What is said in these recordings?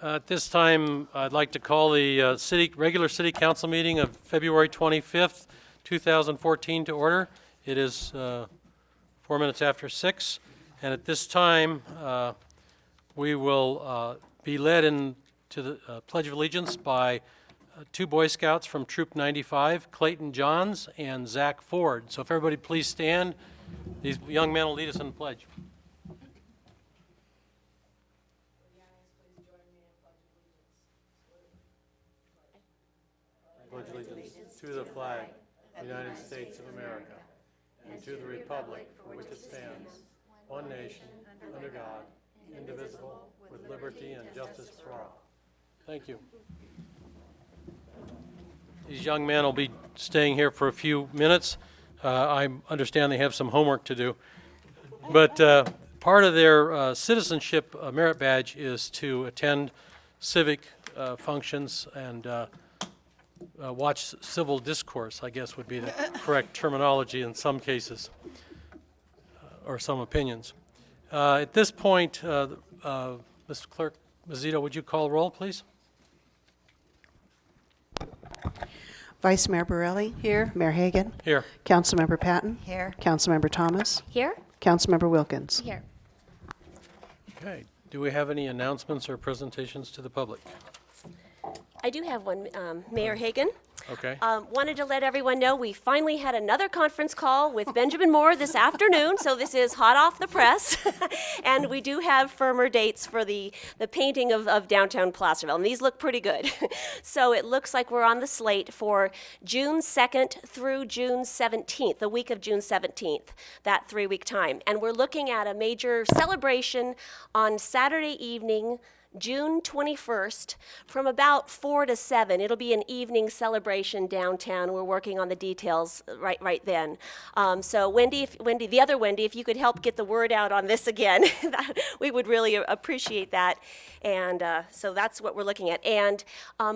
At this time, I'd like to call the regular City Council meeting of February 25th, 2014 to order. It is 4 minutes after 6, and at this time, we will be led into the Pledge of Allegiance by two Boy Scouts from Troop 95, Clayton Johns and Zach Ford. So if everybody please stand, these young men will lead us in the pledge. Pledge allegiance to the flag of the United States of America and to the republic for which it stands, one nation, under God, indivisible, with liberty and justice for all. Thank you. These young men will be staying here for a few minutes. I understand they have some homework to do. But part of their citizenship merit badge is to attend civic functions and watch civil discourse, I guess would be the correct terminology in some cases, or some opinions. At this point, Mr. Clerk Mazzito, would you call roll, please? Vice Mayor Borelli? Here. Mayor Hagan? Here. Councilmember Patton? Here. Councilmember Thomas? Here. Councilmember Wilkins? Here. Okay. Do we have any announcements or presentations to the public? I do have one, Mayor Hagan. Okay. Wanted to let everyone know we finally had another conference call with Benjamin Moore this afternoon, so this is hot off the press. And we do have firmer dates for the painting of downtown Placerville, and these look pretty good. So it looks like we're on the slate for June 2nd through June 17th, the week of June 17th, that 3-week time. And we're looking at a major celebration on Saturday evening, June 21st, from about 4 to 7. It'll be an evening celebration downtown. We're working on the details right then. So Wendy, the other Wendy, if you could help get the word out on this again, we would really appreciate that. And so that's what we're looking at. And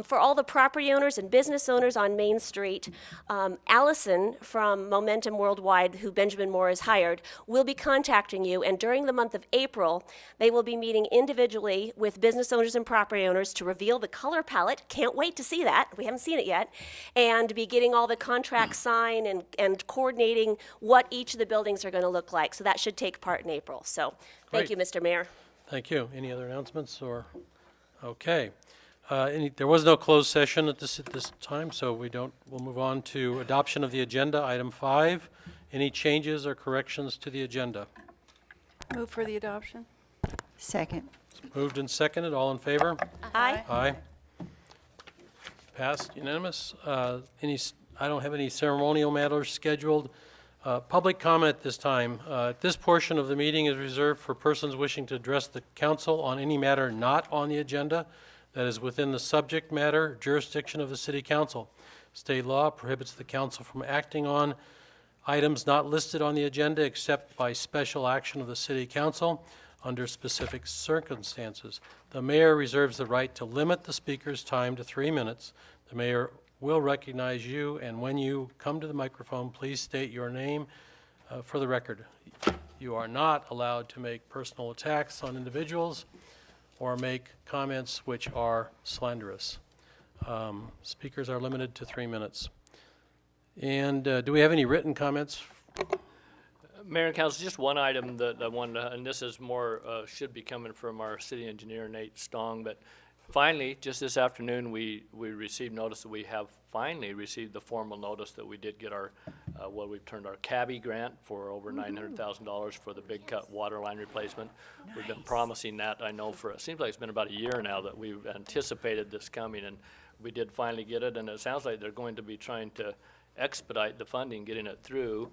for all the property owners and business owners on Main Street, Allison from Momentum Worldwide, who Benjamin Moore has hired, will be contacting you. And during the month of April, they will be meeting individually with business owners and property owners to reveal the color palette. Can't wait to see that. We haven't seen it yet. And be getting all the contracts signed and coordinating what each of the buildings are going to look like. So that should take part in April. So thank you, Mr. Mayor. Thank you. Any other announcements? Or okay. There was no closed session at this time, so we'll move on to adoption of the agenda, item 5. Any changes or corrections to the agenda? Move for the adoption. Second. Moved and seconded. All in favor? Aye. Aye. Passed. Unanimous. I don't have any ceremonial matters scheduled. Public comment at this time. This portion of the meeting is reserved for persons wishing to address the council on any matter not on the agenda that is within the subject matter jurisdiction of the City Council. State law prohibits the council from acting on items not listed on the agenda except by special action of the City Council under specific circumstances. The mayor reserves the right to limit the speaker's time to 3 minutes. The mayor will recognize you, and when you come to the microphone, please state your name for the record. You are not allowed to make personal attacks on individuals or make comments which are slanderous. Speakers are limited to 3 minutes. And do we have any written comments? Mayor and Council, just one item that I wanted to, and this is more, should be coming from our city engineer, Nate Stong, but finally, just this afternoon, we received notice that we have finally received the formal notice that we did get our, what we've termed our CABI grant for over $900,000 for the big cut water line replacement. Nice. We've been promising that, I know, it seems like it's been about a year now that we've anticipated this coming, and we did finally get it, and it sounds like they're going to be trying to expedite the funding, getting it through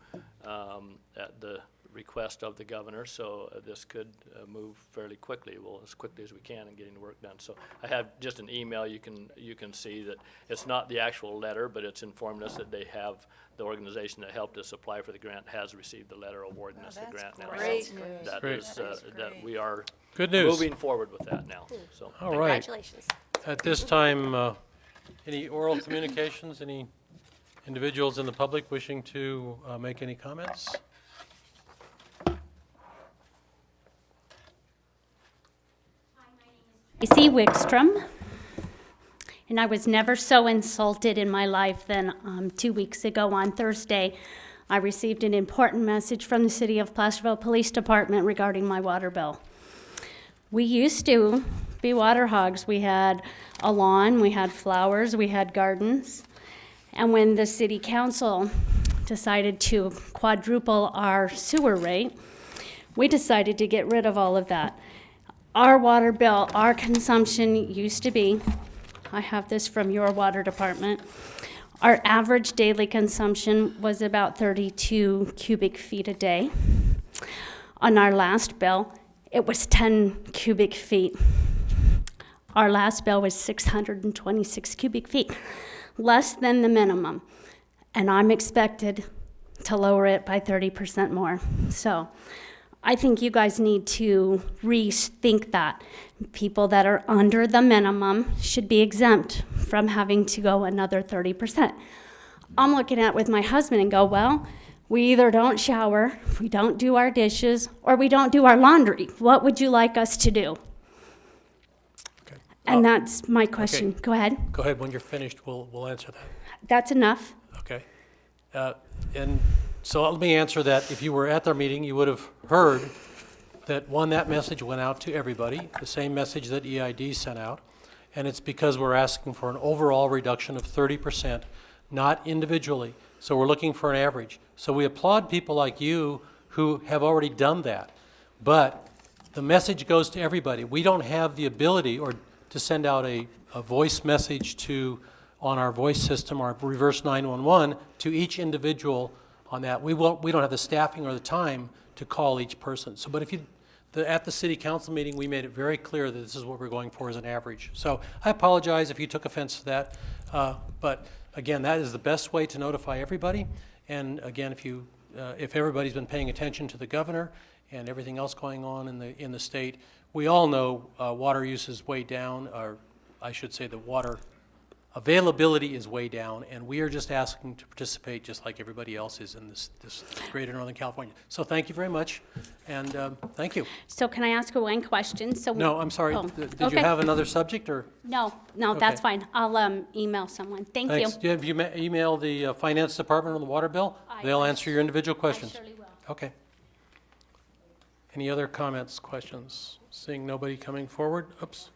at the request of the governor, so this could move fairly quickly, well, as quickly as we can in getting the work done. So I have just an email. You can see that it's not the actual letter, but it's informed us that they have, the organization that helped us apply for the grant has received the letter awarding us the grant now. Great. So News. that Great. is that we are Good news. moving forward with that now. So All right. Congratulations. At this time, any oral communications? Any individuals in the public wishing to make any comments? Stacy Wickstrom, and I was never so insulted in my life than 2 weeks ago on Thursday. I received an important message from the City of Placerville Police Department regarding my water bill. We used to be water hogs. We had a lawn, we had flowers, we had gardens, and when the City Council decided to quadruple our sewer rate, we decided to get rid of all of that. Our water bill, our consumption used to be, I have this from your water department, our average daily consumption was about 32 cubic feet a day. On our last bill, it was 10 cubic feet. Our last bill was 626 cubic feet, less than the minimum. And I'm expected to lower it by 30% more. So I think you guys need to rethink that. People that are under the minimum should be exempt from having to go another 30%. I'm looking at it with my husband and go, well, we either don't shower, we don't do our dishes, or we don't do our laundry. What would you like us to do? Okay. And that's my question. okay. Go ahead. Go ahead, when you're finished, we'll answer that. That's enough. Okay. And so let me answer that. If you were at their meeting, you would have heard that, one, that message went out to everybody, the same message that EID sent out, and it's because we're asking for an overall reduction of 30%, not individually. So we're looking for an average. So we applaud people like you who have already done that. But the message goes to everybody. We don't have the ability or to send out a voice message on our voice system, our reverse 911, to each individual on that. We don't have the staffing or the time to call each person. So, but if at the city council meeting, we made it very clear that this is what we're going for as an average. So I apologize if you took offense to that, but again, that is the best way to notify everybody. And again, if everybody's been paying attention to the governor and everything else going on in the state, we all know water use is way down, or I should say the water availability is way down, and we are just asking to participate just like everybody else is in this greater Northern California. So thank you very much, and thank you. So can I ask one question? So No, I'm sorry. Oh, Did okay. you have another subject, or? No, Okay. that's fine. I'll email someone. Thank you. Thanks. Have you emailed the finance department on the water bill? They'll answer your individual questions. I surely will. Okay. Any other comments, questions? Seeing nobody coming forward? Oops.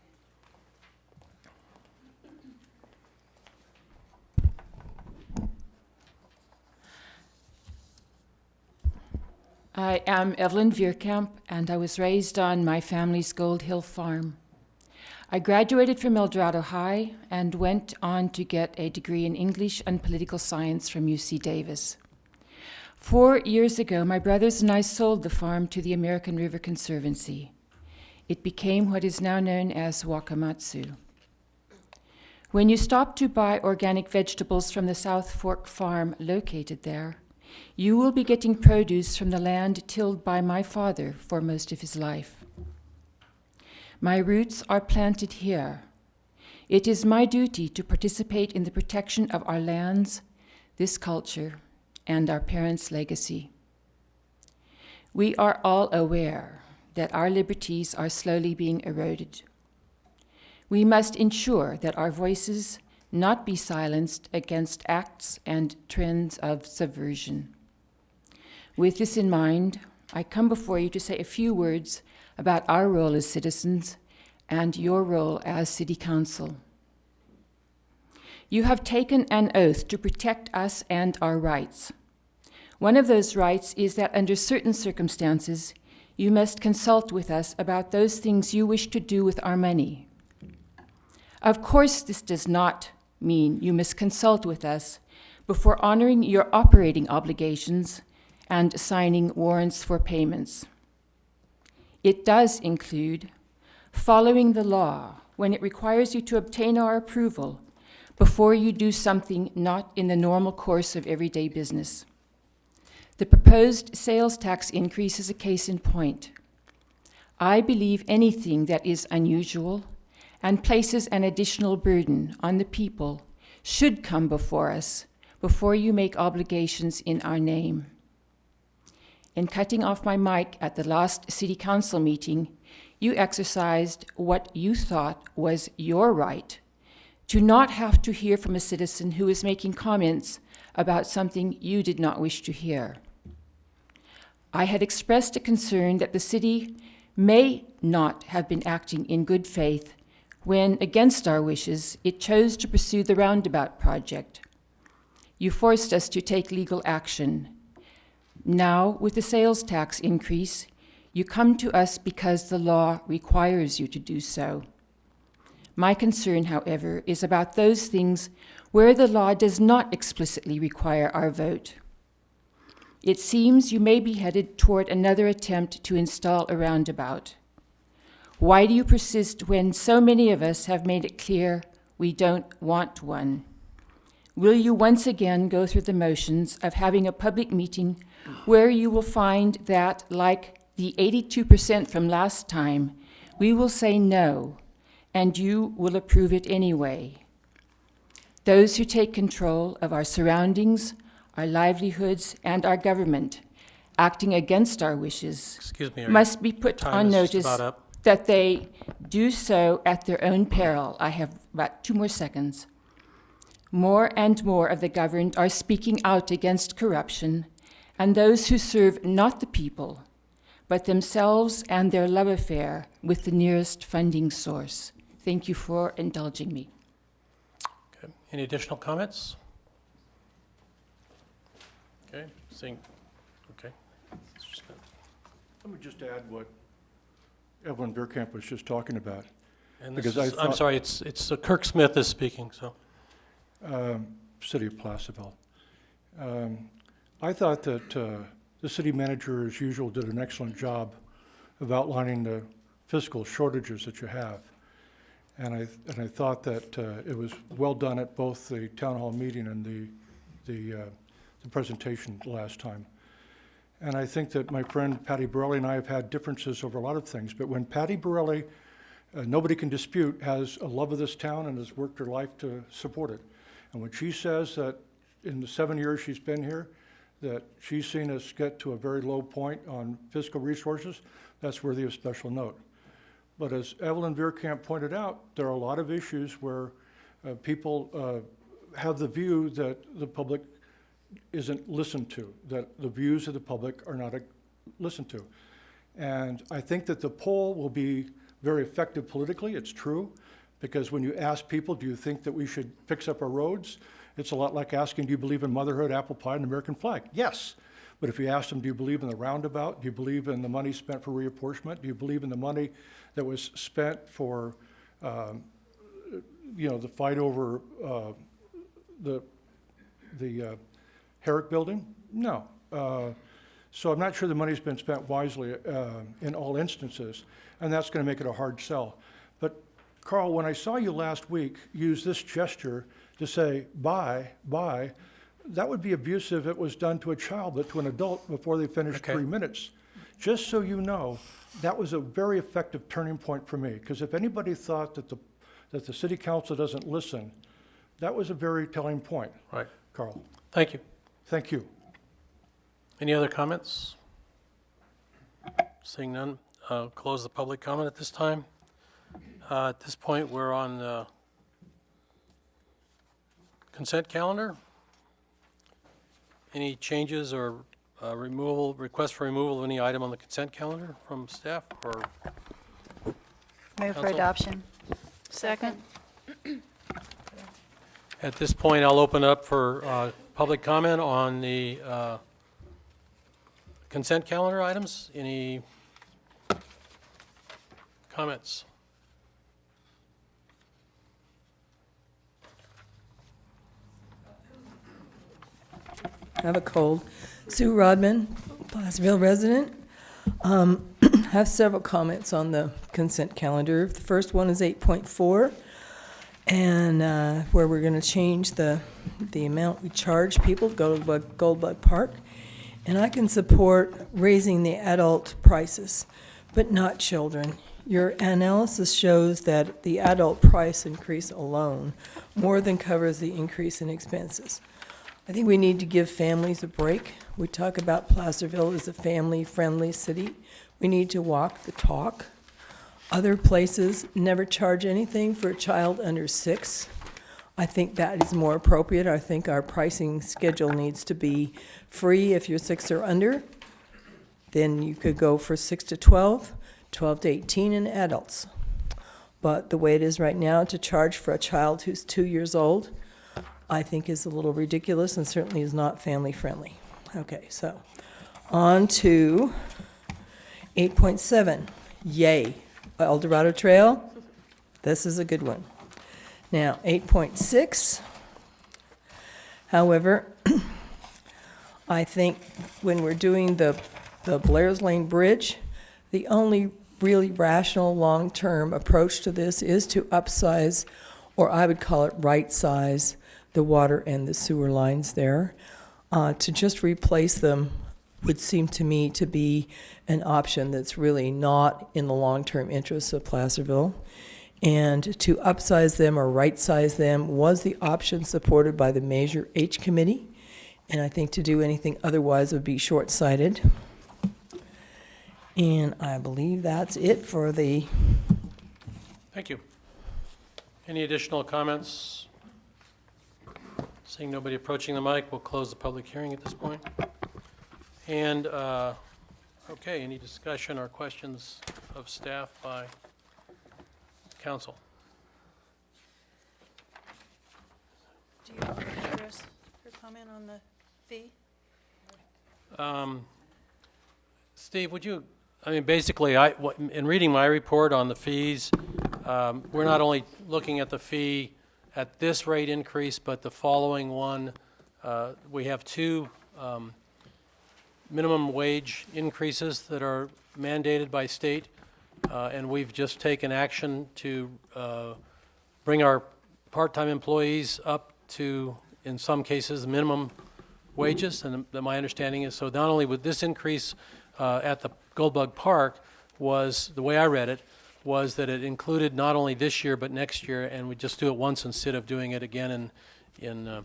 I am Evelyn Vierkamp, and I was raised on my family's Gold Hill farm. I graduated from El Dorado High and went on to get a degree in English and Political Science from UC Davis. 4 years ago, my brothers and I sold the farm to the American River Conservancy. It became what is now known as Wakamatsu. When you stop to buy organic vegetables from the South Fork farm located there, you will be getting produce from the land tilled by my father for most of his life. My roots are planted here. It is my duty to participate in the protection of our lands, this culture, and our parents' legacy. We are all aware that our liberties are slowly being eroded. We must ensure that our voices not be silenced against acts and trends of subversion. With this in mind, I come before you to say a few words about our role as citizens and your role as City Council. You have taken an oath to protect us and our rights. One of those rights is that under certain circumstances, you must consult with us about those things you wish to do with our money. Of course, this does not mean you must consult with us before honoring your operating obligations and signing warrants for payments. It does include following the law when it requires you to obtain our approval before you do something not in the normal course of everyday business. The proposed sales tax increase is a case in point. I believe anything that is unusual and places an additional burden on the people should come before us before you make obligations in our name. In cutting off my mic at the last City Council meeting, you exercised what you thought was your right to not have to hear from a citizen who is making comments about something you did not wish to hear. I had expressed a concern that the city may not have been acting in good faith when, against our wishes, it chose to pursue the roundabout project. You forced us to take legal action. Now, with the sales tax increase, you come to us because the law requires you to do so. My concern, however, is about those things where the law does not explicitly require our vote. It seems you may be headed toward another attempt to install a roundabout. Why do you persist when so many of us have made it clear we don't want one? Will you once again go through the motions of having a public meeting where you will find that, like the 82% from last time, we will say no, and you will approve it anyway? Those who take control of our surroundings, our livelihoods, and our government, acting against our wishes, Excuse me, must be put time on is just notice about up. that they do so at their own peril. I have about 2 more seconds. More and more of the governed are speaking out against corruption and those who serve not the people, but themselves and their love affair with the nearest funding source. Thank you for indulging me. Okay. Any additional comments? Okay, okay. Let me just add what Evelyn Bierkamp was just talking about. And Because this is, I I'm thought- sorry, it's Kirk Smith is speaking, so. City of Placerville. I thought that the city manager, as usual, did an excellent job of outlining the fiscal shortages that you have. And I thought that it was well done at both the town hall meeting and the presentation last time. And I think that my friend Patty Borelli and I have had differences over a lot of things, but when Patty Borelli, nobody can dispute, has a love of this town and has worked her life to support it. And when she says that in the 7 years she's been here, that she's seen us get to a very low point on fiscal resources, that's worthy of special note. But as Evelyn Bierkamp pointed out, there are a lot of issues where people have the view that the public isn't listened to, that the views of the public are not listened to. And I think that the poll will be very effective politically, it's true, because when you ask people, do you think that we should fix up our roads? It's a lot like asking, do you believe in motherhood, apple pie, and the American flag? Yes. But if you ask them, do you believe in the roundabout? Do you believe in the money spent for reapportionment? Do you believe in the money that was spent for, the fight over the Herrick building? No. So I'm not sure the money's been spent wisely in all instances, and that's going to make it a hard sell. But Carl, when I saw you last week use this gesture to say, bye, that would be abusive if it was done to a child, but to an adult before they finished 3 minutes. Just so you know, that was a very effective turning point for me, because if anybody thought that the city council doesn't listen, that was a very telling point. Right. Carl. Thank you. Thank you. Any other comments? Seeing none, close the public comment at this time. At this point, we're on the consent calendar. Any changes or request for removal of any item on the consent calendar from staff or? Move for Counsel? adoption. Second. At this point, I'll open up for public comment on the consent calendar items. Any comments? I have a cold. Sue Rodman, Placerville resident. Have several comments on the consent calendar. The first one is 8.4, and where we're going to change the amount we charge people to go to Goldbug Park. And I can support raising the adult prices, but not children. Your analysis shows that the adult price increase alone more than covers the increase in expenses. I think we need to give families a break. We talk about Placerville as a family-friendly city. We need to walk the talk. Other places never charge anything for a child under 6. I think that is more appropriate. I think our pricing schedule needs to be free if you're 6 or under. Then you could go for 6 to 12, 12 to 18 in adults. But the way it is right now, to charge for a child who's 2 years old, I think is a little ridiculous and certainly is not family friendly. Okay, so on to 8.7. Yay. El Dorado Trail. This is a good one. Now, 8.6. However, I think when we're doing the Blair's Lane Bridge, the only really rational long-term approach to this is to upsize, or I would call it right-size, the water and the sewer lines there. To just replace them would seem to me to be an option that's really not in the long-term interests of Placerville. And to upsize them or right-size them was the option supported by the Measure H Committee. And I think to do anything otherwise would be short-sighted. And I believe that's it for the... Thank you. Any additional comments? Seeing nobody approaching the mic, we'll close the public hearing at this point. And, okay, any discussion or questions of staff by council? Do you want to address her comment on the fee? Steve, would you, I mean, basically, in reading my report on the fees, we're not only looking at the fee at this rate increase, but the following one. We have 2 minimum wage increases that are mandated by state, and we've just taken action to bring our part-time employees up to, in some cases, minimum wages. And my understanding is, so not only would this increase at the Goldbug Park was, the way I read it, was that it included not only this year but next year, and we just do it once instead of doing it again in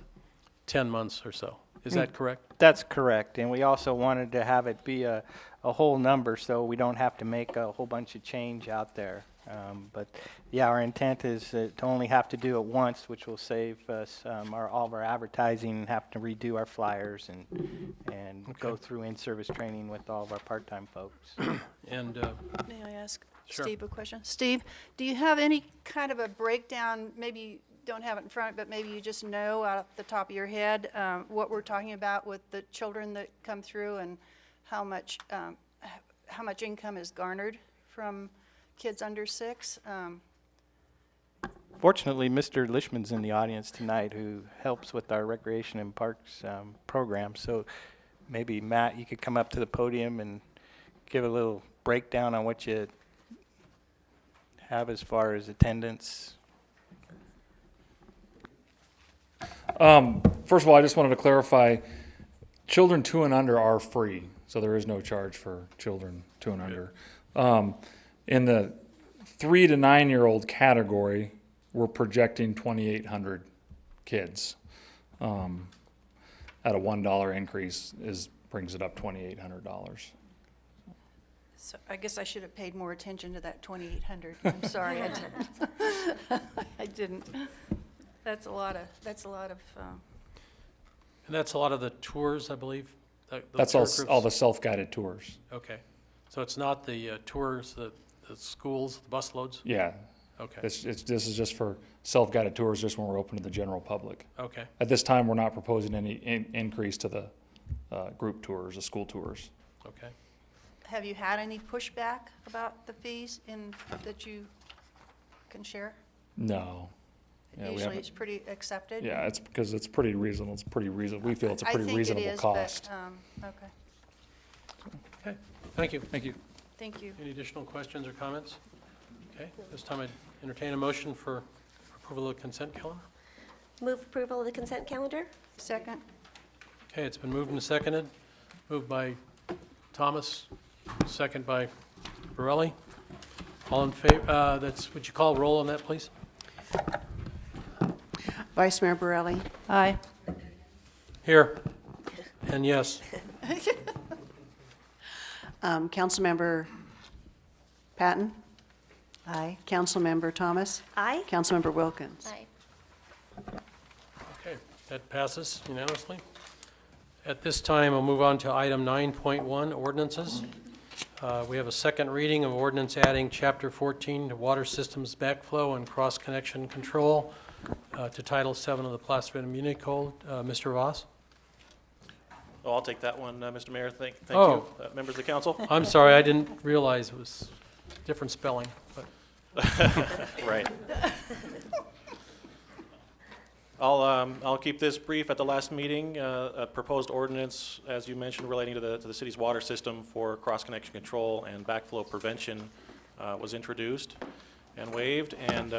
10 months or so. Is that correct? That's correct, and we also wanted to have it be a whole number so we don't have to make a whole bunch of change out there. But yeah, our intent is to only have to do it once, which will save us all of our advertising and have to redo our flyers and go through in-service training with all of our part-time folks. And May I ask Sure. Steve a question? Steve, do you have any kind of a breakdown, maybe you don't have it in front, but maybe you just know out of the top of your head what we're talking about with the children that come through and how much income is garnered from kids under 6? Fortunately, Mr. Lishman's in the audience tonight, who helps with our Recreation and Parks program. So maybe, Matt, you could come up to the podium and give a little breakdown on what you have as far as attendance. First of all, I just wanted to clarify, children 2 and under are free, so there is no charge for children 2 and under. In the 3 to 9-year-old category, we're projecting 2,800 kids. At a $1 increase brings it up $2,800. So I guess I should have paid more attention to that 2,800. I'm sorry, I didn't. I didn't. That's a lot of. and that's a lot of the tours, I believe? That's tour all, groups? all the self-guided tours. Okay. So it's not the tours, the schools, the bus loads? Yeah. Okay. This is just for self-guided tours, just when we're open to the general public. Okay. At this time, we're not proposing any increase to the group tours, the school tours. Okay. Have you had any pushback about the fees that you can share? No. Yeah, we Usually haven't. it's pretty accepted? Yeah, it's because it's pretty reasonable. It's pretty reasonable. We feel it's a pretty reasonable cost. Okay, Okay. Thank you. Thank you. thank you. Any additional questions or comments? Okay. This time I'd entertain a motion for approval of the consent calendar. Move approval of the consent calendar? Second? Okay, it's been moved and seconded. Moved by Thomas, second by Borelli. All in favor, would you call roll on that, please? Vice Mayor Borelli, Aye. Here. And yes. Councilmember Patton, Aye. Councilmember Thomas. Aye. Councilmember Wilkins. Aye. Okay, that passes unanimously. At this time, we'll move on to item 9.1, ordinances. We have a second reading of ordinance adding Chapter 14 to Water Systems Backflow and Cross-Connection Control to Title 7 of the Placerville Community Code. Mr. Voss? Oh, I'll take that one, Mr. Mayor. Thank Oh. you. Members of the council? I'm sorry, I didn't realize it was different spelling, but Right. I'll keep this brief. At the last meeting, a proposed ordinance, as you mentioned, relating to the city's water system for cross-connection control and backflow prevention was introduced and waived, and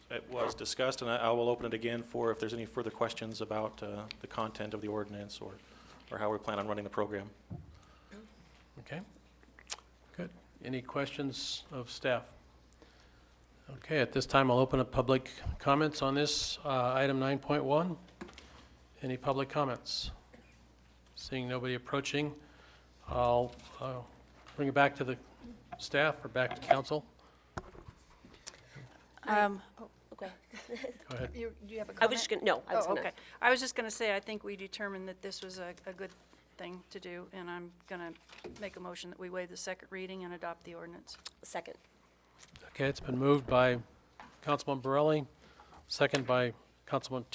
it was discussed, and I will open it again for if there's any further questions about the content of the ordinance or how we plan on running the program. okay. Good. Any questions of staff? Okay, at this time, I'll open up public comments on this item 9.1. Any public comments? Seeing nobody approaching, I'll bring it back to the staff or back to council. Okay. Go ahead. Do you have a comment? I was just gonna, no, I was Oh, gonna. okay. I was just going to say, I think we determined that this was a good thing to do, and I'm going to make a motion that we waive the second reading and adopt the ordinance. Second. Okay, it's been moved by Councilman Borelli, second by Councilman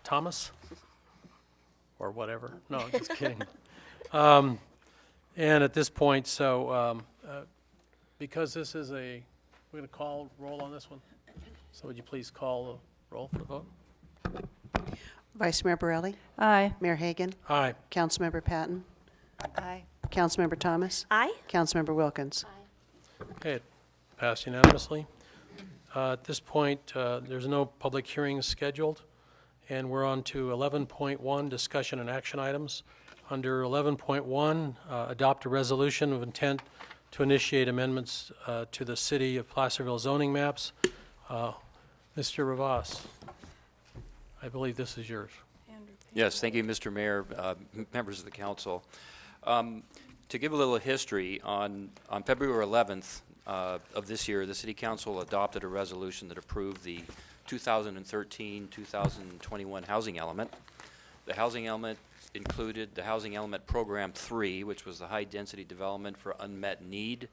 Thomas, or whatever. No, just kidding. And at this point, because this is we're going to call roll on this one. So would you please call the roll for the vote? Vice Mayor Borelli. Aye. Mayor Hagan. Aye. Councilmember Patton. Aye. Councilmember Thomas. Aye. Councilmember Wilkins. Okay, it passed unanimously. At this point, there's no public hearings scheduled, and we're on to 11.1, discussion and action items. Under 11.1, adopt a resolution of intent to initiate amendments to the City of Placerville zoning maps. Mr. Rivas, I believe this is yours. Yes, thank you, Mr. Mayor, members of the council. To give a little history, on February 11th of this year, the City Council adopted a resolution that approved the 2013-2021 housing element. The housing element included the Housing Element Program 3, which was the high-density development for unmet need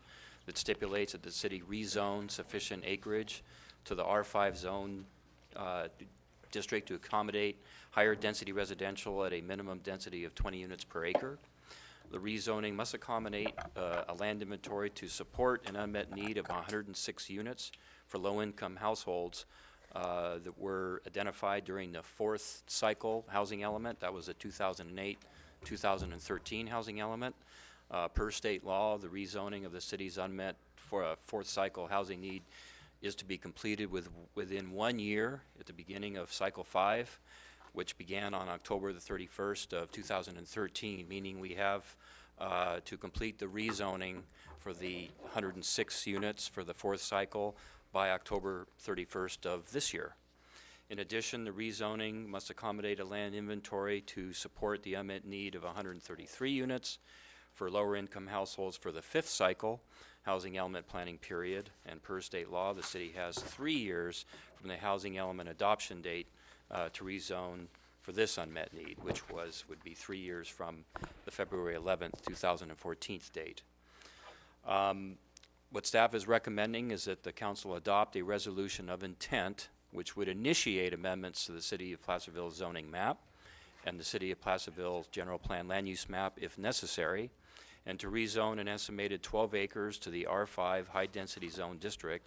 that stipulates that the city rezone sufficient acreage to the R5 zone district to accommodate higher density residential at a minimum density of 20 units per acre. The rezoning must accommodate a land inventory to support an unmet need of 106 units for low-income households that were identified during the fourth cycle housing element. That was a 2008-2013 housing element. Per state law, the rezoning of the city's unmet for a fourth cycle housing need is to be completed within 1 year at the beginning of cycle 5, which began on October the 31st of 2013, meaning we have to complete the rezoning for the 106 units for the fourth cycle by October 31st of this year. In addition, the rezoning must accommodate a land inventory to support the unmet need of 133 units for lower income households for the fifth cycle housing element planning period, and per state law, the city has 3 years from the housing element adoption date to rezone for this unmet need, which would be 3 years from the February 11th, 2014 date. What staff is recommending is that the council adopt a resolution of intent which would initiate amendments to the City of Placerville zoning map and the City of Placerville general plan land use map if necessary, and to rezone an estimated 12 acres to the R5 high-density zone district,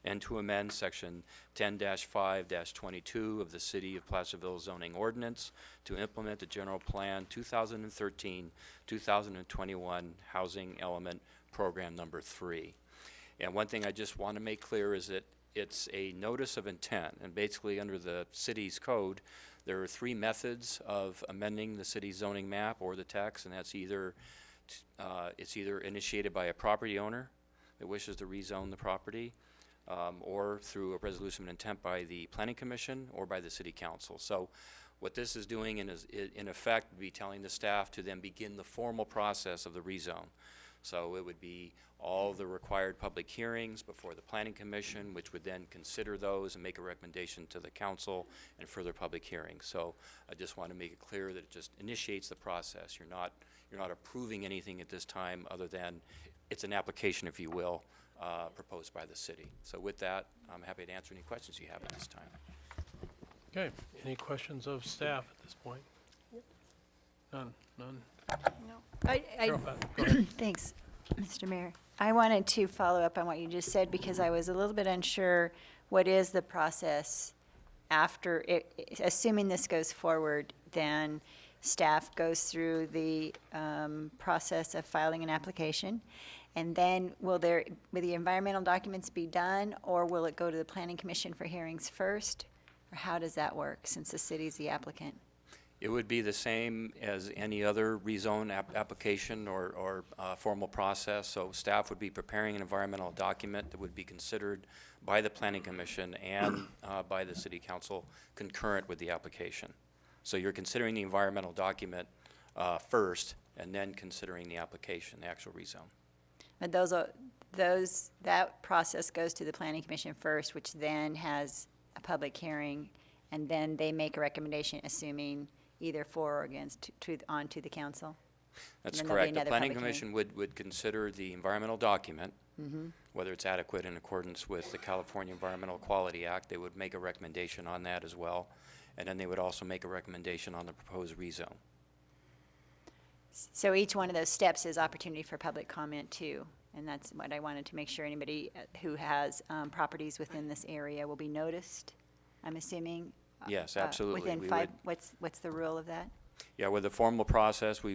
and to amend section 10-5-22 of the City of Placerville zoning ordinance to implement the general plan 2013-2021 housing element program number 3. And one thing I just want to make clear is that it's a notice of intent, and basically under the city's code, there are 3 methods of amending the city's zoning map or the text, and that's either it's either initiated by a property owner that wishes to rezone the property, or through a resolution of intent by the Planning Commission or by the City Council. So what this is doing in effect would be telling the staff to then begin the formal process of the rezone. So it would be all the required public hearings before the Planning Commission, which would then consider those and make a recommendation to the council and further public hearings. So I just want to make it clear that it just initiates the process. You're not approving anything at this time other than it's an application, if you will, proposed by the city. So with that, I'm happy to answer any questions you have at this time. Okay, any questions of staff at this point? None. Carol, go ahead. Thanks, Mr. Mayor. I wanted to follow up on what you just said because I was a little bit unsure what is the process after, assuming this goes forward, then staff goes through the process of filing an application, and then will the environmental documents be done, or will it go to the Planning Commission for hearings first? Or how does that work, since the city's the applicant? It would be the same as any other rezone application or formal process. So staff would be preparing an environmental document that would be considered by the Planning Commission and by the City Council concurrent with the application. So you're considering the environmental document first and then considering the application, the actual rezone. But that process goes to the Planning Commission first, which then has a public hearing, and then they make a recommendation assuming either for or against on to the council? That's And then there'll be correct. The another Planning public Commission would consider the environmental document, whether it's adequate in accordance with the California Environmental Quality Act. They would make a recommendation on that as well. And then they would also make a recommendation on the proposed rezone. So each one of those steps is opportunity for public comment too. And that's what I wanted to make sure anybody who has properties within this area will be noticed, I'm assuming? Yes, absolutely. Within We five, would- what's the rule of that? Yeah, with the formal process, we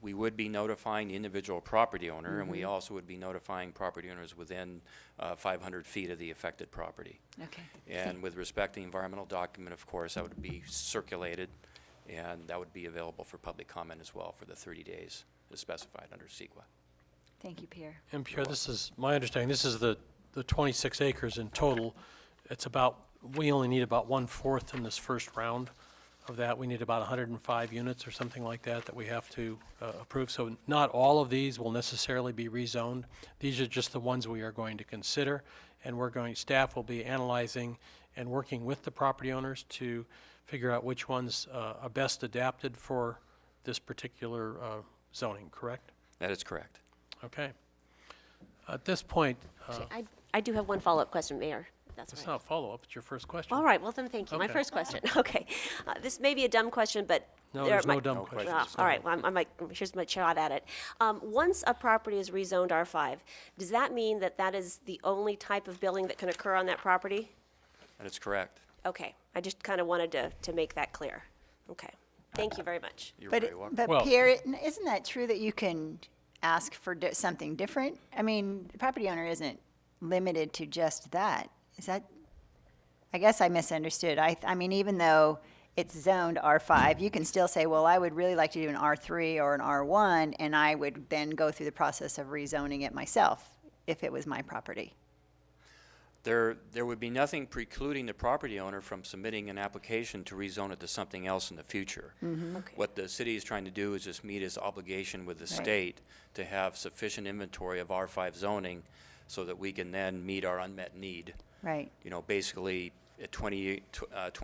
would be notifying the individual property owner, and we also would be notifying property owners within 500 feet of the affected property. Okay. And with respect to the environmental document, of course, that would be circulated, and that would be available for public comment as well for the 30 days as specified under CEQA. Thank you, Pierre. And Pierre, this is my understanding, this is the 26 acres in total. It's about, we only need about 1/4 in this first round of that. We need about 105 units or something like that we have to approve. So not all of these will necessarily be rezoned. These are just the ones we are going to consider, and staff will be analyzing and working with the property owners to figure out which ones are best adapted for this particular zoning, correct? That is correct. Okay. At this point, I do have one follow-up question, Mayor, if that's it's all right. not follow-up, it's your first question. All right, well then, thank you. My Okay. first question, okay. This may be a dumb question, but. No, there there's no might- dumb No questions. questions. All right, well, here's my shot at it. Once a property is rezoned R5, does that mean that that is the only type of building that can occur on that property? That is correct. Okay, I just kind of wanted to make that clear. Okay, thank you very much. You're But, very welcome. but Well- Pierre, isn't that true that you can ask for something different? I mean, the property owner isn't limited to just that. Is that, I guess I misunderstood. I mean, even though it's zoned R5, you can still say, well, I would really like to do an R3 or an R1, and I would then go through the process of rezoning it myself if it was my property. There would be nothing precluding the property owner from submitting an application to rezone it to something else in the future. Okay. What the city is trying to do is just meet its obligation with the Right. state to have sufficient inventory of R5 zoning so that we can then meet our unmet need. Right. You know, basically at 20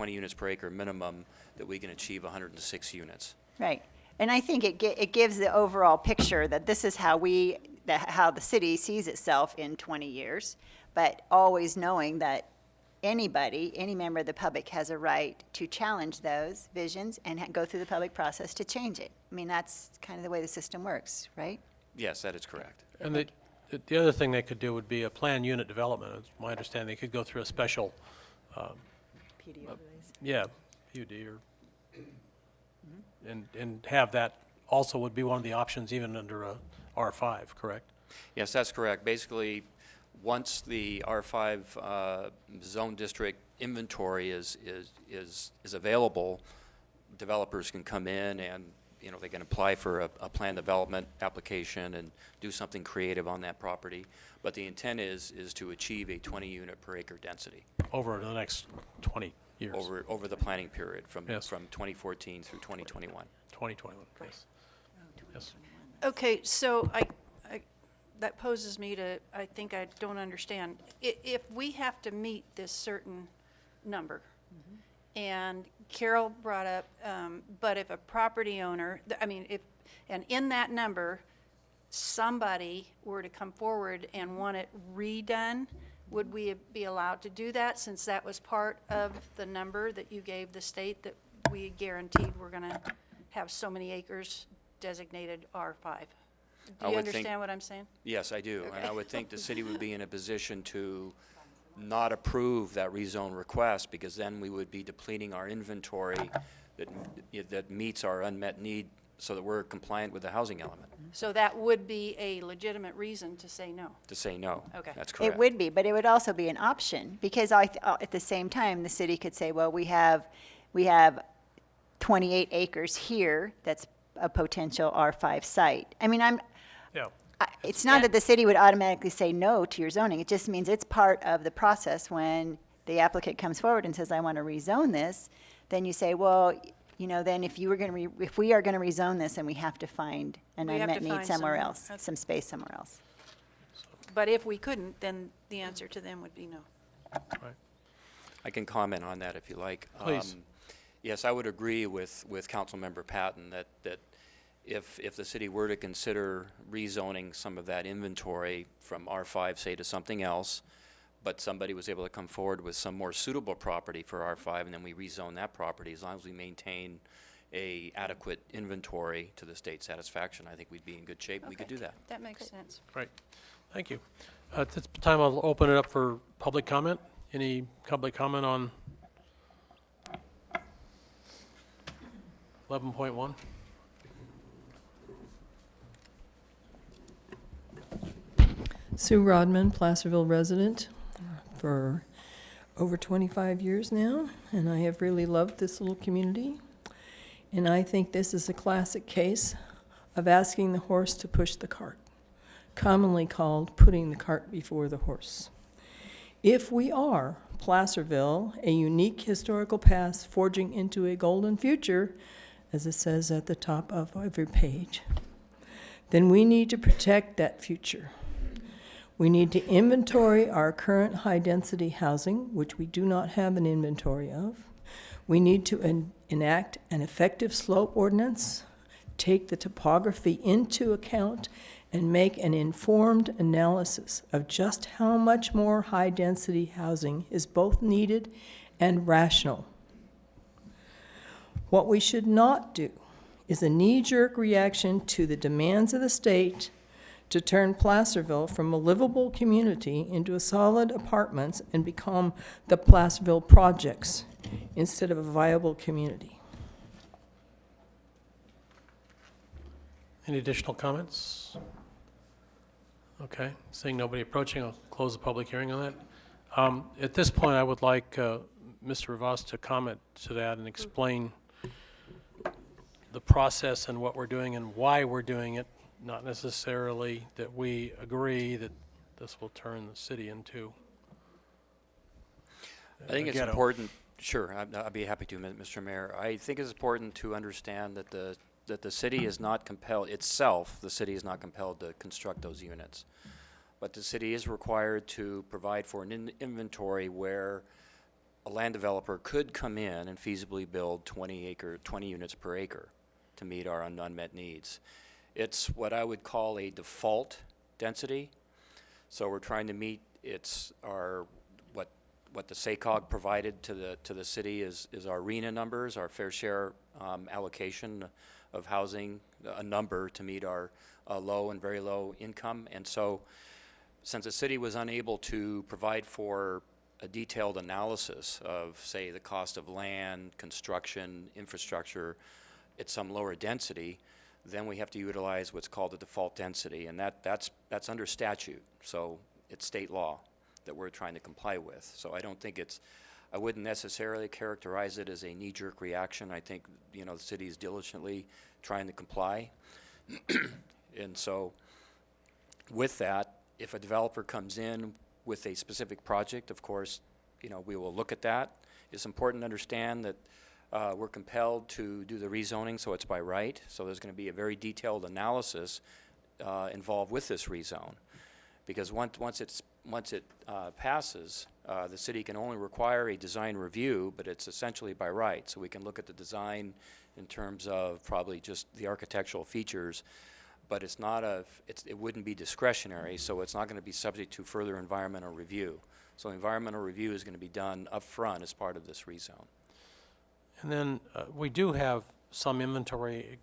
units per acre minimum, that we can achieve 106 units. Right. And I think it gives the overall picture that this is how how the city sees itself in 20 years, but always knowing that any member of the public has a right to challenge those visions and go through the public process to change it. I mean, that's kind of the way the system works, right? Yes, that is correct. And the other thing they could do would be a planned unit development. It's my understanding they could go through a special, PD overlays. PUD or, and have that also would be one of the options even under a R5, correct? Yes, that's correct. Basically, once the R5 zone district inventory is available, developers can come in and, you know, they can apply for a plan development application and do something creative on that property. But the intent is to achieve a 20 unit per acre density Over the next 20 years. over the planning period from Yes. 2014 through 2021. 2021, yes. Yes. Okay, so that poses me to, I think I don't understand. If we have to meet this certain number, and Carol brought up, but if a property owner, and in that number, somebody were to come forward and want it redone, would we be allowed to do that, since that was part of the number that you gave the state, that we guaranteed we're gonna have so many acres designated R5? Do you understand what I'm saying? Yes, I do. Okay. And I would think the city would be in a position to not approve that rezone request, because then we would be depleting our inventory that meets our unmet need, so that we're compliant with the housing element. So that would be a legitimate reason to say no? To say no. Okay. That's correct. It would be, but it would also be an option, because at the same time, the city could say, well, we have 28 acres here that's a potential R5 site. I mean, it's not that the city would automatically say no to your zoning. It just means it's part of the process. When the applicant comes forward and says, I want to rezone this, then you say, well, then if we are going to rezone this, then we have to find an We have unmet to need find somewhere some- else, some space somewhere else. But if we couldn't, then the answer to them would be no. I can comment on that if you like. Please. Yes, I would agree with Councilmember Patton that if the city were to consider rezoning some of that inventory from R5, say, to something else, but somebody was able to come forward with some more suitable property for R5, and then we rezone that property, as long as we maintain a adequate inventory to the state's satisfaction, I think we'd be in good shape. We could do that. That makes sense. Great, thank you. At this time, I'll open it up for public comment. Any public comment on 11.1? Sue Rodman, Placerville resident for over 25 years now, and I have really loved this little community. And I think this is a classic case of asking the horse to push the cart, commonly called putting the cart before the horse. If we are, Placerville, a unique historical past forging into a golden future, as it says at the top of every page, then we need to protect that future. We need to inventory our current high-density housing, which we do not have an inventory of. We need to enact an effective slope ordinance, take the topography into account, and make an informed analysis of just how much more high-density housing is both needed and rational. What we should not do is a knee-jerk reaction to the demands of the state to turn Placerville from a livable community into a solid apartments and become the Placerville projects instead of a viable community. Any additional comments? Okay, seeing nobody approaching, I'll close the public hearing on that. At this point, I would like Mr. Rivas to comment to that and explain the process and what we're doing and why we're doing it, not necessarily that we agree that this will turn the city into I think a it's ghetto. important. Sure, I'd be happy to, Mr. Mayor. I think it's important to understand that the city is not compelled itself. The city is not compelled to construct those units, but the city is required to provide for an inventory where a land developer could come in and feasibly build 20 units per acre to meet our unmet needs. It's what I would call a default density. So we're trying to meet what the SACOG provided to the city is our RENA numbers, our fair share allocation of housing, a number to meet our low and very low income. And so since the city was unable to provide for a detailed analysis of, say, the cost of land, construction, infrastructure at some lower density, then we have to utilize what's called the default density, and that's under statute. So it's state law that we're trying to comply with. So I wouldn't necessarily characterize it as a knee-jerk reaction. I think, the city is diligently trying to comply. And so with that, if a developer comes in with a specific project, of course, we will look at that. It's important to understand that we're compelled to do the rezoning, so it's by right. So there's going to be a very detailed analysis involved with this rezone. Because once it passes, the city can only require a design review, but it's essentially by right. So we can look at the design in terms of probably just the architectural features, but it's not it wouldn't be discretionary, so it's not going to be subject to further environmental review. So environmental review is going to be done up front as part of this rezone. And then we do have some inventory.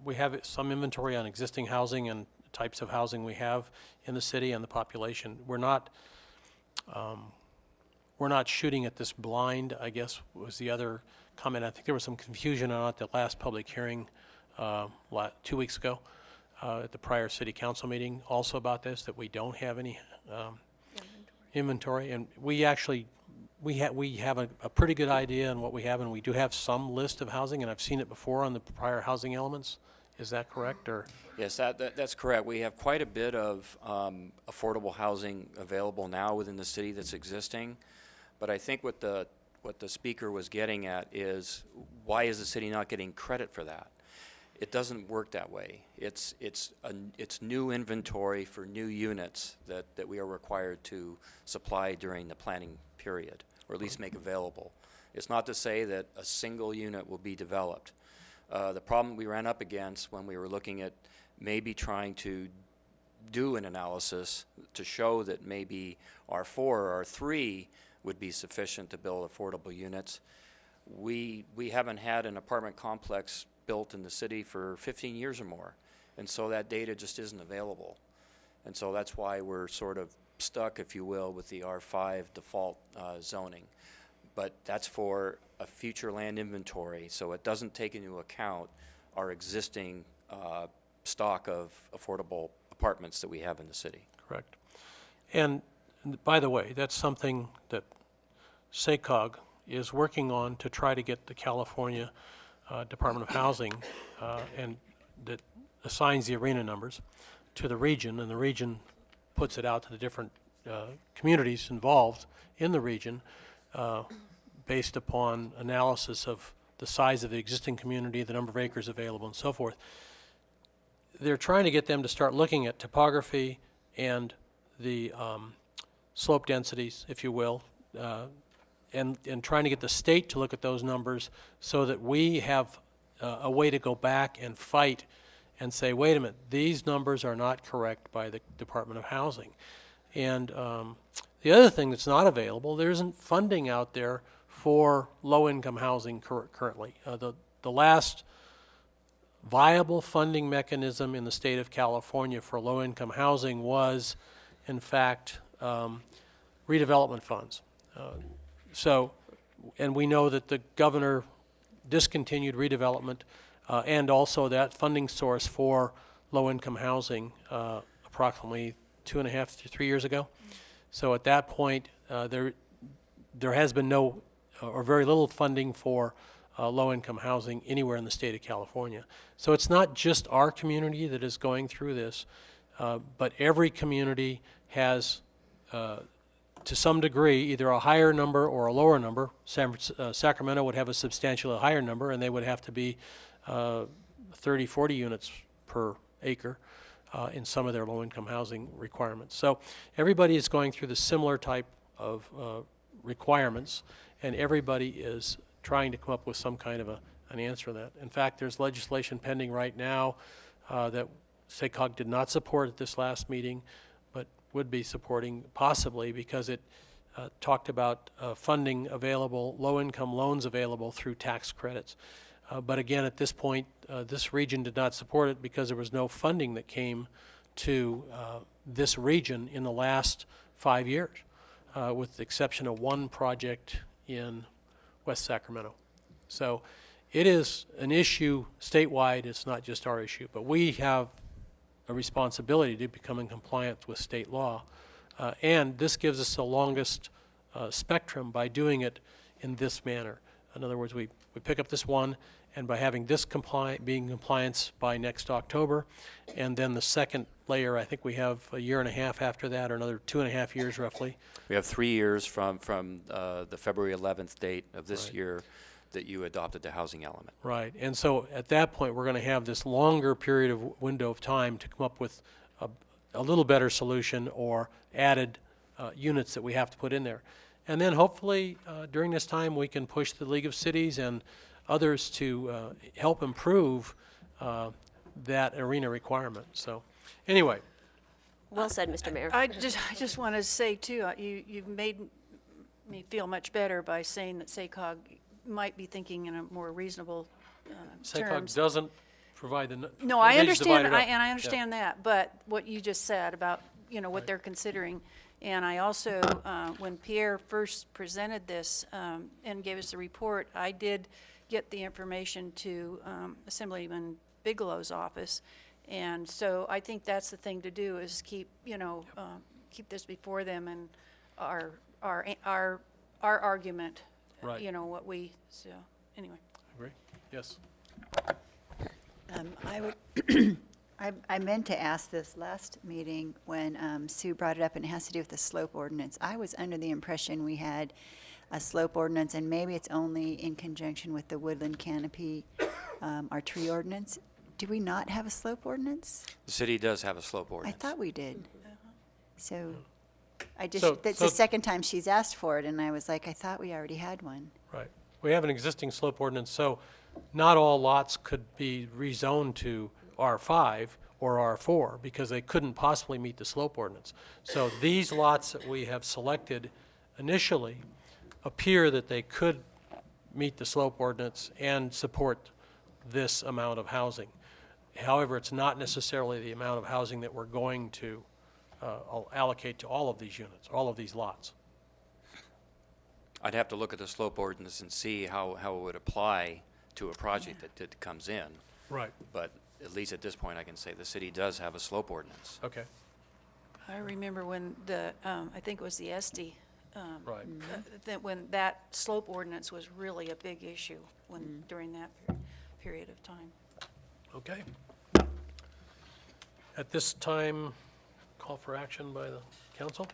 We have some inventory on existing housing and types of housing we have in the city and the population. We're not shooting at this blind, I guess was the other comment. I think there was some confusion on it at the last public hearing 2 weeks ago at the prior city council meeting also about this, that we don't have any inventory. And we actually, we have a pretty good idea on what we have, and we do have some list of housing, and I've seen it before on the prior housing elements. Is that correct, or? Yes, that's correct. We have quite a bit of affordable housing available now within the city that's existing. But I think what the speaker was getting at is, why is the city not getting credit for that? It doesn't work that way. It's new inventory for new units that we are required to supply during the planning period, or at least make available. It's not to say that a single unit will be developed. The problem we ran up against when we were looking at maybe trying to do an analysis to show that maybe R4 or R3 would be sufficient to build affordable units, we haven't had an apartment complex built in the city for 15 years or more, and so that data just isn't available. And so that's why we're sort of stuck, if you will, with the R5 default zoning. But that's for a future land inventory, so it doesn't take into account our existing stock of affordable apartments that we have in the city. Correct. And by the way, that's something that SACOG is working on to try to get the California Department of Housing and that assigns the arena numbers to the region, and the region puts it out to the different communities involved in the region based upon analysis of the size of the existing community, the number of acres available, and so forth. They're trying to get them to start looking at topography and the slope densities, if you will, and trying to get the state to look at those numbers so that we have a way to go back and fight and say, wait a minute, these numbers are not correct by the Department of Housing. And the other thing that's not available, there isn't funding out there for low-income housing currently. The last viable funding mechanism in the state of California for low-income housing was, in fact, redevelopment funds. And we know that the governor discontinued redevelopment and also that funding source for low-income housing approximately 2.5 to 3 years ago. So at that point, there has been no or very little funding for low-income housing anywhere in the state of California. So it's not just our community that is going through this, but every community has, to some degree, either a higher number or a lower number. Sacramento would have a substantially higher number, and they would have to be 30, 40 units per acre in some of their low-income housing requirements. So everybody is going through the similar type of requirements, and everybody is trying to come up with some kind of an answer to that. In fact, there's legislation pending right now that SACOG did not support at this last meeting, but would be supporting possibly because it talked about funding available, low-income loans available through tax credits. But again, at this point, this region did not support it because there was no funding that came to this region in the last 5 years, with the exception of one project in West Sacramento. So it is an issue statewide. It's not just our issue, but we have a responsibility to become in compliance with state law. And this gives us the longest spectrum by doing it in this manner. In other words, we pick up this one, and by having this being compliance by next October, and then the second layer, I think we have a year and a half after that, or another 2.5 years roughly. We have 3 years from the February 11th date of this Right. year that you adopted the housing element. Right, and so at that point, we're going to have this longer period of window of time to come up with a little better solution or added units that we have to put in there. And then hopefully, during this time, we can push the League of Cities and others to help improve that arena requirement. So, anyway. Well said, Mr. Mayor. I just want to say too, you've made me feel much better by saying that SACOG might be thinking in a more reasonable SACOG terms. doesn't provide the. No, I they just divide understand, it up. and I understand that, but what you just said about, what they're considering, and I also, when Pierre first presented this and gave us the report, I did get the information to Assemblyman Bigelow's office, and so I think that's the thing to do is keep, keep this before them and our argument. Right. What we, so, anyway. Agree? Yes. I meant to ask this last meeting when Sue brought it up, and it has to do with the slope ordinance. I was under the impression we had a slope ordinance, and maybe it's only in conjunction with the woodland canopy, our tree ordinance. Do we not have a slope ordinance? The city does have a slope ordinance. I thought we did. So that's So the second time she's asked for it, and I was like, I thought we already had one. Right. We have an existing slope ordinance, so not all lots could be rezoned to R5 or R4 because they couldn't possibly meet the slope ordinance. So these lots that we have selected initially appear that they could meet the slope ordinance and support this amount of housing. However, it's not necessarily the amount of housing that we're going to allocate to all of these units, all of these lots. I'd have to look at the slope ordinance and see how it would apply to a project that comes in. Right. But at least at this point, I can say the city does have a slope ordinance. Okay. I remember when I think it was the Esty, Right. that when that slope ordinance was really a big issue during that period of time. Okay. At this time, call for action by the council.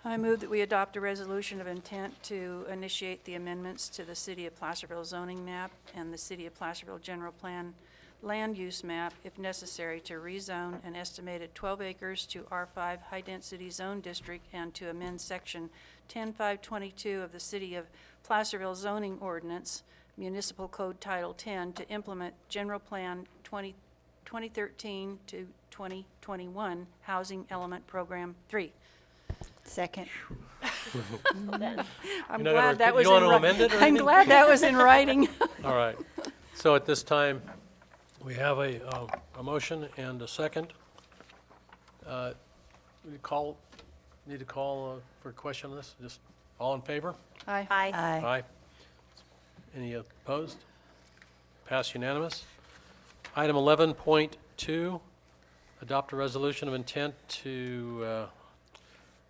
I move that we adopt a resolution of intent to initiate the amendments to the City of Placerville zoning map and the City of Placerville general plan land use map, if necessary, to rezone an estimated 12 acres to R5 high-density zone district and to amend Section 10522 of the City of Placerville zoning ordinance, Municipal Code Title 10, to implement General Plan 2013 to 2021 Housing Element Program 3. Second. I'm You're not glad ever- that you was want in to amend it or I'm anything? glad that was in writing. All right. So at this time, we have a motion and a second. We need to call for a question on this? Just all in favor? Aye. Aye. Aye. Any opposed? Pass unanimous. Item 11.2, adopt a resolution of intent to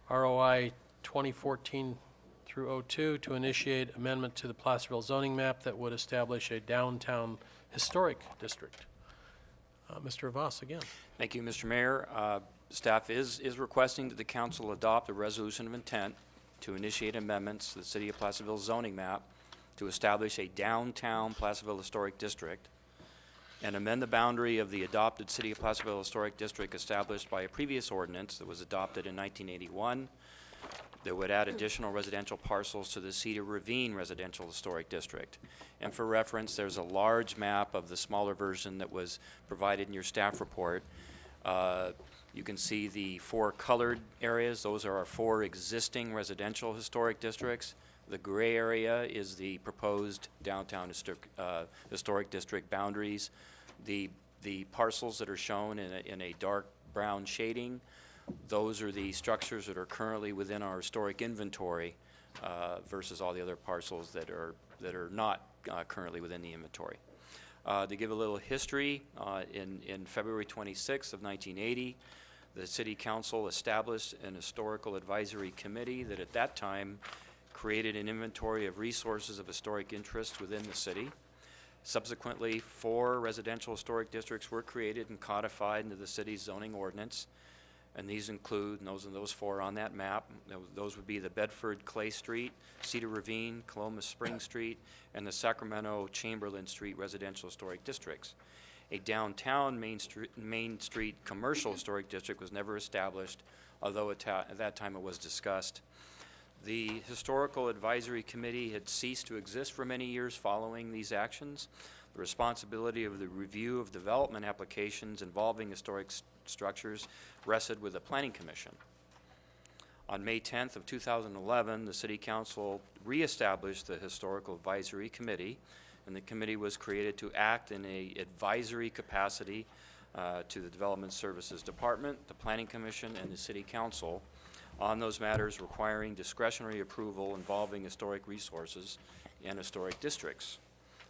ROI 2014 through 02 to initiate amendment to the Placerville zoning map that would establish a downtown historic district. Mr. Voss again. Thank you, Mr. Mayor. Staff is requesting that the council adopt a resolution of intent to initiate amendments to the City of Placerville zoning map to establish a downtown Placerville historic district and amend the boundary of the adopted City of Placerville historic district established by a previous ordinance that was adopted in 1981 that would add additional residential parcels to the Cedar Ravine Residential Historic District. And for reference, there's a large map of the smaller version that was provided in your staff report. You can see the 4 colored areas. Those are our 4 existing residential historic districts. The gray area is the proposed downtown historic district boundaries. The parcels that are shown in a dark brown shading, those are the structures that are currently within our historic inventory versus all the other parcels that are not currently within the inventory. To give a little history, in February 26th of 1980, the City Council established an historical advisory committee that at that time created an inventory of resources of historic interest within the city. Subsequently, 4 residential historic districts were created and codified into the city's zoning ordinance. And these include, and those four on that map, those would be the Bedford Clay Street, Cedar Ravine, Columbus Spring Street, and the Sacramento Chamberlain Street residential historic districts. A downtown Main Street commercial historic district was never established, although at that time it was discussed. The Historical Advisory Committee had ceased to exist for many years following these actions. The responsibility of the review of development applications involving historic structures rested with the Planning Commission. On May 10th of 2011, the City Council reestablished the Historical Advisory Committee, and the committee was created to act in an advisory capacity to the Development Services Department, the Planning Commission, and the City Council on those matters requiring discretionary approval involving historic resources and historic districts.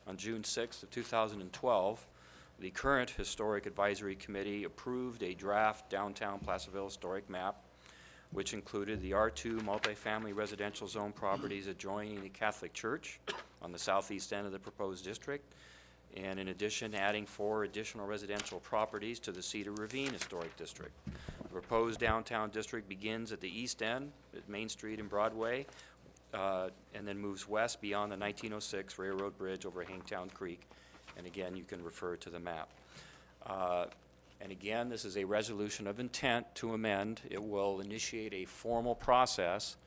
On June 6th of 2012, the current Historic Advisory Committee approved a draft downtown Placerville historic map, which included the R2 multifamily residential zone properties adjoining the Catholic Church on the southeast end of the proposed district, and in addition, adding 4 additional residential properties to the Cedar Ravine Historic District. The proposed downtown district begins at the east end, at Main Street and Broadway, and then moves west beyond the 1906 Railroad Bridge over Hangtown Creek. And again, you can refer to the map. And again, this is a resolution of intent to amend. It will initiate a formal process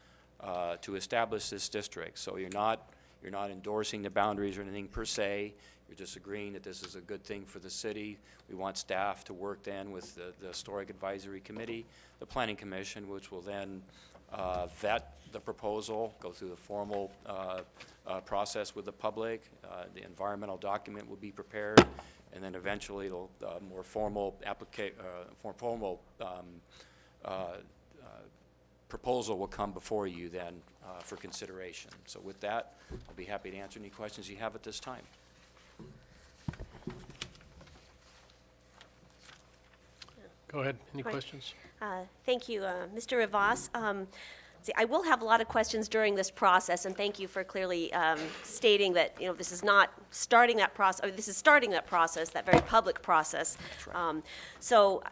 to establish this district. So you're not endorsing the boundaries or anything per se. You're just agreeing that this is a good thing for the city. We want staff to work then with the Historic Advisory Committee, the Planning Commission, which will then vet the proposal, go through the formal process with the public. The environmental document will be prepared, and then eventually it'll more formal proposal will come before you then for consideration. So with that, I'll be happy to answer any questions you have at this time. Go ahead. Any Right. questions? Thank you, Mr. Rivas. See, I will have a lot of questions during this process, and thank you for clearly stating that, this is not starting that process, this is starting that process, that very public process. That's right. So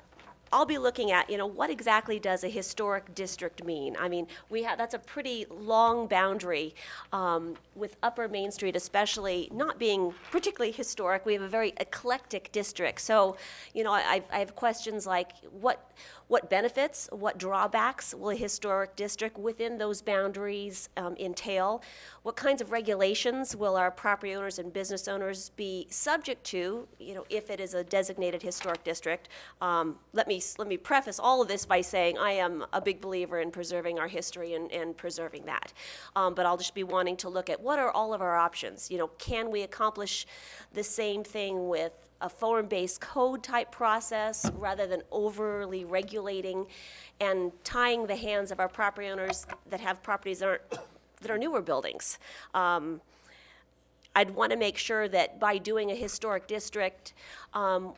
I'll be looking at, what exactly does a historic district mean? I mean, that's a pretty long boundary, with Upper Main Street especially not being particularly historic. We have a very eclectic district. So, I have questions like what benefits, what drawbacks will a historic district within those boundaries entail? What kinds of regulations will our property owners and business owners be subject to, if it is a designated historic district? Let me preface all of this by saying I am a big believer in preserving our history and preserving that. But I'll just be wanting to look at what are all of our options. Can we accomplish the same thing with a form-based code type process rather than overly regulating and tying the hands of our property owners that have properties that are newer buildings? I'd want to make sure that by doing a historic district,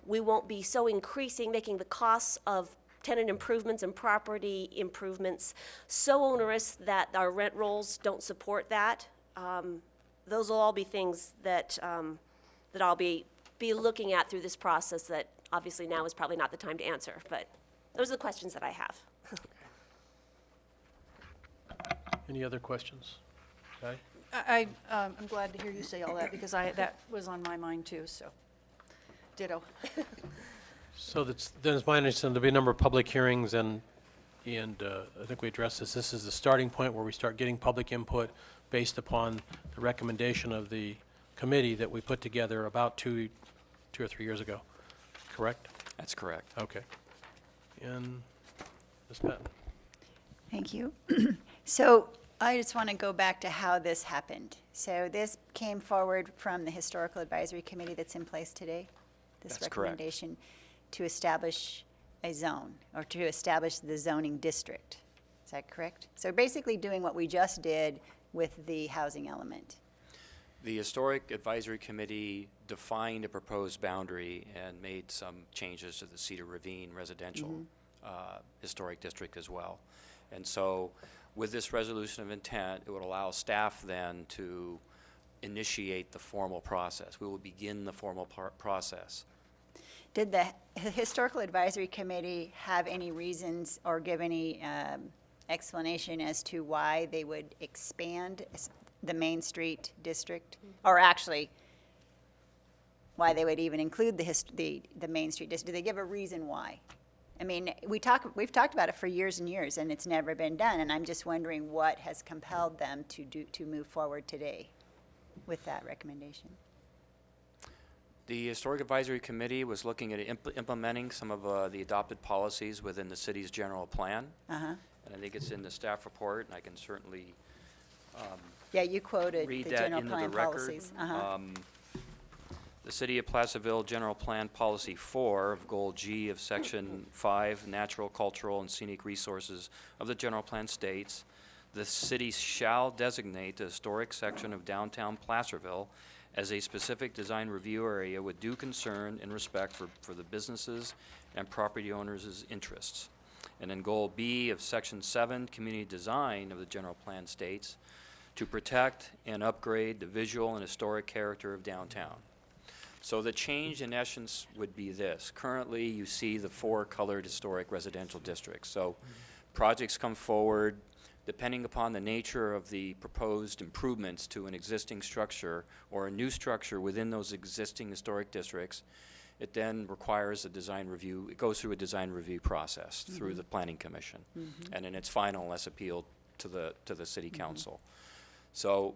we won't be so making the costs of tenant improvements and property improvements so onerous that our rent rolls don't support that. Those will all be things that I'll be looking at through this process that obviously now is probably not the time to answer, but those are the questions that I have. Any other questions? Okay. I'm glad to hear you say all that, because that was on my mind too, so ditto. So then it's my understanding there'll be a number of public hearings, and I think we addressed this. This is the starting point where we start getting public input based upon the recommendation of the committee that we put together about two or 3 years ago, correct? That's correct. Okay. And Ms. Patton? Thank you. So I just want to go back to how this happened. So this came forward from the Historical Advisory Committee that's in place today? This That's correct. recommendation to establish a zone, or to establish the zoning district. Is that correct? So basically doing what we just did with the housing element. The Historic Advisory Committee defined a proposed boundary and made some changes to the Cedar Ravine residential historic district as well. And so with this resolution of intent, it would allow staff then to initiate the formal process. We will begin the formal process. Did the Historical Advisory Committee have any reasons or give any explanation as to why they would expand the Main Street district? Or actually, why they would even include the Main Street district? Did they give a reason why? I mean, we've talked about it for years and years, and it's never been done, and I'm just wondering what has compelled them to move forward today with that recommendation. The Historic Advisory Committee was looking at implementing some of the adopted policies within the city's general plan. Uh-huh. And I think it's in the staff report, and I can certainly Yeah, you quoted read the that general into plan the record. policies. Uh-huh. The City of Placerville General Plan Policy 4 of Goal G of Section 5, Natural, Cultural, and Scenic Resources of the General Plan states, the city shall designate the historic section of downtown Placerville as a specific design review area with due concern and respect for the businesses and property owners' interests. And then Goal B of Section 7, Community Design of the General Plan states, to protect and upgrade the visual and historic character of downtown. So the change in essence would be this. Currently, you see the 4 colored historic residential districts. So projects come forward, depending upon the nature of the proposed improvements to an existing structure or a new structure within those existing historic districts, it then requires a design review. It goes through a design review process through the Planning Commission. And in its final, unless appealed to the City Council. So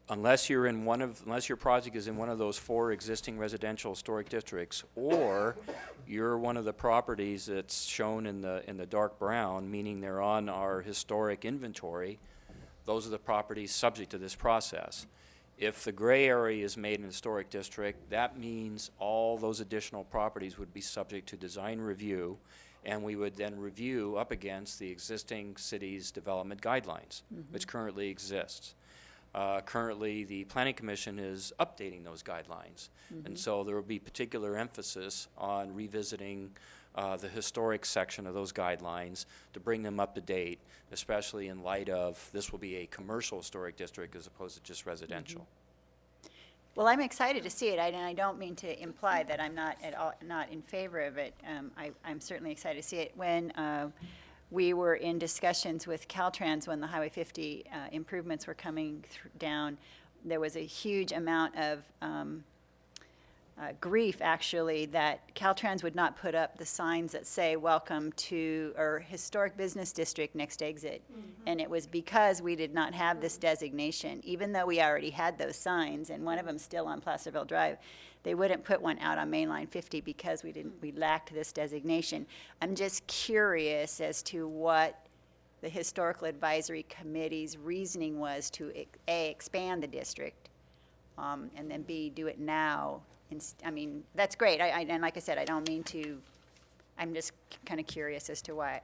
unless your project is in one of those 4 existing residential historic districts, or you're one of the properties that's shown in the dark brown, meaning they're on our historic inventory, those are the properties subject to this process. If the gray area is made an historic district, that means all those additional properties would be subject to design review, and we would then review up against the existing city's development guidelines, which currently exists. Currently, the Planning Commission is updating those guidelines, and so there will be particular emphasis on revisiting the historic section of those guidelines to bring them up to date, especially in light of this will be a commercial historic district as opposed to just residential. Well, I'm excited to see it, and I don't mean to imply that I'm not at all not in favor of it. I'm certainly excited to see it. When we were in discussions with Caltrans when the Highway 50 improvements were coming down, there was a huge amount of grief, actually, that Caltrans would not put up the signs that say welcome to or historic business district next exit. And it was because we did not have this designation, even though we already had those signs, and one of them still on Placerville Drive. They wouldn't put one out on Mainline 50 because we lacked this designation. I'm just curious as to what the Historical Advisory Committee's reasoning was to A, expand the district, and then B, do it now. I mean, that's great. And like I said, I don't mean to. I'm just kind of curious as to why.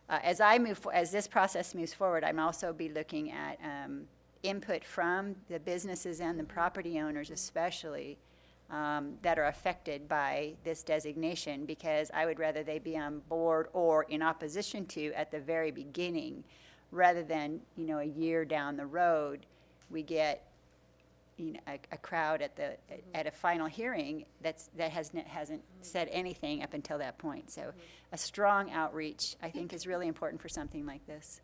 As this process moves forward, I'm also be looking at input from the businesses and the property owners, especially that are affected by this designation, because I would rather they be on board or in opposition to at the very beginning, rather than a year down the road we get a crowd at a final hearing that hasn't said anything up until that point. So a strong outreach, I think, is really important for something like this.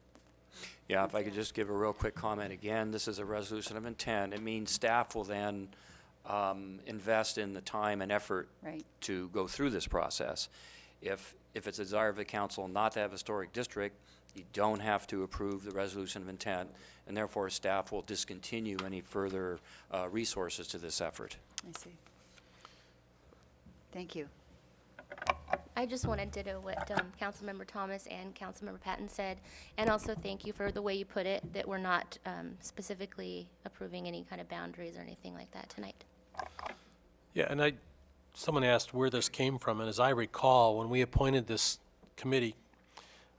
Yeah, if I could just give a real quick comment again, this is a resolution of intent. It means staff will then invest in the time and effort to go through this process. If it's a desire of the council not to have a historic district, you don't have to approve the resolution of intent, and therefore staff will discontinue any further resources to this effort. I see. Thank you. I just wanted to do what Councilmember Thomas and Councilmember Patton said, and also thank you for the way you put it, that we're not specifically approving any kind of boundaries or anything like that tonight. Yeah, and someone asked where this came from, and as I recall, when we appointed this committee,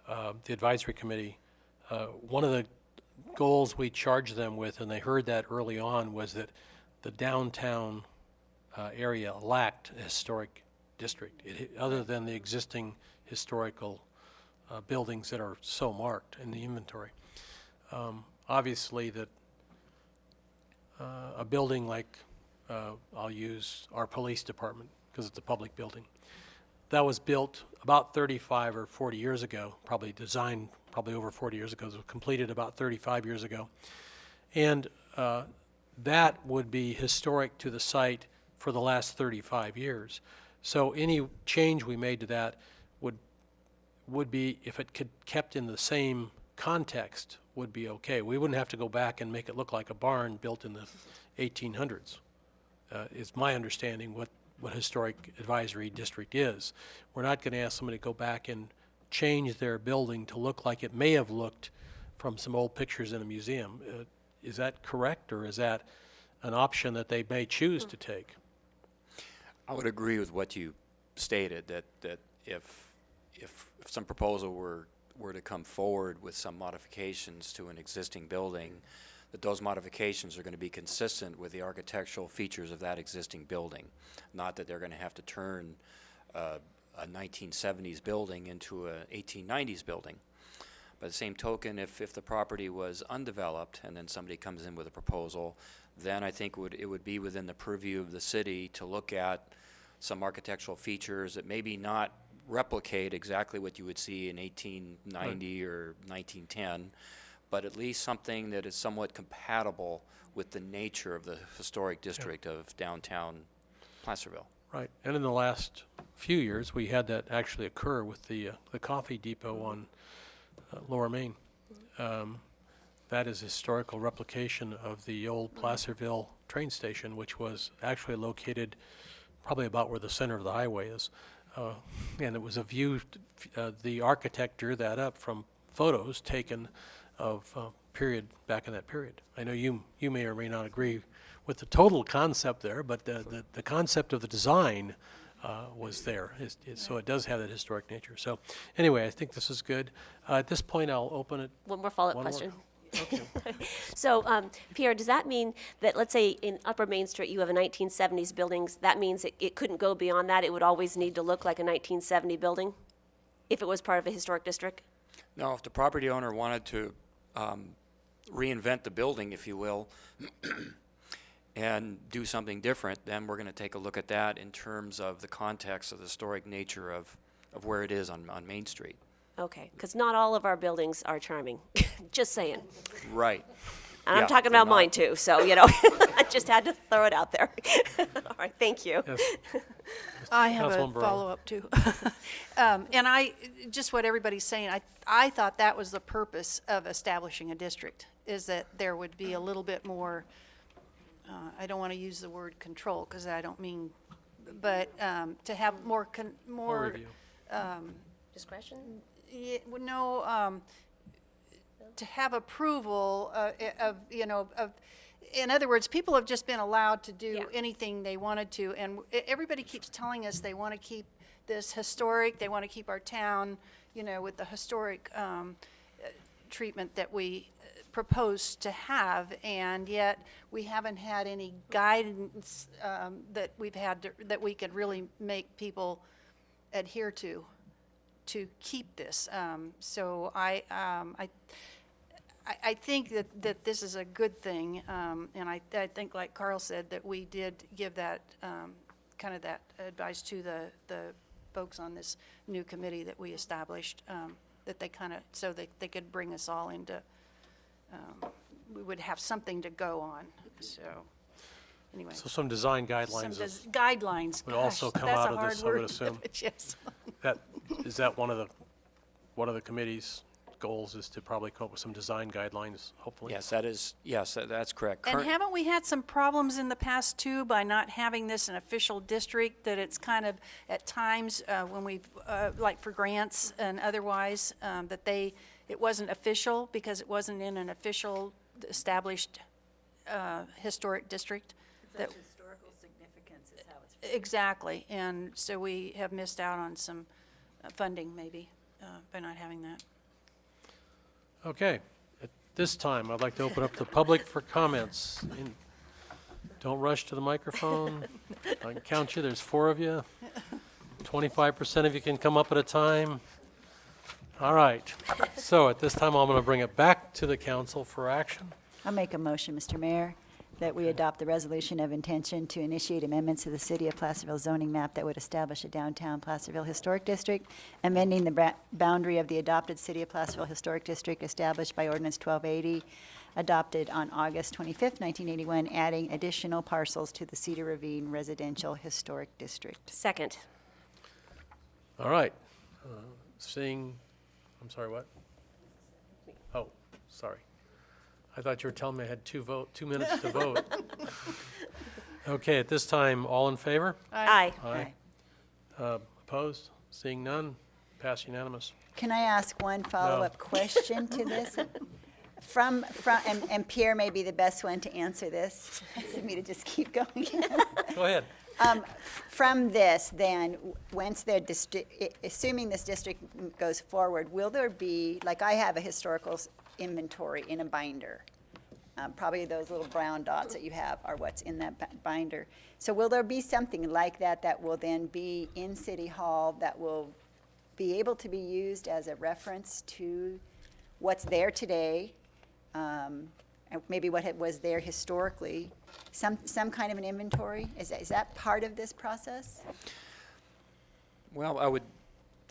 the advisory committee, one of the goals we charged them with, and they heard that early on, was that the downtown area lacked a historic district, other than the existing historical buildings that are so marked in the inventory. Obviously, that a building like, I'll use our police department, because it's a public building. That was built about 35 or 40 years ago, probably designed probably over 40 years ago. It was completed about 35 years ago. And that would be historic to the site for the last 35 years. So any change we made to that would be, if it could kept in the same context, would be okay. We wouldn't have to go back and make it look like a barn built in the 1800s. Is my understanding what Historic Advisory District is. We're not going to ask somebody to go back and change their building to look like it may have looked from some old pictures in a museum. Is that correct, or is that an option that they may choose to take? I would agree with what you stated, that if some proposal were to come forward with some modifications to an existing building, that those modifications are going to be consistent with the architectural features of that existing building. Not that they're going to have to turn a 1970s building into a 1890s building. By the same token, if the property was undeveloped and then somebody comes in with a proposal, then I think it would be within the purview of the city to look at some architectural features that maybe not replicate exactly what you would see in 1890 or 1910, but at least something that is somewhat compatible with the nature of the historic district of downtown Placerville. Right, and in the last few years, we had that actually occur with the coffee depot on Lower Main. That is a historical replication of the old Placerville train station, which was actually located probably about where the center of the highway is. And it was a view, the architect drew that up from photos taken of period back in that period. I know you may or may not agree with the total concept there, but the concept of the design was there. So it does have that historic nature. So anyway, I think this is good. At this point, I'll open it. One more follow-up One more. question. Okay. So, Pierre, does that mean that, let's say in Upper Main Street you have a 1970s buildings, that means it couldn't go beyond that? It would always need to look like a 1970 building if it was part of a historic district? No, if the property owner wanted to reinvent the building, if you will, and do something different, then we're going to take a look at that in terms of the context of the historic nature of where it is on Main Street. Okay, because not all of our buildings are charming. Just saying. Right. And Yeah, I'm talking they're about mine too, so, I just had to throw it out there. All right, thank you. Yes. I have a Councilwoman Barone. follow-up too. And just what everybody's saying, I thought that was the purpose of establishing a district, is that there would be a little bit more, I don't want to use the word control, because I don't mean, but to have more, More review. Discretion? To have approval of, in other words, people have just been allowed to do anything they wanted to, and everybody keeps telling us they want to keep this historic, they want to keep our town, with the historic treatment that we propose to have, and yet we haven't had any guidance that we've had that we could really make people adhere to keep this. So I think that this is a good thing, and I think, like Carl said, that we did give that kind of that advice to the folks on this new committee that we established, that they kind of, so that they could bring us all into, we would have something to go on. So anyway. So some design guidelines Guidelines. would also Gosh, come that's out a of hard this, I would word. assume. Yes. Is that one of the committee's goals, is to probably come up with some design guidelines, hopefully? Yes, that's correct. And haven't we had some problems in the past too by not having this an official district, that it's kind of at times when we've, like for grants and otherwise, that it wasn't official because it wasn't in an official established historic district? That historical significance is how it's. Exactly, and so we have missed out on some funding maybe by not having that. Okay. At this time, I'd like to open up the public for comments. Don't rush to the microphone. I can count you. There's 4 of you. 25% of you can come up at a time. All right. So at this time, I'm going to bring it back to the council for action. I'll make a motion, Mr. Mayor, that we adopt the resolution of intention to initiate amendments to the City of Placerville zoning map that would establish a downtown Placerville Historic District, amending the boundary of the adopted City of Placerville Historic District established by Ordinance 1280, adopted on August 25th, 1981, adding additional parcels to the Cedar Ravine Residential Historic District. Second. All right. Seeing, I'm sorry, what? Oh, sorry. I thought you were telling me I had 2 minutes to vote. Okay, at this time, all in favor? Aye. Opposed? Seeing none, pass unanimous. Can I ask one follow-up question to this? And Pierre may be the best one to answer this, for me to just keep going. Go ahead. From this, then, once their assuming this district goes forward, will there be, like I have a historical inventory in a binder. Probably those little brown dots that you have are what's in that binder. So will there be something like that that will then be in City Hall that will be able to be used as a reference to what's there today, and maybe what was there historically? Some kind of an inventory? Is that part of this process? Well,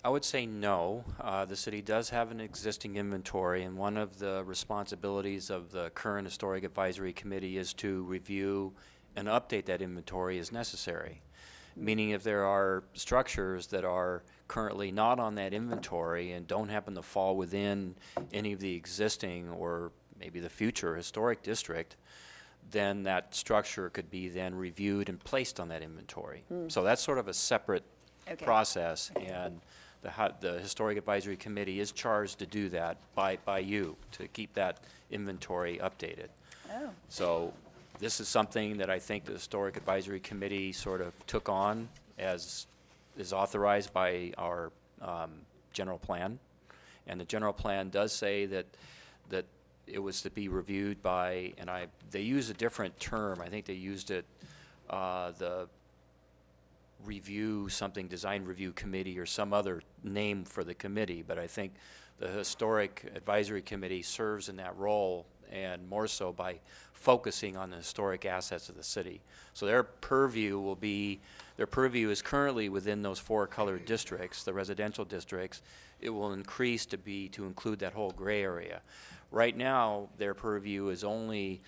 I would say no. The city does have an existing inventory, and one of the responsibilities of the current Historic Advisory Committee is to review and update that inventory as necessary. Meaning if there are structures that are currently not on that inventory and don't happen to fall within any of the existing or maybe the future historic district, then that structure could be then reviewed and placed on that inventory. So that's sort of a separate process, and the Historic Advisory Committee is charged to do that by you, to keep that inventory updated. Oh. So this is something that I think the Historic Advisory Committee sort of took on as is authorized by our general plan. And the general plan does say that it was to be reviewed by, and they use a different term. I think they used it, the design review committee or some other name for the committee, but I think the Historic Advisory Committee serves in that role, and more so by focusing on the historic assets of the city. So their purview is currently within those 4 colored districts, the residential districts. It will increase to include that whole gray area. Right now, their purview is only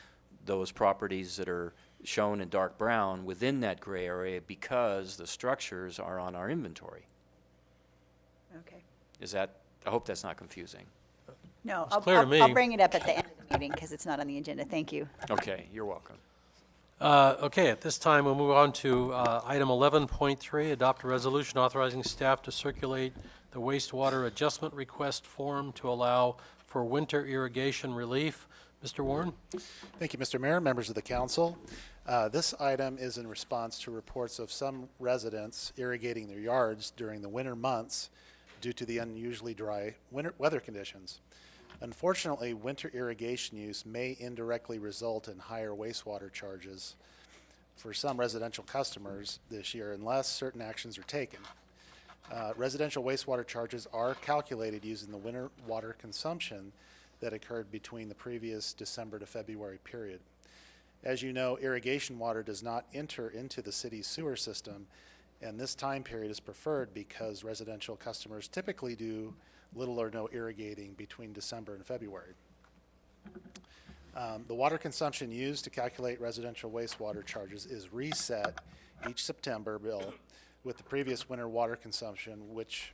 those properties that are shown in dark brown within that gray area because the structures are on our inventory. Okay. I hope that's not confusing. No, It's clear to me. I'll bring it up at the end of the meeting because it's not on the agenda. Thank you. Okay, you're welcome. Okay, at this time, we'll move on to item 11.3, adopt a resolution authorizing staff to circulate the wastewater adjustment request form to allow for winter irrigation relief. Mr. Warren? Thank you, Mr. Mayor, members of the council. This item is in response to reports of some residents irrigating their yards during the winter months due to the unusually dry weather conditions. Unfortunately, winter irrigation use may indirectly result in higher wastewater charges for some residential customers this year unless certain actions are taken. Residential wastewater charges are calculated using the winter water consumption that occurred between the previous December to February period. As you know, irrigation water does not enter into the city's sewer system, and this time period is preferred because residential customers typically do little or no irrigating between December and February. The water consumption used to calculate residential wastewater charges is reset each September bill with the previous winter water consumption, which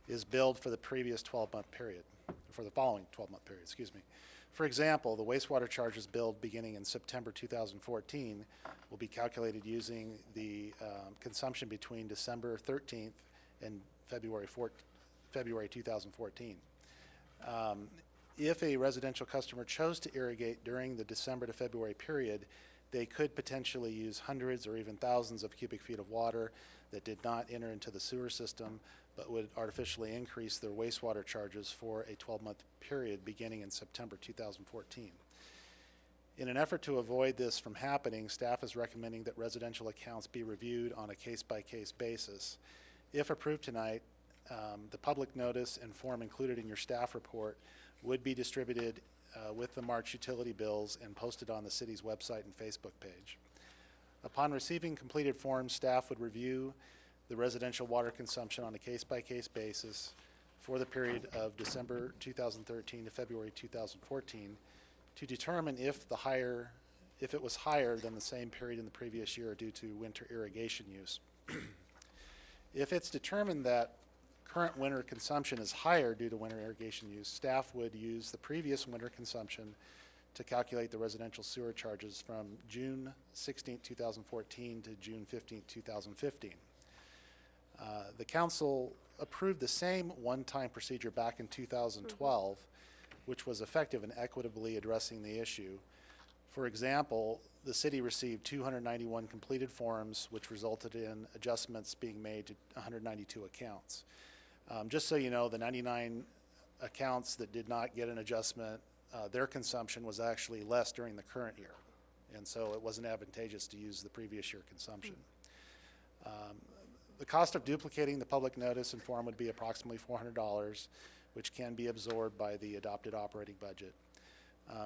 is billed for the previous 12-month period, for the following 12-month period, excuse me. For example, the wastewater charges billed beginning in September 2014 will be calculated using the consumption between December 13th and February 2014. If a residential customer chose to irrigate during the December to February period, they could potentially use hundreds or even thousands of cubic feet of water that did not enter into the sewer system, but would artificially increase their wastewater charges for a 12-month period beginning in September 2014. In an effort to avoid this from happening, staff is recommending that residential accounts be reviewed on a case-by-case basis. If approved tonight, the public notice and form included in your staff report would be distributed with the March utility bills and posted on the city's website and Facebook page. Upon receiving completed forms, staff would review the residential water consumption on a case-by-case basis for the period of December 2013 to February 2014 to determine if it was higher than the same period in the previous year due to winter irrigation use. If it's determined that current winter consumption is higher due to winter irrigation use, staff would use the previous winter consumption to calculate the residential sewer charges from June 16, 2014 to June 15, 2015. The council approved the same one-time procedure back in 2012, which was effective in equitably addressing the issue. For example, the city received 291 completed forms, which resulted in adjustments being made to 192 accounts. Just so you know, the 99 accounts that did not get an adjustment, their consumption was actually less during the current year, and so it wasn't advantageous to use the previous year consumption. The cost of duplicating the public notice and form would be approximately $400, which can be absorbed by the adopted operating budget.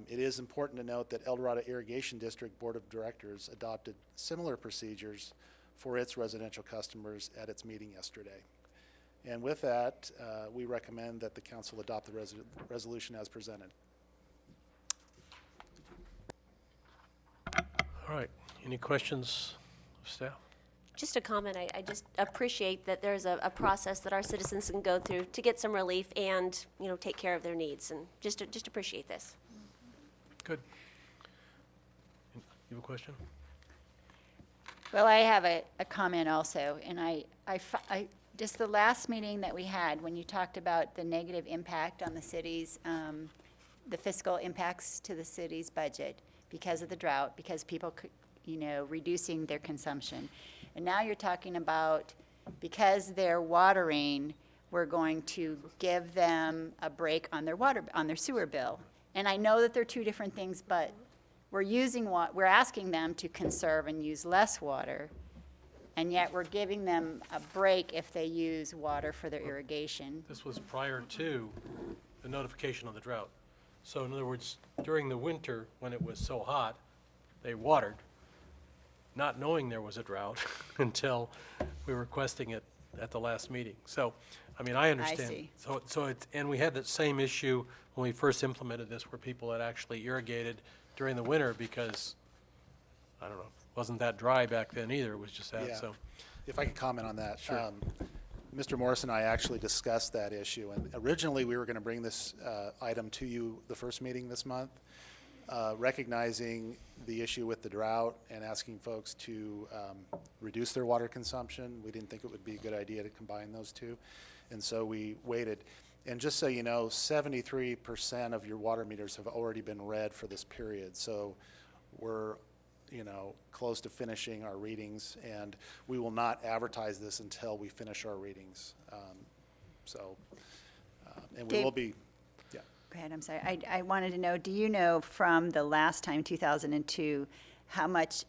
It is important to note that El Dorado Irrigation District Board of Directors adopted similar procedures for its residential customers at its meeting yesterday. And with that, we recommend that the council adopt the resolution as presented. All right, any questions of staff? Just a comment, I just appreciate that there's a process that our citizens can go through to get some relief and, you know, take care of their needs, and just appreciate this. Good. You have a question? Well, I have a comment also, and I just the last meeting that we had, when you talked about the negative impact on the city's, the fiscal impacts to the city's budget because of the drought, because people, reducing their consumption. And now you're talking about, because they're watering, we're going to give them a break on their sewer bill. And I know that they're two different things, but we're asking them to conserve and use less water, and yet we're giving them a break if they use water for their irrigation. This was prior to the notification of the drought. So in other words, during the winter, when it was so hot, they watered, not knowing there was a drought until we were requesting it at the last meeting. So, I mean, I understand. see. And we had that same issue when we first implemented this, where people had actually irrigated during the winter because, I don't know, it wasn't that dry back then either. It was just that, Yeah. so. If I could comment on that. Sure. Mr. Morris and I actually discussed that issue, and originally we were going to bring this item to you the first meeting this month, recognizing the issue with the drought and asking folks to reduce their water consumption. We didn't think it would be a good idea to combine those two, and so we waited. And just so you know, 73% of your water meters have already been read for this period, so we're close to finishing our readings, and we will not advertise this until we finish our readings. And we will be, yeah. Go ahead, I'm sorry. I wanted to know, do you know from the last time, 2002, how much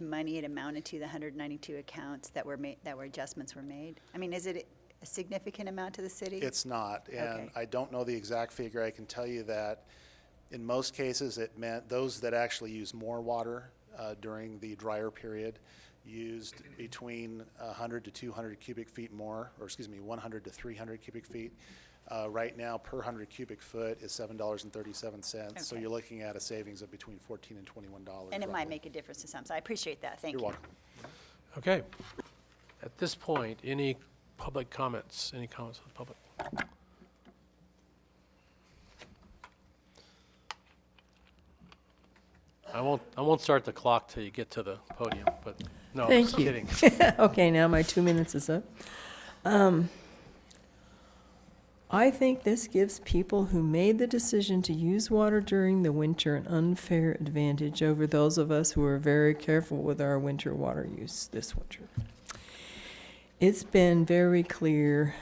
money it amounted to, the 192 accounts that were adjustments were made? I mean, is it a significant amount to the city? It's not, and Okay. I don't know the exact figure. I can tell you that in most cases, it meant those that actually use more water during the drier period used between 100 to 200 cubic feet more, or excuse me, 100 to 300 cubic feet. Right now, per 100 cubic foot is $7.37. So Okay. you're looking at a savings of between $14 and $21. And it might roughly. make a difference to some, so I appreciate that. Thank you. You're welcome. Okay. At this point, any public comments? Any comments from the public? I won't start the clock till you get to the podium, but no, Thank just you. kidding. Okay, now my 2 minutes is up. I think this gives people who made the decision to use water during the winter an unfair advantage over those of us who are very careful with our winter water use this winter. It's been very clear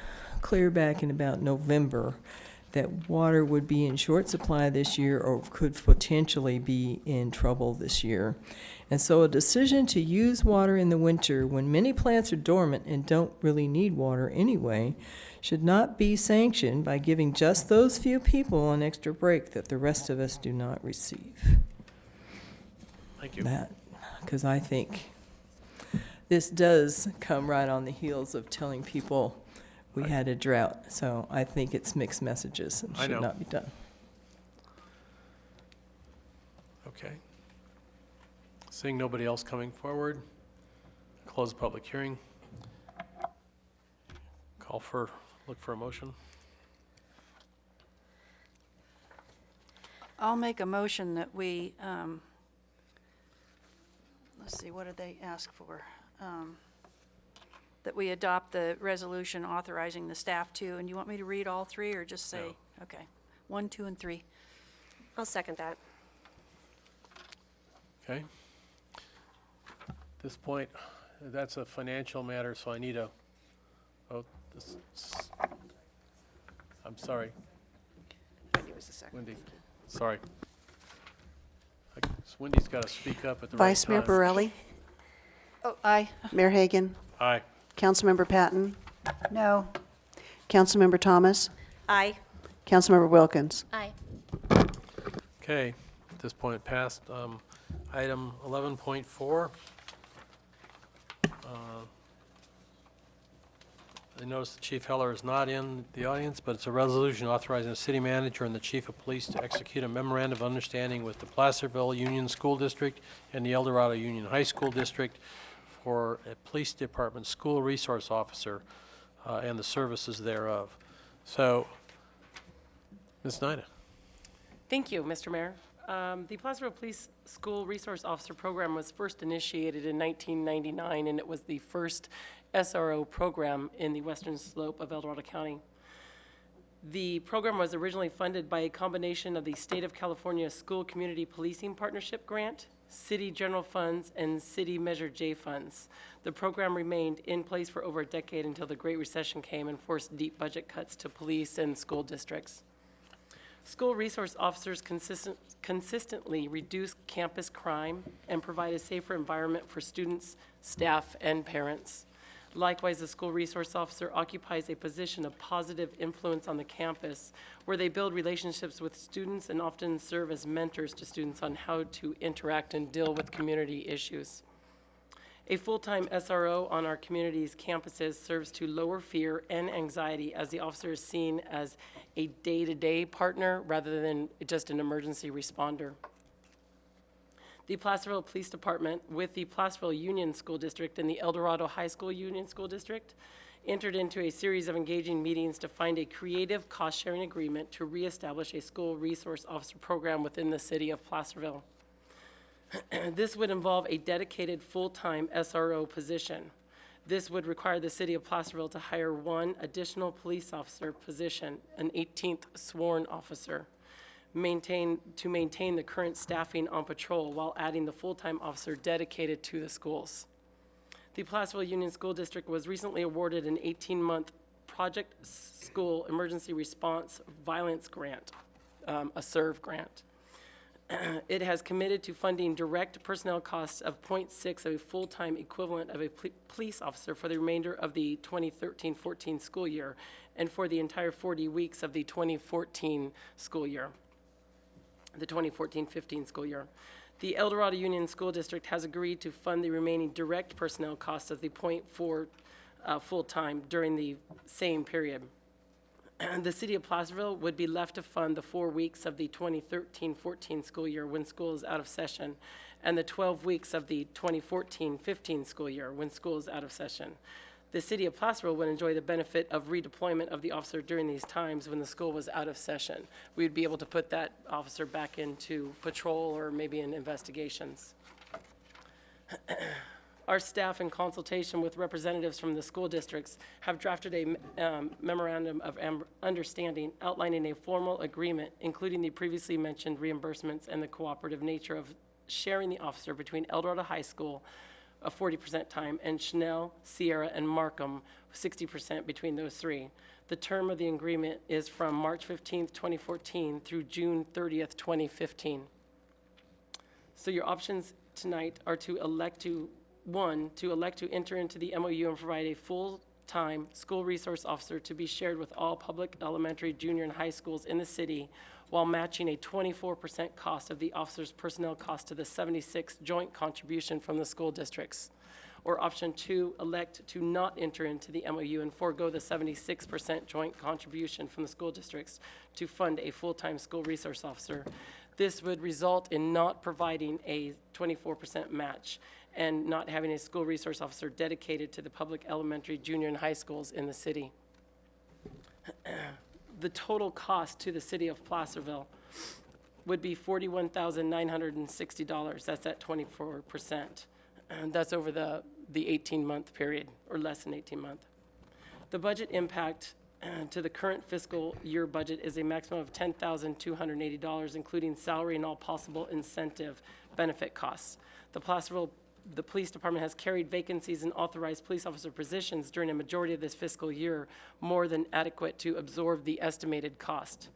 back in about November, that water would be in short supply this year or could potentially be in trouble this year. And so a decision to use water in the winter when many plants are dormant and don't really need water anyway should not be sanctioned by giving just those few people an extra break that the rest of us do not receive. Thank you. That, because I think this does come right on the heels of telling people we had a drought. So I think it's mixed messages and I know. should not be done. Okay. Seeing nobody else coming forward, close the public hearing. Look for a motion. I'll make a motion that we, let's see, what did they ask for? That we adopt the resolution authorizing the staff to, and you want me to read all three or just say? No. Okay, 1, 2, and 3. I'll second that. Okay. At this point, that's a financial matter, so I need a, I'm sorry. Wendy, sorry. Wendy's got to speak up at the right time. Vice Mayor Borelli, Oh, aye. Mayor Hagan, Aye. Councilmember Patton, No. Councilmember Thomas, Aye. Councilmember Wilkins. Aye. Okay, at this point it passed. Item 11.4. I notice that Chief Heller is not in the audience, but it's a resolution authorizing the city manager and the chief of police to execute a memorandum of understanding with the Placerville Union School District and the El Dorado Union High School District for a police department school resource officer and the services thereof. So, Ms. Nida. Thank you, Mr. Mayor. The Placerville Police School Resource Officer Program was first initiated in 1999, and it was the first SRO program in the western slope of El Dorado County. The program was originally funded by a combination of the State of California School Community Policing Partnership Grant, city general funds, and city Measure J funds. The program remained in place for over a decade until the Great Recession came and forced deep budget cuts to police and school districts. School resource officers consistently reduce campus crime and provide a safer environment for students, staff, and parents. Likewise, the school resource officer occupies a position of positive influence on the campus where they build relationships with students and often serve as mentors to students on how to interact and deal with community issues. A full-time SRO on our community's campuses serves to lower fear and anxiety as the officer is seen as a day-to-day partner rather than just an emergency responder. The Placerville Police Department, with the Placerville Union School District and the El Dorado High School Union School District, entered into a series of engaging meetings to find a creative cost-sharing agreement to reestablish a school resource officer program within the city of Placerville. This would involve a dedicated full-time SRO position. This would require the city of Placerville to hire one additional police officer position, an 18th sworn officer, to maintain the current staffing on patrol while adding the full-time officer dedicated to the schools. The Placerville Union School District was recently awarded an 18-month Project School Emergency Response Violence Grant, a SERV grant. It has committed to funding direct personnel costs of 0.6 of a full-time equivalent of a police officer for the remainder of the 2013-14 school year and for the entire 40 weeks of the 2014 school year, the 2014-15 school year. The El Dorado Union School District has agreed to fund the remaining direct personnel costs of the 0.4 full-time during the same period. The city of Placerville would be left to fund the 4 weeks of the 2013-14 school year when school is out of session, and the 12 weeks of the 2014-15 school year when school is out of session. The city of Placerville would enjoy the benefit of redeployment of the officer during these times when the school was out of session. We'd be able to put that officer back into patrol or maybe in investigations. Our staff, in consultation with representatives from the school districts, have drafted a memorandum of understanding outlining a formal agreement, including the previously mentioned reimbursements and the cooperative nature of sharing the officer between El Dorado High School, of 40% time, and Chanel, Sierra, and Markham 60% between those three. The term of the agreement is from March 15th, 2014 through June 30th, 2015. So your options tonight are to elect to, one, to elect to enter into the MOU and provide a full-time school resource officer to be shared with all public elementary, junior, and high schools in the city while matching a 24% cost of the officer's personnel cost to the 76 joint contribution from the school districts. Or option two, elect to not enter into the MOU and forego the 76% joint contribution from the school districts to fund a full-time school resource officer. This would result in not providing a 24% match and not having a school resource officer dedicated to the public elementary, junior, and high schools in the city. The total cost to the city of Placerville would be $41,960. That's at 24%. And that's over the 18-month period, or less than 18-month. The budget impact to the current fiscal year budget is a maximum of $10,280, including salary and all possible incentive benefit costs. The police department has carried vacancies in authorized police officer positions during a majority of this fiscal year, more than adequate to absorb the estimated cost.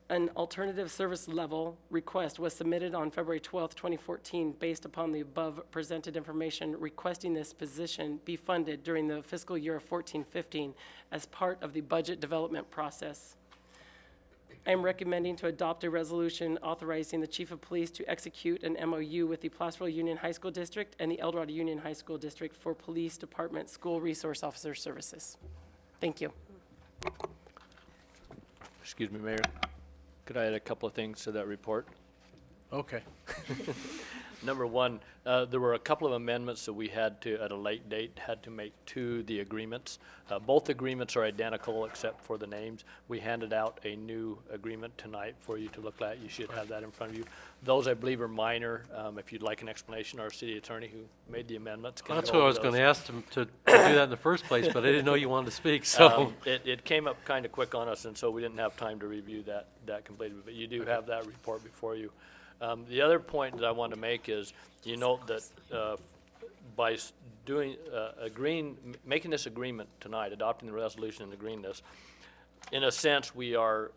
An alternative service level request was submitted on February 12, 2014, based upon the above presented information, requesting this position be funded during the fiscal year of 14-15 as part of the budget development process. I am recommending to adopt a resolution authorizing the Chief of Police to execute an MOU with the Placerville Union High School District and the Eldorado Union High School District for Police Department School Resource Officer Services. Thank you. Excuse me, Mayor. Could I add a couple of things to that report? Okay. Number one, there were a couple of amendments that we had to, at a late date, had to make to the agreements. Both agreements are identical except for the names. We handed out a new agreement tonight for you to look at. You should have that in front of you. Those, I believe, are minor. If you'd like an explanation, our city attorney who made the amendments can That's go what I over was going those. to ask them to do that in the first place, but I didn't know you wanted to speak, so. It came up kind of quick on us, and so we didn't have time to review that completely, but you do have that report before you. The other point that I want to make is, you note that by making this agreement tonight, adopting the resolution and agreeing this, in a sense, we are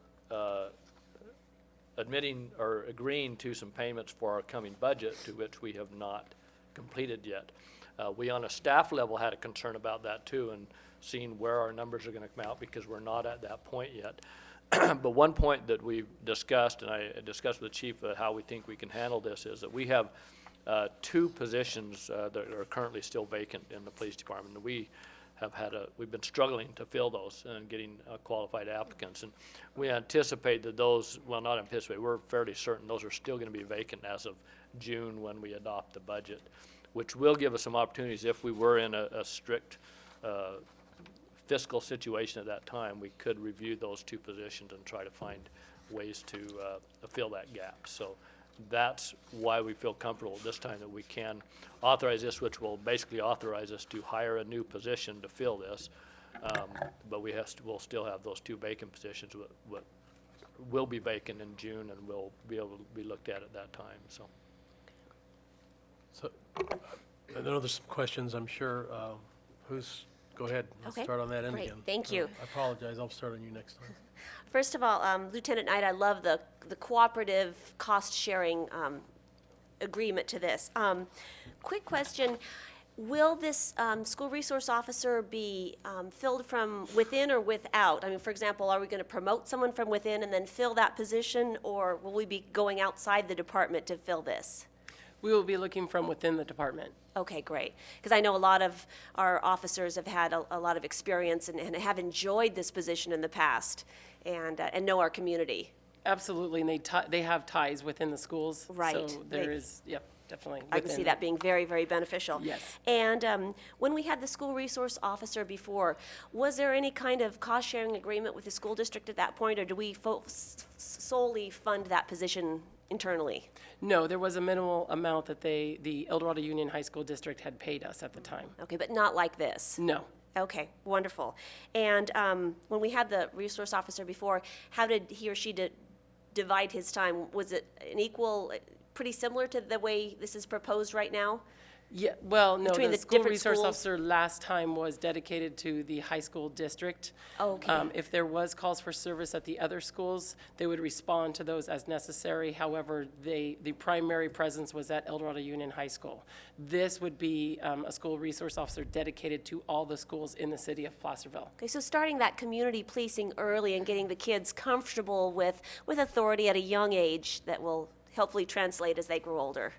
admitting or agreeing to some payments for our coming budget, to which we have not completed yet. We on a staff level had a concern about that too, and seeing where our numbers are going to come out, because we're not at that point yet. But one point that we've discussed, and I discussed with the chief how we think we can handle this, is that we have two positions that are currently still vacant in the police department. We have we've been struggling to fill those and getting qualified applicants. And we anticipate that those, well, not anticipate, we're fairly certain those are still going to be vacant as of June when we adopt the budget, which will give us some opportunities. If we were in a strict fiscal situation at that time, we could review those two positions and try to find ways to fill that gap. So that's why we feel comfortable this time that we can authorize this, which will basically authorize us to hire a new position to fill this. But we'll still have those two vacant positions that will be vacant in June and will be able to be looked at that time. So I know there's some questions, I'm sure. Go ahead. Let's Okay, start on that end great. again. Thank you. I apologize. I'll start on you next time. First of all, Lieutenant Knight, I love the cooperative cost-sharing agreement to this. Quick question. Will this school resource officer be filled from within or without? I mean, for example, are we going to promote someone from within and then fill that position, or will we be going outside the department to fill this? We will be looking from within the department. Okay, great. Because I know a lot of our officers have had a lot of experience and have enjoyed this position in the past and know our community. Absolutely, and they have ties within the schools. Right. So there is, yep, definitely. I can see that being very, very beneficial. Yes. And when we had the school resource officer before, was there any kind of cost-sharing agreement with the school district at that point, or do we solely fund that position internally? No, there was a minimal amount that the Eldorado Union High School District had paid us at the time. Okay, but not like this? No. Okay, wonderful. And when we had the resource officer before, how did he or she divide his time? Was it an equal, pretty similar to the way this is proposed right now? Yeah, well, no, Between the the school different resource schools? officer last time was dedicated to the high school district. Oh, okay. If there was calls for service at the other schools, they would respond to those as necessary. However, the primary presence was at El Dorado Union High School. This would be a school resource officer dedicated to all the schools in the city of Placerville. Okay, so starting that community policing early and getting the kids comfortable with authority at a young age that will hopefully translate as they grow older.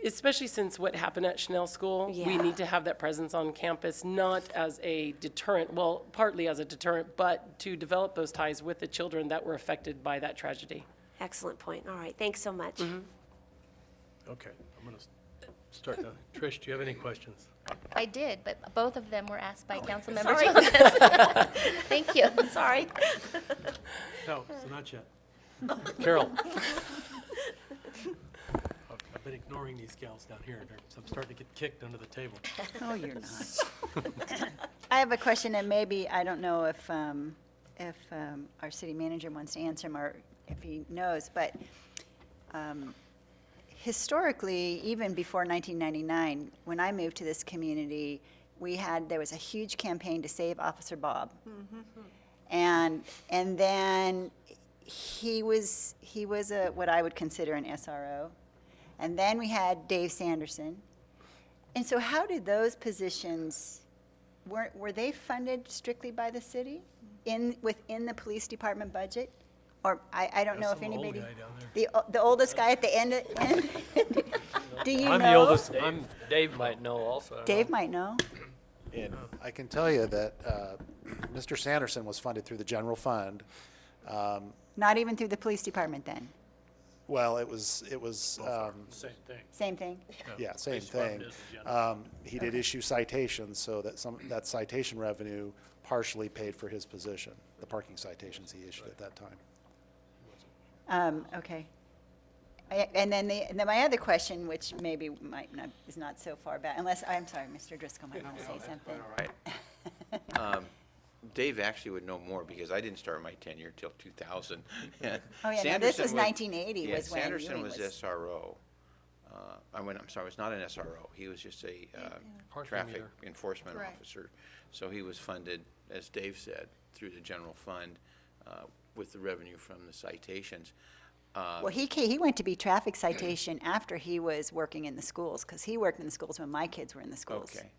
Especially since what happened at Chanel School, we Yeah. need to have that presence on campus, not as a deterrent, well, partly as a deterrent, but to develop those ties with the children that were affected by that tragedy. Excellent point. All right, thanks so much. Okay, I'm going to start now. Trish, do you have any questions? I did, but both of them were asked by Councilmember Sorry. Thomas. Thank you. Sorry. No, so not yet. Carol? I've been ignoring these gals down here. So I'm starting to get kicked under the table. Oh, you're not. I have a question, and maybe, I don't know if our city manager wants to answer them or if he knows, but historically, even before 1999, when I moved to this community, there was a huge campaign to save Officer Bob. And then he was what I would consider an SRO. And then we had Dave Sanderson. And so how did those positions, were they funded strictly by the city within the police department budget? Or I don't know if anybody, the oldest guy at the end, do you know? I'm the oldest. Dave might know also. I don't Dave know. might know. And I can tell you that Mr. Sanderson was funded through the general fund. Not even through the police department then? Well, it was Same thing. Same thing? yeah, same Police fund thing. is the general. He did issue citations, so that citation revenue partially paid for his position, the parking citations he issued at that time. Okay. And then my other question, which maybe is not so far back, unless, I'm sorry, Mr. Driscoll might want to say something. All right. Dave actually would know more because I didn't start my tenure till 2000. Oh, yeah, no, this was 1980 yeah, was when Sanderson Ewing was SRO. I'm sorry, it was not an SRO. He was just a Parking traffic meter. enforcement Right. officer. So he was funded, as Dave said, through the general fund with the revenue from the citations. Well, he went to be traffic citation after he was working in the schools, because he worked in the schools when my kids were in the schools. Okay.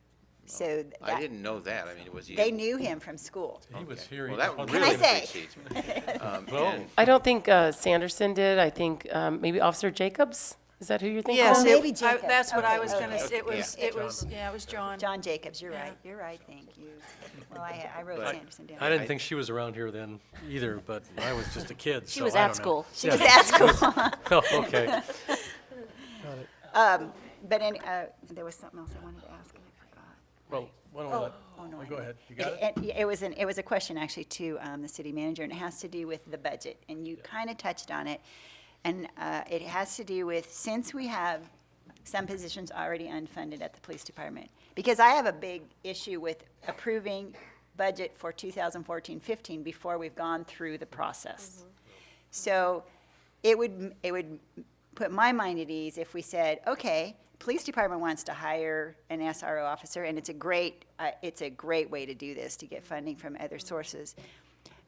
So I didn't know that. I mean, was he? they knew him from school. He was here. Well, he that was really Can I say? precedes me. Well, And- I don't think Sanderson did. I think maybe Officer Jacobs. Is that who you're thinking? Yes, of? maybe Jacobs. that's what I Okay, was going to okay. say. It was, Yeah. it was John. John Jacobs, you're Yeah. right, thank you. Well, I wrote But- Sanderson down. I didn't think she was around here then either, but I was just a kid, She so was I at don't know. school. She was at school. Oh, okay. But there was something else I wanted to ask, and I forgot. Well, why don't we let, no, go I ahead. You got it? It was a question actually to the city manager, and it has to do with the budget, and you kind of touched on it. And it has to do with, since we have some positions already unfunded at the police department, because I have a big issue with approving budget for 2014-15 before we've gone through the process. So it would put my mind at ease if we said, okay, police department wants to hire an SRO officer, and it's a great way to do this, to get funding from other sources.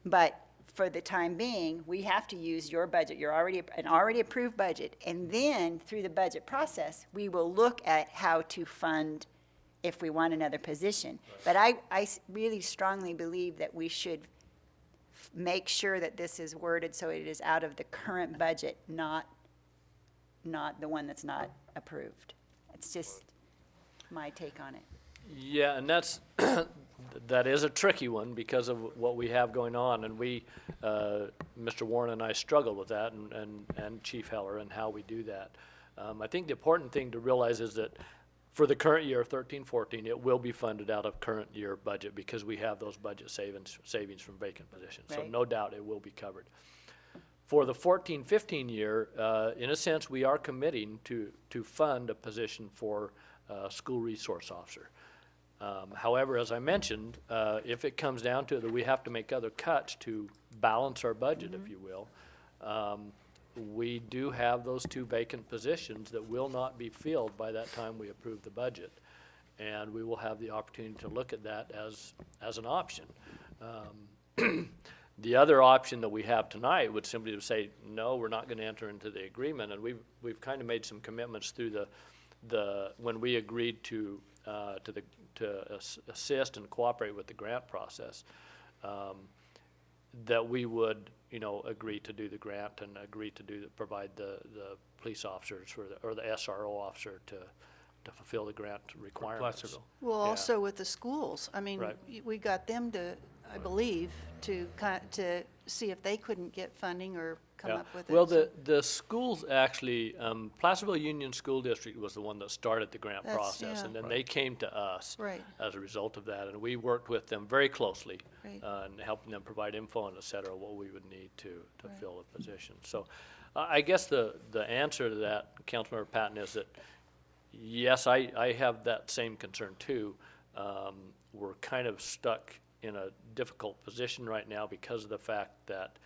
But for the time being, we have to use your budget, an already approved budget, and then through the budget process, we will look at how to fund if we want another position. But I really strongly believe that we should make sure that this is worded so it is out of the current budget, not the one that's not approved. It's just my take on it. Yeah, and that is a tricky one because of what we have going on, and Mr. Warren and I struggle with that, and Chief Heller, and how we do that. I think the important thing to realize is that for the current year, 13-14, it will be funded out of current year budget because we have those budget savings from vacant positions. So Right. no doubt it will be covered. For the 14-15 year, in a sense, we are committing to fund a position for school resource officer. However, as I mentioned, if it comes down to it that we have to make other cuts to balance our budget, if you will, we do have those 2 vacant positions that will not be filled by that time we approve the budget. And we will have the opportunity to look at that as an option. The other option that we have tonight would simply to say, no, we're not going to enter into the agreement. And we've kind of made some commitments through when we agreed to assist and cooperate with the grant process, that we would, agree to do the grant and agree to provide the police officers or the SRO officer to fulfill the grant requirements. Placerville. Well, Yeah. also with the schools, I mean, Right. we got them to, I believe, to see if they couldn't get funding or come up with it. Well, so- the schools actually, Placerville Union School District was the one that started the grant That's- process, yeah. and then they came to us Right. as a result of that, and we worked with them very closely, Right. and helping them provide info and et cetera, what we would need to Right. fill the position. So I guess the answer to that, Councilmember Patton, is that, yes, I have that same concern too. We're kind of stuck in a difficult position right now because of the fact that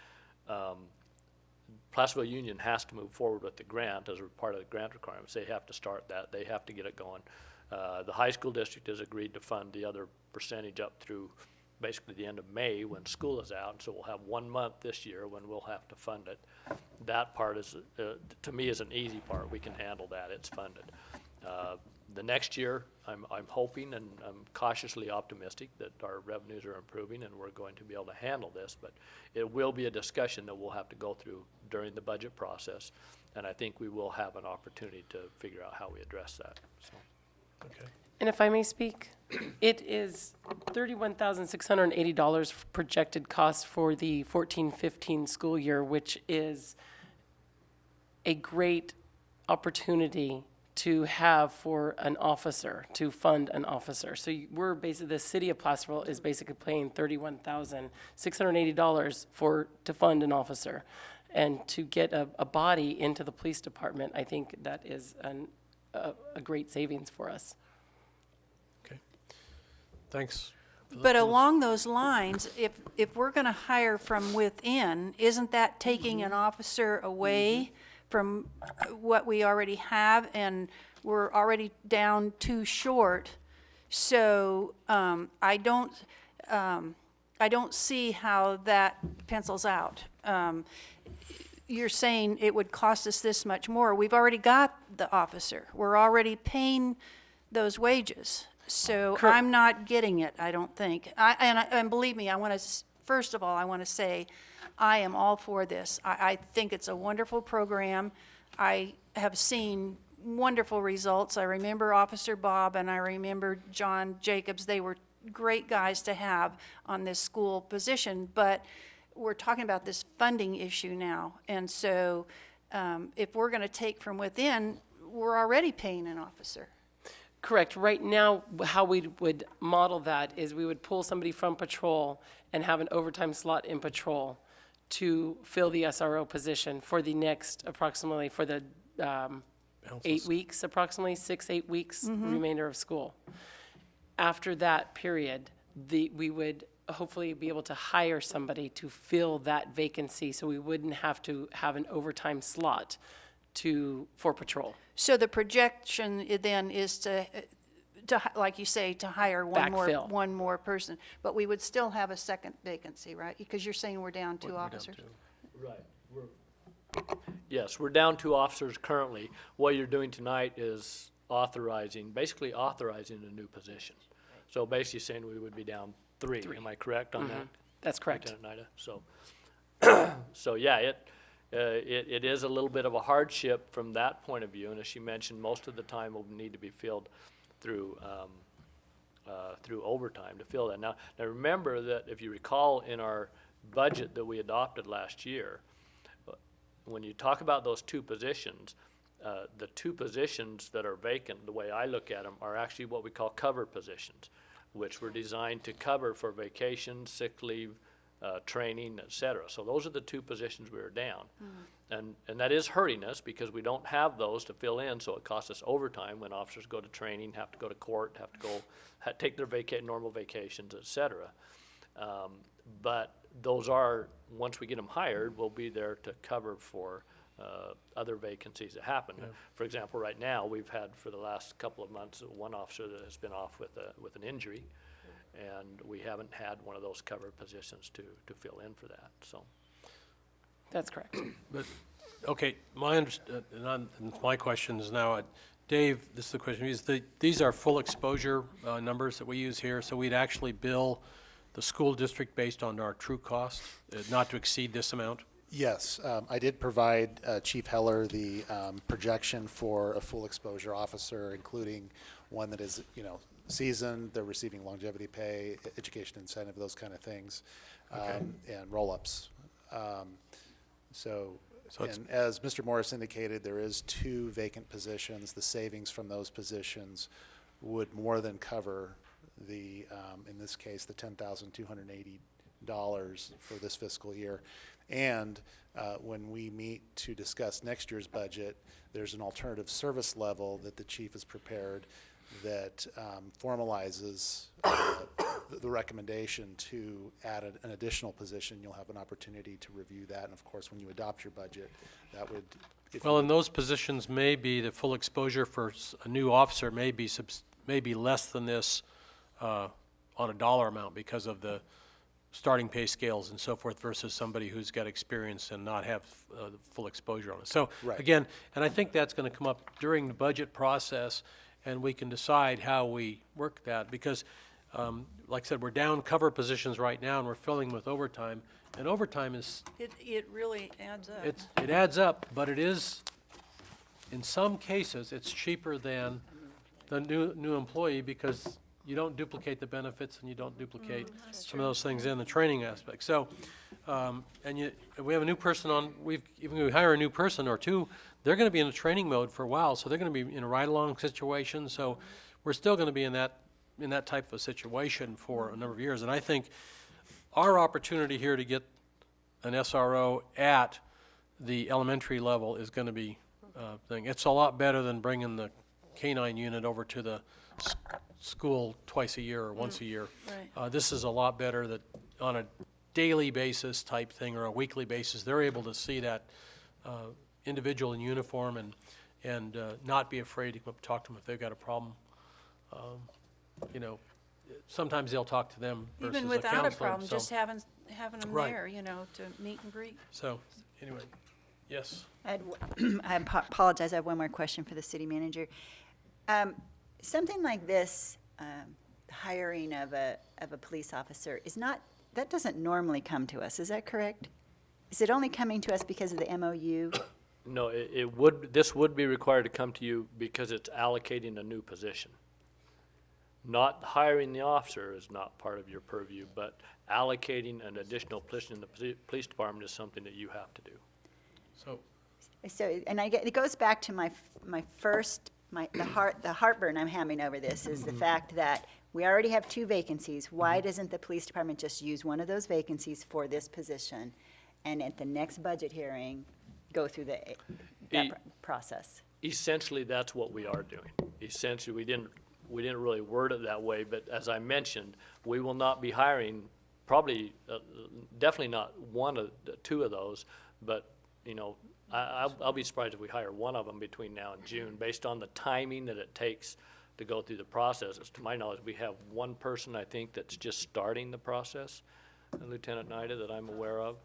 Placerville Union has to move forward with the grant as a part of the grant requirements. They have to start that. They have to get it going. The high school district has agreed to fund the other percentage up through basically the end of May when school is out. So we'll have 1 month this year when we'll have to fund it. That part is, to me, is an easy part. We can handle that. It's funded. The next year, I'm hoping and I'm cautiously optimistic that our revenues are improving and we're going to be able to handle this, but it will be a discussion that we'll have to go through during the budget process, and I think we will have an opportunity to figure out how we address that. So. Okay. And if I may speak, it is $31,680 projected cost for the 14-15 school year, which is a great opportunity to have for an officer, to fund an officer. So we're basically, the city of Placerville is basically paying $31,680 to fund an officer. And to get a body into the police department, I think that is a great savings for us. Okay. Thanks. But along those lines, if we're going to hire from within, isn't that taking an officer away from what we already have, and we're already down 2 short? So I don't see how that pencils out. You're saying it would cost us this much more. We've already got the officer. We're already paying those wages. So Correct. I'm not getting it, I don't think. And believe me, first of all, I want to say I am all for this. I think it's a wonderful program. I have seen wonderful results. I remember Officer Bob and I remember John Jacobs. They were great guys to have on this school position, but we're talking about this funding issue now. And so if we're going to take from within, we're already paying an officer. Correct. Right now, how we would model that is we would pull somebody from patrol and have an overtime slot in patrol to fill the SRO position for the next approximately, for the 8 weeks, approximately 6-8 weeks, remainder of school. After that period, we would hopefully be able to hire somebody to fill that vacancy, so we wouldn't have to have an overtime slot for patrol. So the projection then is to, like you say, to hire Backfill. one more person. But we would still have a second vacancy, right? Because you're saying we're down 2 officers. Right. Yes, we're down 2 officers currently. What you're doing tonight is basically authorizing a new position. So basically saying we would be down 3. Am I correct on that? That's correct. Lieutenant Nida? So yeah, it is a little bit of a hardship from that point of view, and as she mentioned, most of the time will need to be filled through overtime to fill that. Now remember that if you recall in our budget that we adopted last year, when you talk about those 2 positions, the 2 positions that are vacant, the way I look at them, are actually what we call cover positions, which were designed to cover for vacation, sick leave, training, et cetera. So those are the 2 positions we were down. And that is hurting us because we don't have those to fill in, so it costs us overtime when officers go to training, have to go to court, have to go take their normal vacations, et cetera. But those are, once we get them hired, we'll be there to cover for other vacancies that happen. For example, right now, we've had for the last couple of months, one officer that has been off with an injury, and we haven't had one of those cover positions to fill in for that, so. That's correct. But, okay, my question is now, Dave, this is the question, these are full exposure numbers that we use here, so we'd actually bill the school district based on our true cost, not to exceed this amount? Yes, I did provide Chief Heller the projection for a full exposure officer, including one that is, seasoned, they're receiving longevity pay, education incentive, those kind of things, and roll-ups. And as Mr. Morris indicated, there is 2 vacant positions. The savings from those positions would more than cover the, in this case, the $10,280 for this fiscal year. And when we meet to discuss next year's budget, there's an alternative service level that the chief has prepared that formalizes the recommendation to add an additional position. You'll have an opportunity to review that, and of course, when you adopt your budget, that would. Well, and those positions may be, the full exposure for a new officer may be less than this on a dollar amount because of the starting pay scales and so forth versus somebody who's got experience and not have full exposure on it. So again, and I think that's going to come up during the budget process, and we can decide how we work that because, like I said, we're down cover positions right now, and we're filling with overtime, and overtime is It really adds up. it adds up, but it is, in some cases, it's cheaper than the new employee because you don't duplicate the benefits and you don't duplicate some of those things in the training aspect. So, and we have a new person on, even if we hire a new person or two, they're going to be in a training mode for a while, so they're going to be in a ride-along situation. So we're still going to be in that type of a situation for a number of years. And I think our opportunity here to get an SRO at the elementary level is going to be thing. It's a lot better than bringing the K-9 unit over to the school twice a year or once a year. Right. This is a lot better that on a daily basis type thing or a weekly basis, they're able to see that individual in uniform and not be afraid to come up and talk to them if they've got a problem. Sometimes they'll talk to them versus Even a without counselor. a problem, so, just having them Right. there, to meet and greet. So, anyway, yes. I apologize, I have one more question for the city manager. Something like this, hiring of a police officer that doesn't normally come to us, is that correct? Is it only coming to us because of the MOU? No, this would be required to come to you because it's allocating a new position. Not hiring the officer is not part of your purview, but allocating an additional position in the police department is something that you have to do. So, and it goes back to the heartburn I'm having over this is the fact that we already have 2 vacancies. Why doesn't the police department just use one of those vacancies for this position, and at the next budget hearing, go through that process? Essentially, that's what we are doing. Essentially, we didn't really word it that way, but as I mentioned, we will not be hiring probably, definitely not 2 of those, but, I'll be surprised if we hire one of them between now and June, based on the timing that it takes to go through the process. As to my knowledge, we have one person, I think, that's just starting the process, Lieutenant Nida, that I'm aware of.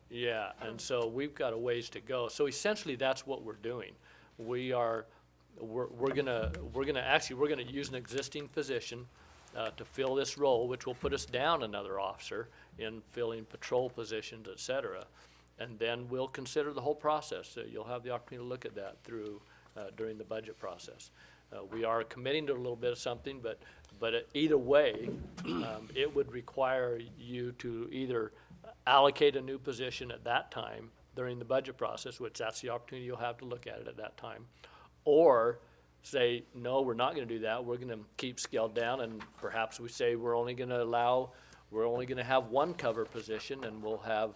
Yeah, and so we've got a ways to go. So essentially, that's what we're doing. We're gonna use an existing position to fill this role, which will put us down another officer in filling patrol positions, et cetera. And then we'll consider the whole process. So you'll have the opportunity to look at that during the budget process. We are committing to a little bit of something, but either way, it would require you to either allocate a new position at that time during the budget process, which that's the opportunity you'll have to look at it at that time, or say, no, we're not going to do that. We're going to keep scaled down, and perhaps we say we're only going to have one cover position, and we'll have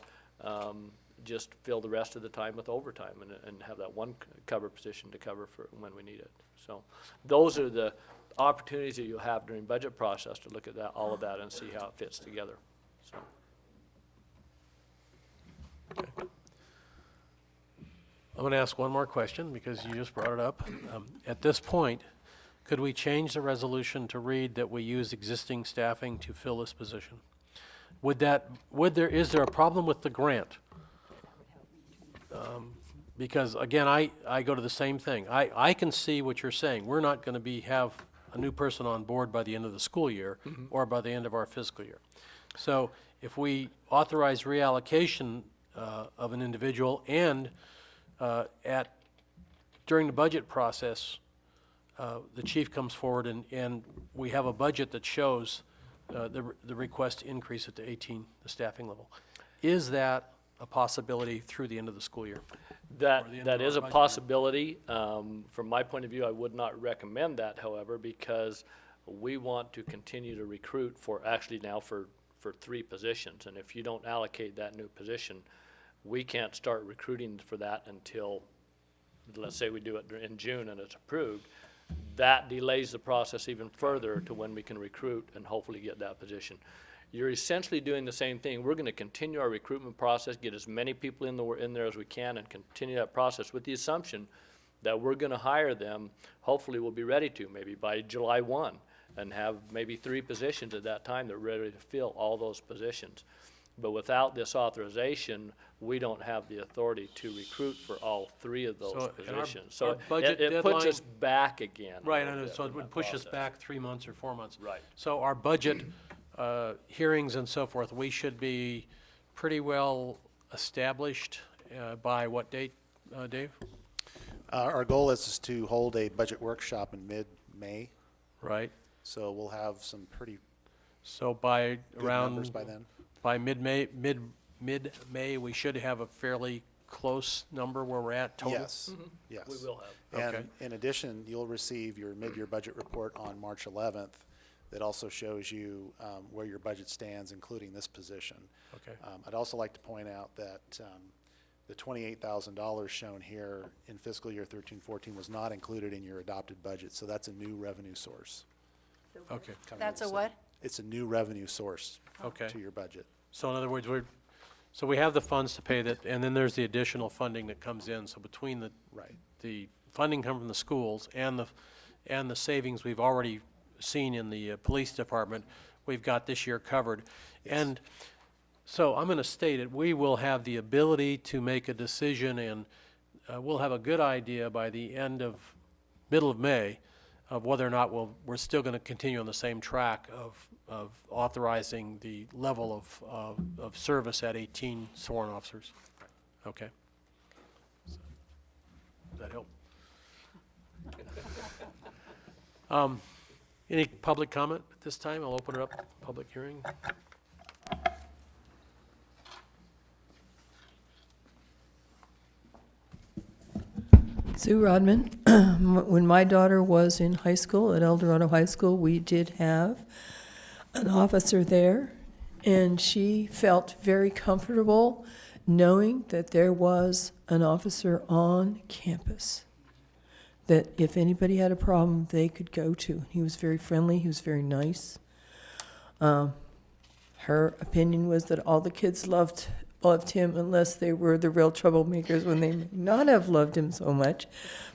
just fill the rest of the time with overtime and have that one cover position to cover for when we need it. So those are the opportunities that you'll have during budget process to look at that, all of that, and see how it fits together. So. I'm going to ask one more question because you just brought it up. At this point, could we change the resolution to read that we use existing staffing to fill this position? Is there a problem with the grant? Because again, I go to the same thing. I can see what you're saying. We're not going to have a new person on board by the end of the school year or by the end of our fiscal year. So if we authorize reallocation of an individual and during the budget process, the chief comes forward and we have a budget that shows the request to increase it to 18, the staffing level. Is that a possibility through the end of the school year? That is a possibility. From my point of view, I would not recommend that, however, because we want to continue to recruit for for 3 positions. And if you don't allocate that new position, we can't start recruiting for that until, let's say we do it in June and it's approved. That delays the process even further to when we can recruit and hopefully get that position. You're essentially doing the same thing. We're going to continue our recruitment process, get as many people in there as we can, and continue that process with the assumption that we're going to hire them. Hopefully we'll be ready to, maybe by July 1, and have maybe 3 positions at that time that are ready to fill all those positions. But without this authorization, we don't have the authority to recruit for all 3 of those positions. So it puts us back again. Right, I know. So it would push us back 3 months or 4 months. Right. So our budget hearings and so forth, we should be pretty well established by what date, Dave? Our goal is to hold a budget workshop in mid-May. Right. So we'll have some pretty So by good around numbers by then. by mid-May, we should have a fairly close number where we're at total? Yes, yes. We will have. Okay. And in addition, you'll receive your mid-year budget report on March 11th that also shows you where your budget stands, including this position. Okay. I'd also like to point out that the $28,000 shown here in fiscal year 13-14 was not included in your adopted budget, so that's a new revenue source. Okay. coming That's to a the what? city. It's a new revenue source Okay. to your budget. So in other words, so we have the funds to pay that, and then there's the additional funding that comes in. So between the funding come from the schools and the savings we've already seen in the police department, we've got this year covered. Yes. And so I'm going to state it, we will have the ability to make a decision, and we'll have a good idea by the middle of May of whether or not we're still going to continue on the same track of authorizing the level of service at 18 sworn officers. Okay. Does that help? Any public comment at this time? I'll open it up, public hearing. Sue Rodman, when my daughter was in high school, at El Dorado High School, we did have an officer there, and she felt very comfortable knowing that there was an officer on campus that if anybody had a problem, they could go to. He was very friendly. He was very nice. Her opinion was that all the kids loved him unless they were the real troublemakers when they may not have loved him so much.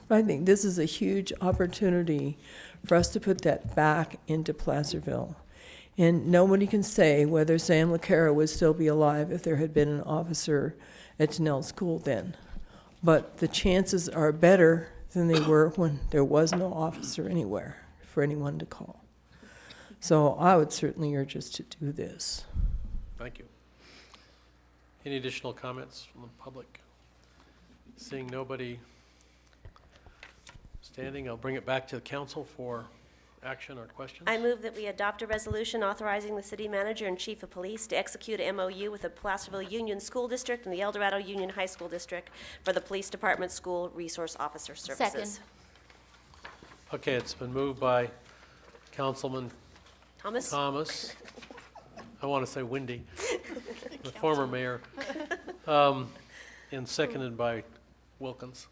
But I think this is a huge opportunity for us to put that back into Placerville. And nobody can say whether Sam LaCara would still be alive if there had been an officer at Tennell School then. But the chances are better than they were when there was no officer anywhere for anyone to call. So I would certainly urge us to do this. Thank you. Any additional comments from the public? Seeing nobody standing, I'll bring it back to the council for action or questions. I move that we adopt a resolution authorizing the city manager and chief of police to execute a MOU with the Placerville Union School District and the El Dorado Union High School District for the police department school resource officer services. Second. Okay, it's been moved by Councilman Thomas? I want to say Wendy, the former mayor, and seconded by Wilkins.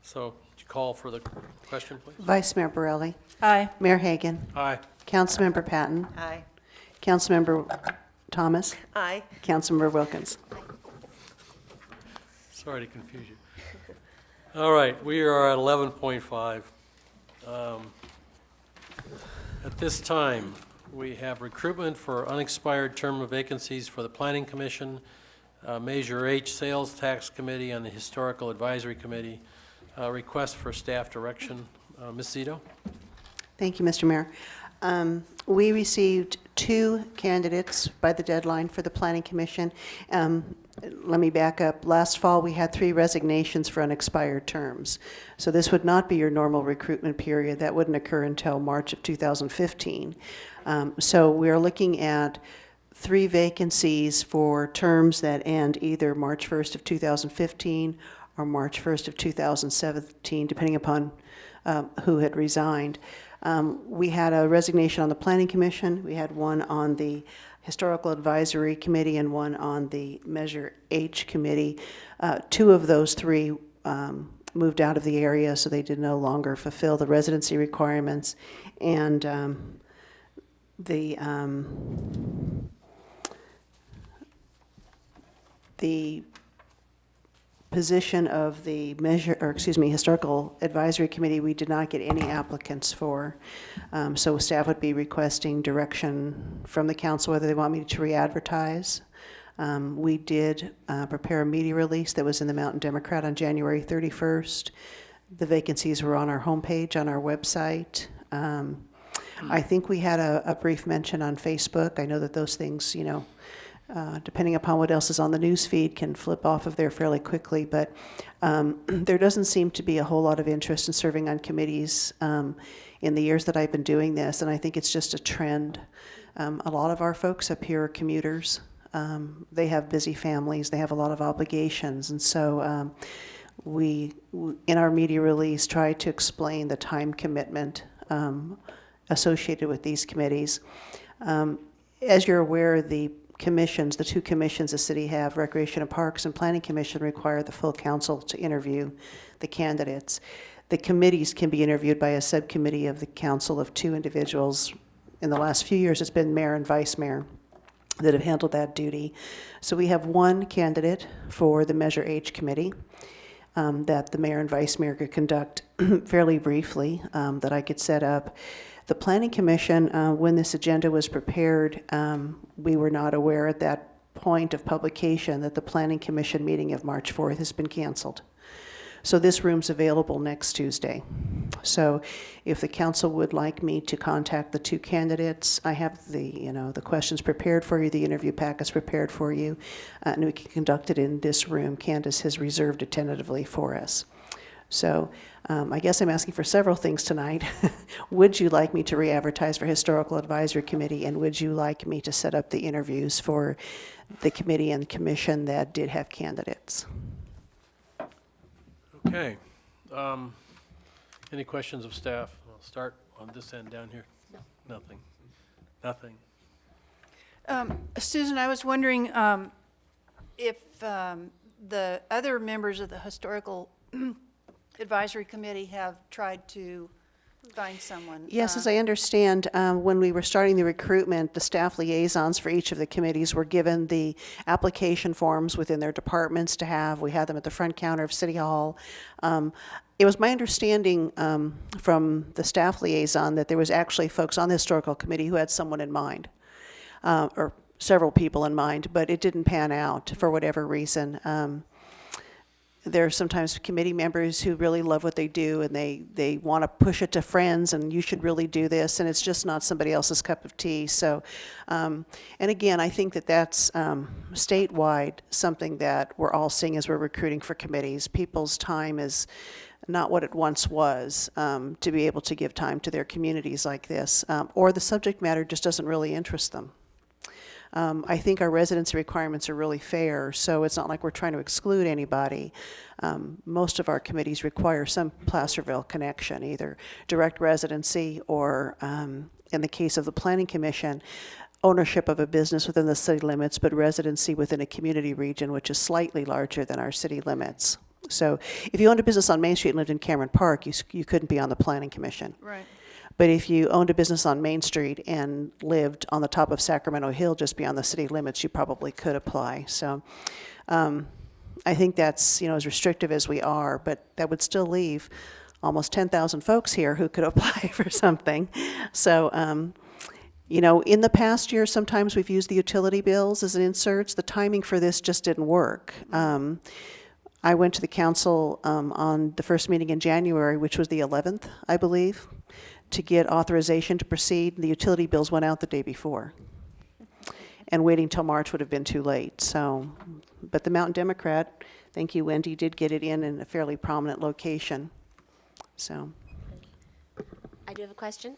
So, would you call for the question, please? Vice Mayor Borelli. Aye. Mayor Hagan. Aye. Councilmember Patton. Aye. Councilmember Thomas. Aye. Councilmember Wilkins. Sorry to confuse you. All right, we are at 11.5. At this time, we have recruitment for unexpired term of vacancies for the Planning Commission, Measure H Sales Tax Committee, and the Historical Advisory Committee. Request for staff direction. Ms. Zito? Thank you, Mr. Mayor. We received 2 candidates by the deadline for the Planning Commission. Let me back up. Last fall, we had 3 resignations for unexpired terms. So this would not be your normal recruitment period. That wouldn't occur until March of 2015. So we're looking at 3 vacancies for terms that end either March 1st of 2015 or March 1st of 2017, depending upon who had resigned. We had a resignation on the Planning Commission. We had one on the Historical Advisory Committee and one on the Measure H Committee. 2 of those 3 moved out of the area, so they did no longer fulfill the residency requirements. And the position of the Historical Advisory Committee, we did not get any applicants for. So staff would be requesting direction from the council whether they want me to re-advertise. We did prepare a media release that was in the Mountain Democrat on January 31st. The vacancies were on our homepage, on our website. I think we had a brief mention on Facebook. I know that those things, depending upon what else is on the news feed, can flip off of there fairly quickly. But there doesn't seem to be a whole lot of interest in serving on committees in the years that I've been doing this, and I think it's just a trend. A lot of our folks up here are commuters. They have busy families. They have a lot of obligations, and so we, in our media release, try to explain the time commitment associated with these committees. As you're aware, the commissions, the 2 commissions the city have, Recreation and Parks and Planning Commission, require the full council to interview the candidates. The committees can be interviewed by a subcommittee of the council of 2 individuals. In the last few years, it's been mayor and vice mayor that have handled that duty. So we have 1 candidate for the Measure H committee that the mayor and vice mayor could conduct fairly briefly, that I could set up. The Planning Commission, when this agenda was prepared, we were not aware at that point of publication that the Planning Commission meeting of March 4th has been canceled. So this room's available next Tuesday. So if the council would like me to contact the 2 candidates, I have the questions prepared for you, the interview packets prepared for you, and we can conduct it in this room. Candace has reserved it tentatively for us. So I guess I'm asking for several things tonight. Would you like me to re-advertise for Historical Advisory Committee, and would you like me to set up the interviews for the committee and commission that did have candidates? Okay. Any questions of staff? I'll start on this end down here. No. Nothing. Nothing. Susan, I was wondering if the other members of the Historical Advisory Committee have tried to find someone. Yes, as I understand, when we were starting the recruitment, the staff liaisons for each of the committees were given the application forms within their departments to have. We had them at the front counter of City Hall. It was my understanding from the staff liaison that there was actually folks on the Historical Committee who had someone in mind, or several people in mind, but it didn't pan out for whatever reason. There are sometimes committee members who really love what they do, and they want to push it to friends, and you should really do this, and it's just not somebody else's cup of tea. So, and again, I think that that's statewide something that we're all seeing as we're recruiting for committees. People's time is not what it once was, to be able to give time to their communities like this, or the subject matter just doesn't really interest them. I think our residency requirements are really fair, so it's not like we're trying to exclude anybody. Most of our committees require some Placerville connection, either direct residency or, in the case of the Planning Commission, ownership of a business within the city limits, but residency within a community region, which is slightly larger than our city limits. So if you owned a business on Main Street and lived in Cameron Park, you couldn't be on the Planning Commission. Right. But if you owned a business on Main Street and lived on the top of Sacramento Hill, just beyond the city limits, you probably could apply. So I think that's, as restrictive as we are, but that would still leave almost 10,000 folks here who could apply for something. So, in the past year, sometimes we've used the utility bills as an inserts. The timing for this just didn't work. I went to the council on the first meeting in January, which was the 11th, I believe, to get authorization to proceed. The utility bills went out the day before. And waiting till March would have been too late. So, but the Mountain Democrat, thank you, Wendy, did get it in a fairly prominent location. So. I do have a question.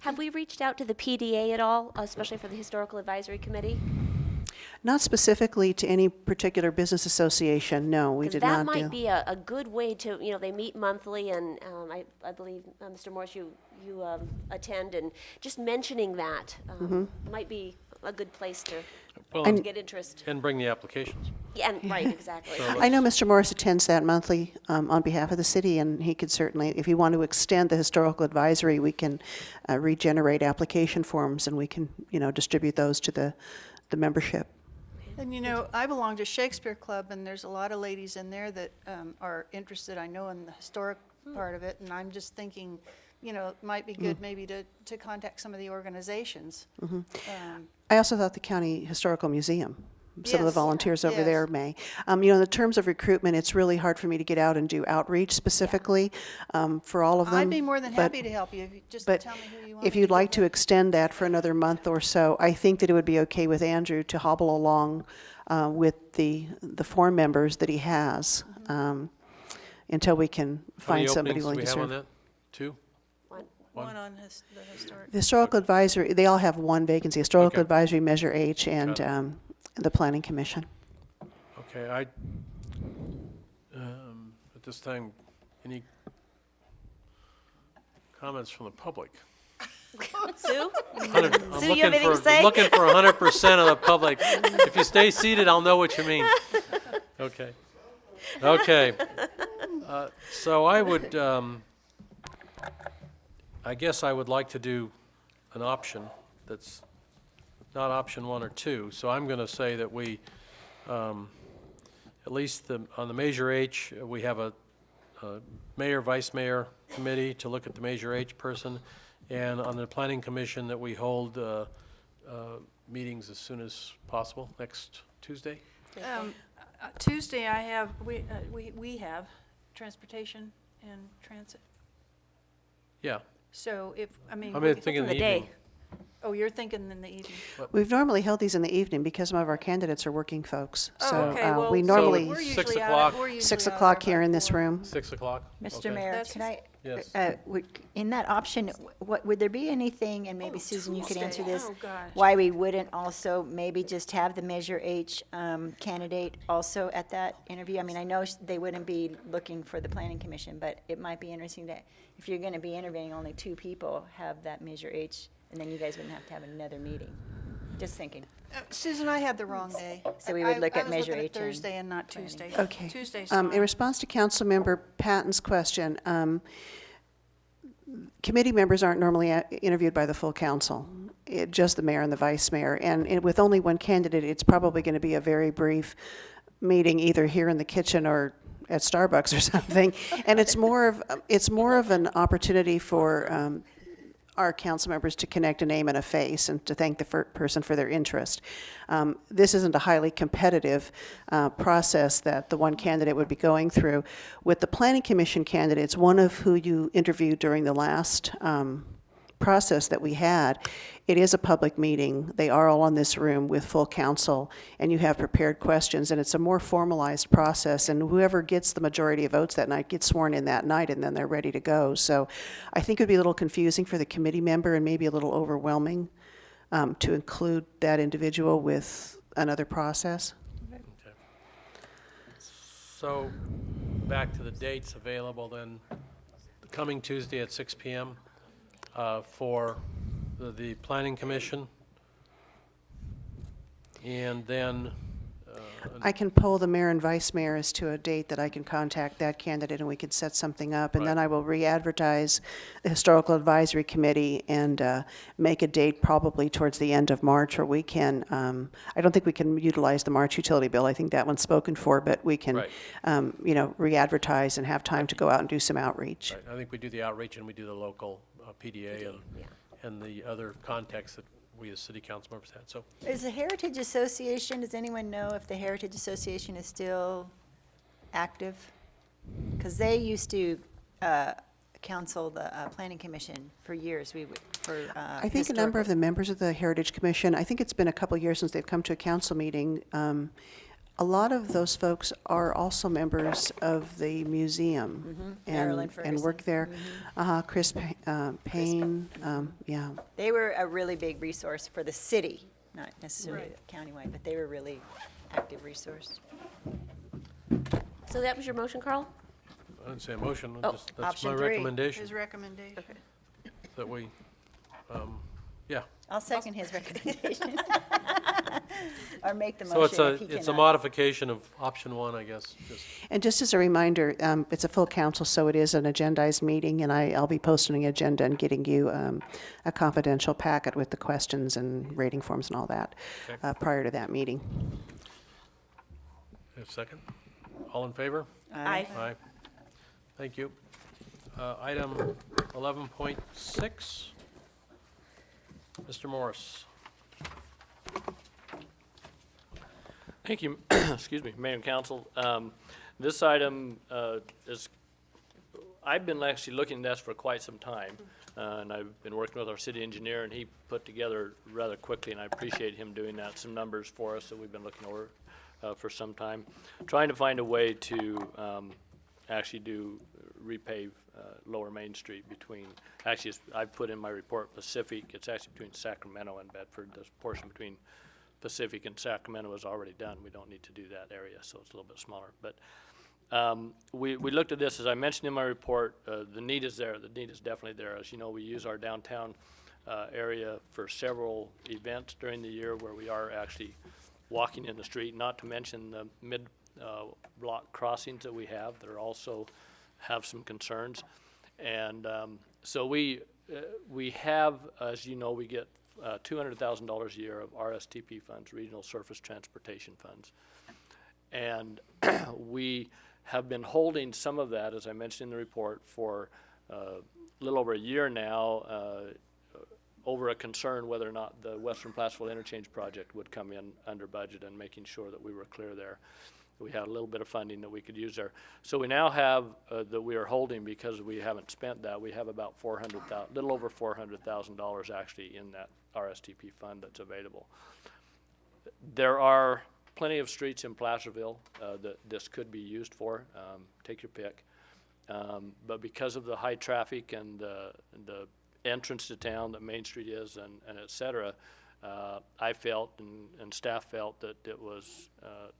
Have we reached out to the PDA at all, especially for the Historical Advisory Committee? Not specifically to any particular business association, no, we did not do. That might be a good way to, they meet monthly, and I believe, Mr. Morse, you attend, and just mentioning that might be a good place to get interest. And bring the applications. Yeah, and, right, exactly. I know Mr. Morris attends that monthly on behalf of the city, and he could certainly, if you want to extend the historical advisory, we can regenerate application forms, and we can, distribute those to the membership. And I belong to Shakespeare Club, and there's a lot of ladies in there that are interested, I know, in the historic part of it, and I'm just thinking, it might be good maybe to contact some of the organizations. I also thought the County Historical Museum, some of the Yes. volunteers over Yes. there may. In the terms of recruitment, it's really hard for me to get out and do outreach specifically for all of them. I'd be more than but- happy to help you if you just But tell me who you want. if me you'd to like give to extend that for another month or so, I think that it would be okay with Andrew to hobble along with the 4 members that he has until we can find somebody willing to How many serve. openings do we have on that? 2? one on the historic. The Historical Advisory, they all have one vacancy, Historical Okay. Advisory, Measure H, and Got the Planning Commission. Okay, at this time, any comments from the public? Sue? I'm Sue, you have anything to say? looking for 100% of the public. If you stay seated, I'll know what you mean. Okay. Okay. So I would, I guess I would like to do an option that's not option 1 or 2. So I'm going to say that we, at least on the Measure H, we have a mayor, vice mayor committee to look at the Measure H person. And on the Planning Commission, that we hold meetings as soon as possible, next Tuesday? Tuesday, we have transportation and transit. Yeah. So I'm thinking in the evening. Oh, you're thinking in the evening. We've normally held these in the evening because some of our candidates are working folks. Oh, So okay, well, we so normally, we're 6 usually o'clock. we're usually 6 out o'clock there here by in this 4. room. 6 o'clock? Mr. Okay. Mayor, That's- can I, Yes. in that option, would there be anything, and maybe Oh, Susan, you could answer Tuesday. this, Oh, gosh. why we wouldn't also maybe just have the Measure H candidate also at that interview? I mean, I know they wouldn't be looking for the Planning Commission, but it might be interesting that if you're going to be interviewing only 2 people, have that Measure H, and then you guys wouldn't have to have another meeting. Just thinking. Susan, I had the wrong day. So we would look I at was Measure looking H and Thursday and not planning. Tuesday. Okay. Tuesday's In fine. response to Councilmember Patton's question, committee members aren't normally interviewed by the full council, just the mayor and the vice mayor. And with only one candidate, it's probably going to be a very brief meeting, either here in the kitchen or at Starbucks or something. And it's more of an opportunity for our council members to connect a name and a face and to thank the person for their interest. This isn't a highly competitive process that the one candidate would be going through. With the Planning Commission candidates, one of who you interviewed during the last process that we had, it is a public meeting. They are all in this room with full council, and you have prepared questions, and it's a more formalized process, and whoever gets the majority of votes that night gets sworn in that night, and then they're ready to go. So I think it would be a little confusing for the committee member and maybe a little overwhelming to include that individual with another process. Okay. So back to the dates available then, coming Tuesday at 6 p.m. For the Planning Commission. And then I can poll the mayor and vice mayor as to a date that I can contact that candidate and we could set something up. And then Right. I will re-advertise the Historical Advisory Committee and make a date probably towards the end of March where we can, I don't think we can utilize the March utility bill. I think that one's spoken for, but we can, Right. re-advertise and have time to go out and do some outreach. Right. I think we do the outreach and we do the local PDA and the other contacts that we as city council members had. So Is the Heritage Association, does anyone know if the Heritage Association is still active? Because they used to counsel the Planning Commission for years. I think a number of the members of the Heritage Commission, I think it's been a couple years since they've come to a council meeting. A lot of those folks are also members of the museum Marilyn and work there. Chris Payne, yeah. They were a really big resource for the city, not necessarily countywide, but they were a really active resource. So that was your motion, Carl? I didn't say a motion, Oh, just, that's option my 3. recommendation, His recommendation. that we, yeah. I'll second his recommendation. Or make the So motion if he it's a cannot. modification of option 1, I guess. And just as a reminder, it's a full council, so it is an agendized meeting, and I'll be posting an agenda and getting you a confidential packet with the questions and rating forms and all that prior to that meeting. A second? All in favor? Aye. Aye. Thank you. Item 11.6. Mr. Morris. Thank you, excuse me, Mayor and Council. This item is, I've been actually looking at this for quite some time, and I've been working with our city engineer, and he put together rather quickly, and I appreciate him doing that, some numbers for us that we've been looking over for some time, trying to find a way to actually do repave Lower Main Street between, actually, I've put in my report Pacific, it's actually between Sacramento and Bedford. This portion between Pacific and Sacramento is already done. We don't need to do that area, so it's a little bit smaller. But we looked at this, as I mentioned in my report, the need is there. The need is definitely there. As you know, we use our downtown area for several events during the year where we are actually walking in the street, not to mention the mid-block crossings that we have that are also have some concerns. And so we have, as you know, we get $200,000 a year of RSTP funds, Regional Surface Transportation Funds. And we have been holding some of that, as I mentioned in the report, for a little over a year now, over a concern whether or not the Western Placerville Interchange project would come in under budget, and making sure that we were clear there. We had a little bit of funding that we could use there. So we now have, that we are holding, because we haven't spent that, we have about little over $400,000 actually in that RSTP fund that's available. There are plenty of streets in Placerville that this could be used for. Take your pick. But because of the high traffic and the entrance to town that Main Street is, and et cetera, I felt and staff felt that it was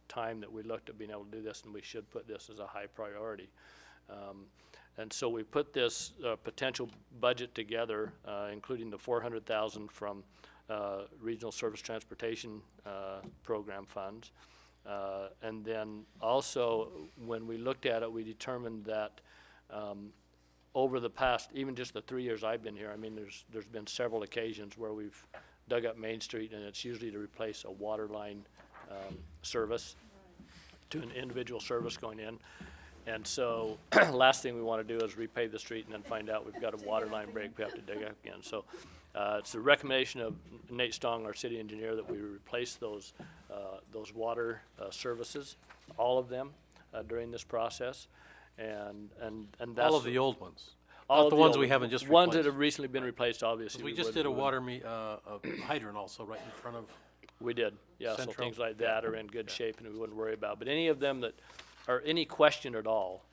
time that we looked at being able to do this, and we should put this as a high priority. And so we put this potential budget together, including the $400,000 from Regional Service Transportation Program funds. And then also, when we looked at it, we determined that over the past, even just the 3 years I've been here, I mean, there's been several occasions where we've dug up Main Street, and it's usually to replace a water line service to an individual service going in. And so last thing we want to do is repave the street and then find out we've got a water line break we have to dig up again. So it's the recommendation of Nate Stong, our city engineer, that we replace those water services, all of them, during this process. And that's All of the old ones. all Not the of ones old we haven't just ones that replaced. have recently been replaced, obviously. We just did a a hydrant also right in front of. We did, yeah, so Central. things like that are in good shape and we wouldn't worry about. But any of them that are any question at all,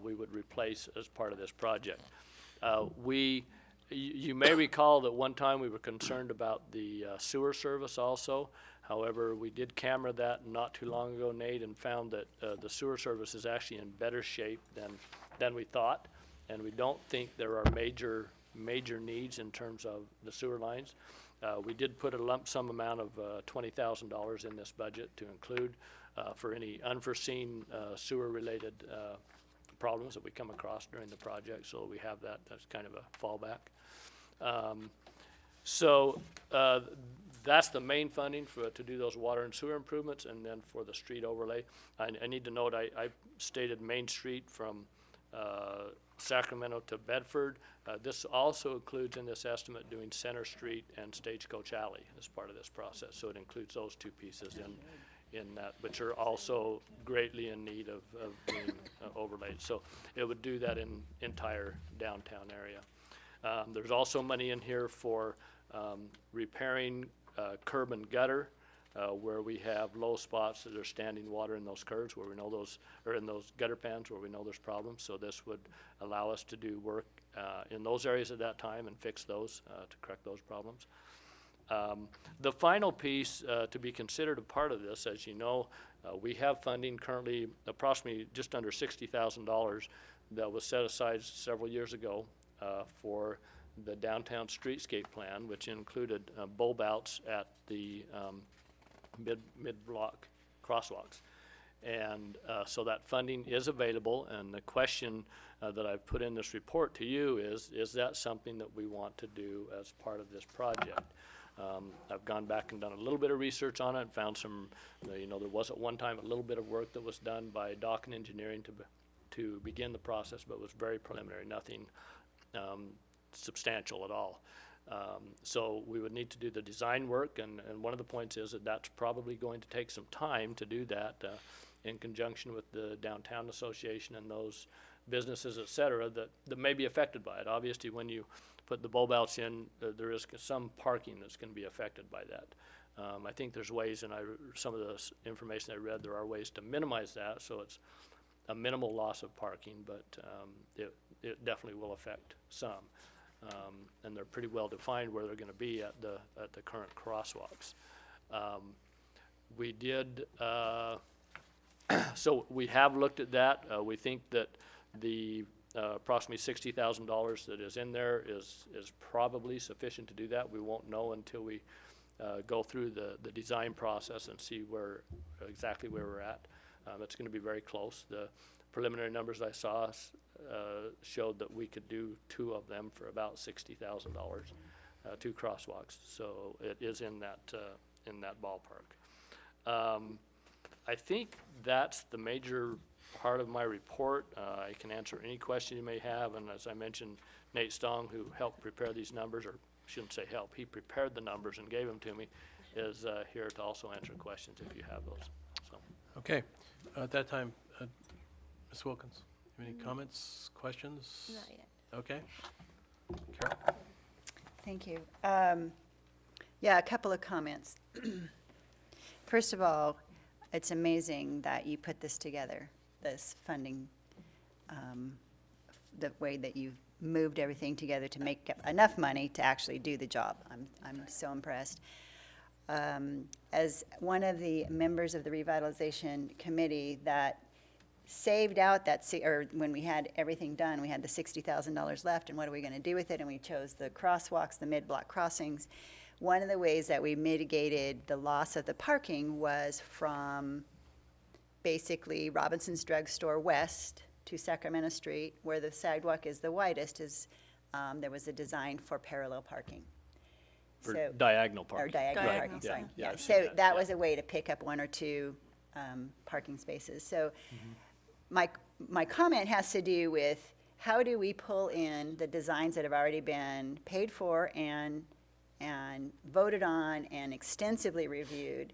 we would replace as part of this project. You may recall that one time we were concerned about the sewer service also. However, we did camera that not too long ago, Nate, and found that the sewer service is actually in better shape than we thought. And we don't think there are major needs in terms of the sewer lines. We did put a lump sum amount of $20,000 in this budget to include for any unforeseen sewer-related problems that we come across during the project, so we have that as kind of a fallback. So that's the main funding to do those water and sewer improvements, and then for the street overlay. I need to note, I stated Main Street from Sacramento to Bedford. This also includes in this estimate doing Center Street and Stagecoach Alley as part of this process. So it includes those two pieces in that, which are also greatly in need of being overlaid. So it would do that in entire downtown area. There's also money in here for repairing curb and gutter where we have low spots that are standing water in those curves where we know those, or in those gutter pans where we know there's problems. So this would allow us to do work in those areas at that time and fix those to correct those problems. The final piece to be considered a part of this, as you know, we have funding currently approximately just under $60,000 that was set aside several years ago for the downtown streetscape plan, which included bulb outs at the mid-block crosswalks. And so that funding is available, and the question that I've put in this report to you is that something that we want to do as part of this project? I've gone back and done a little bit of research on it and found some, there was at one time a little bit of work that was done by Dock and Engineering to begin the process, but it was very preliminary, nothing substantial at all. So we would need to do the design work, and one of the points is that that's probably going to take some time to do that in conjunction with the Downtown Association and those businesses, et cetera, that may be affected by it. Obviously, when you put the bulb outs in, there is some parking that's going to be affected by that. I think there's ways, and some of the information I read, there are ways to minimize that, so it's a minimal loss of parking, but it definitely will affect some. And they're pretty well defined where they're going to be at the current crosswalks. We did, so we have looked at that. We think that the approximately $60,000 that is in there is probably sufficient to do that. We won't know until we go through the design process and see exactly where we're at. It's going to be very close. The preliminary numbers I saw showed that we could do 2 of them for about $60,000, 2 crosswalks. So it is in that ballpark. I think that's the major part of my report. I can answer any question you may have, and as I mentioned, Nate Stong, who helped prepare these numbers, or shouldn't say help, he prepared the numbers and gave them to me, is here to also answer questions if you have those. So. Okay. At that time, Ms. Wilkins, you have any comments, questions? Not yet. Okay. Carol? Thank you. Yeah, a couple of comments. First of all, it's amazing that you put this together, this funding, the way that you've moved everything together to make enough money to actually do the job. I'm so impressed. As one of the members of the revitalization committee that saved out that, or when we had everything done, we had the $60,000 left, and what are we going to do with it? And we chose the crosswalks, the mid-block crossings. One of the ways that we mitigated the loss of the parking was from basically Robinson's Drugstore west to Sacramento Street, where the sidewalk is the widest, there was a design for parallel parking. For diagonal parking. Or diagonal Right. parking, sorry. Yeah, Yeah. I've seen So that, that yeah. was a way to pick up 1 or 2 parking spaces. So my comment has to do with how do we pull in the designs that have already been paid for and voted on and extensively reviewed,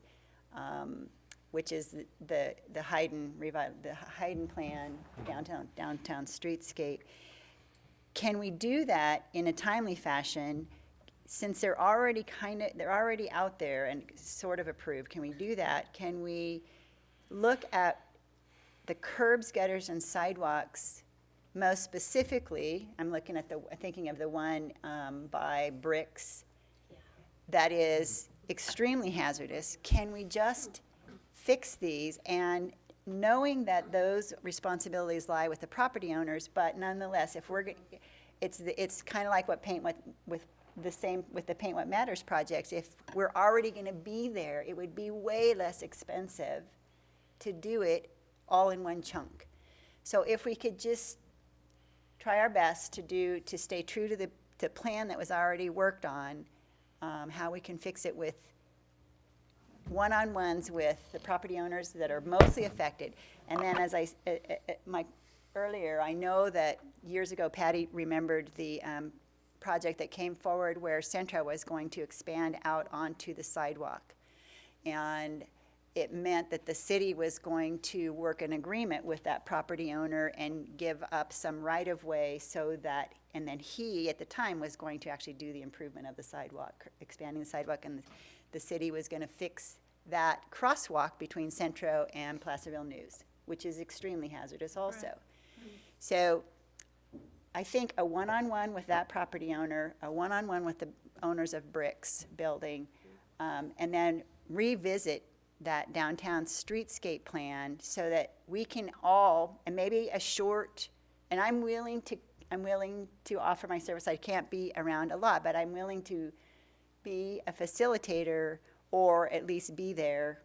which is the Hayden plan, downtown streetscape. Can we do that in a timely fashion? Since they're already out there and sort of approved, can we do that? Can we look at the curbs, gutters, and sidewalks? Most specifically, I'm thinking of the one by Bricks that is extremely hazardous. Can we just fix these, and knowing that those responsibilities lie with the property owners, but nonetheless, if we're, it's kind of like what with the Paint What Matters projects. If we're already going to be there, it would be way less expensive to do it all in one chunk. So if we could just try our best to stay true to the plan that was already worked on, how we can fix it with one-on-ones with the property owners that are mostly affected. And then as earlier, I know that years ago Patty remembered the project that came forward where Centra was going to expand out onto the sidewalk. And it meant that the city was going to work an agreement with that property owner and give up some right-of-way so that, and then he, at the time, was going to actually do the improvement of the sidewalk, expanding the sidewalk, and the city was going to fix that crosswalk between Centro and Placerville News, which is extremely hazardous also. Right. So I think a one-on-one with that property owner, a one-on-one with the owners of Bricks building, and then revisit that downtown streetscape plan so that we can all, and maybe a short, and I'm willing to offer my service. I can't be around a lot, but I'm willing to be a facilitator or at least be there.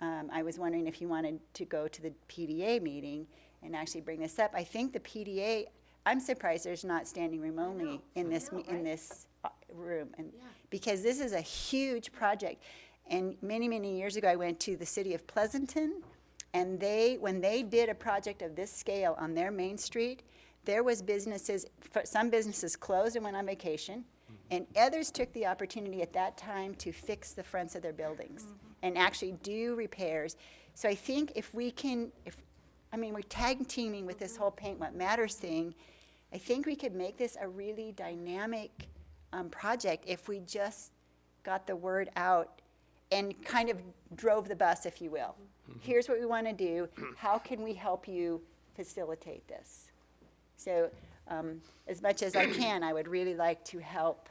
I was wondering if you wanted to go to the PDA meeting and actually bring this up. I think the PDA, I'm surprised there's not standing room only in this room, and because this is a huge project. And many, many years ago, I went to the city of Pleasanton, and when they did a project of this scale on their main street, there was some businesses closed and went on vacation, and others took the opportunity at that time to fix the fronts of their buildings and actually do repairs. So I think if we're tag teaming with this whole Paint What Matters thing, I think we could make this a really dynamic project if we just got the word out and kind of drove the bus, if you will. Here's what we want to do. How can we help you facilitate this? So as much as I can, I would really like to help.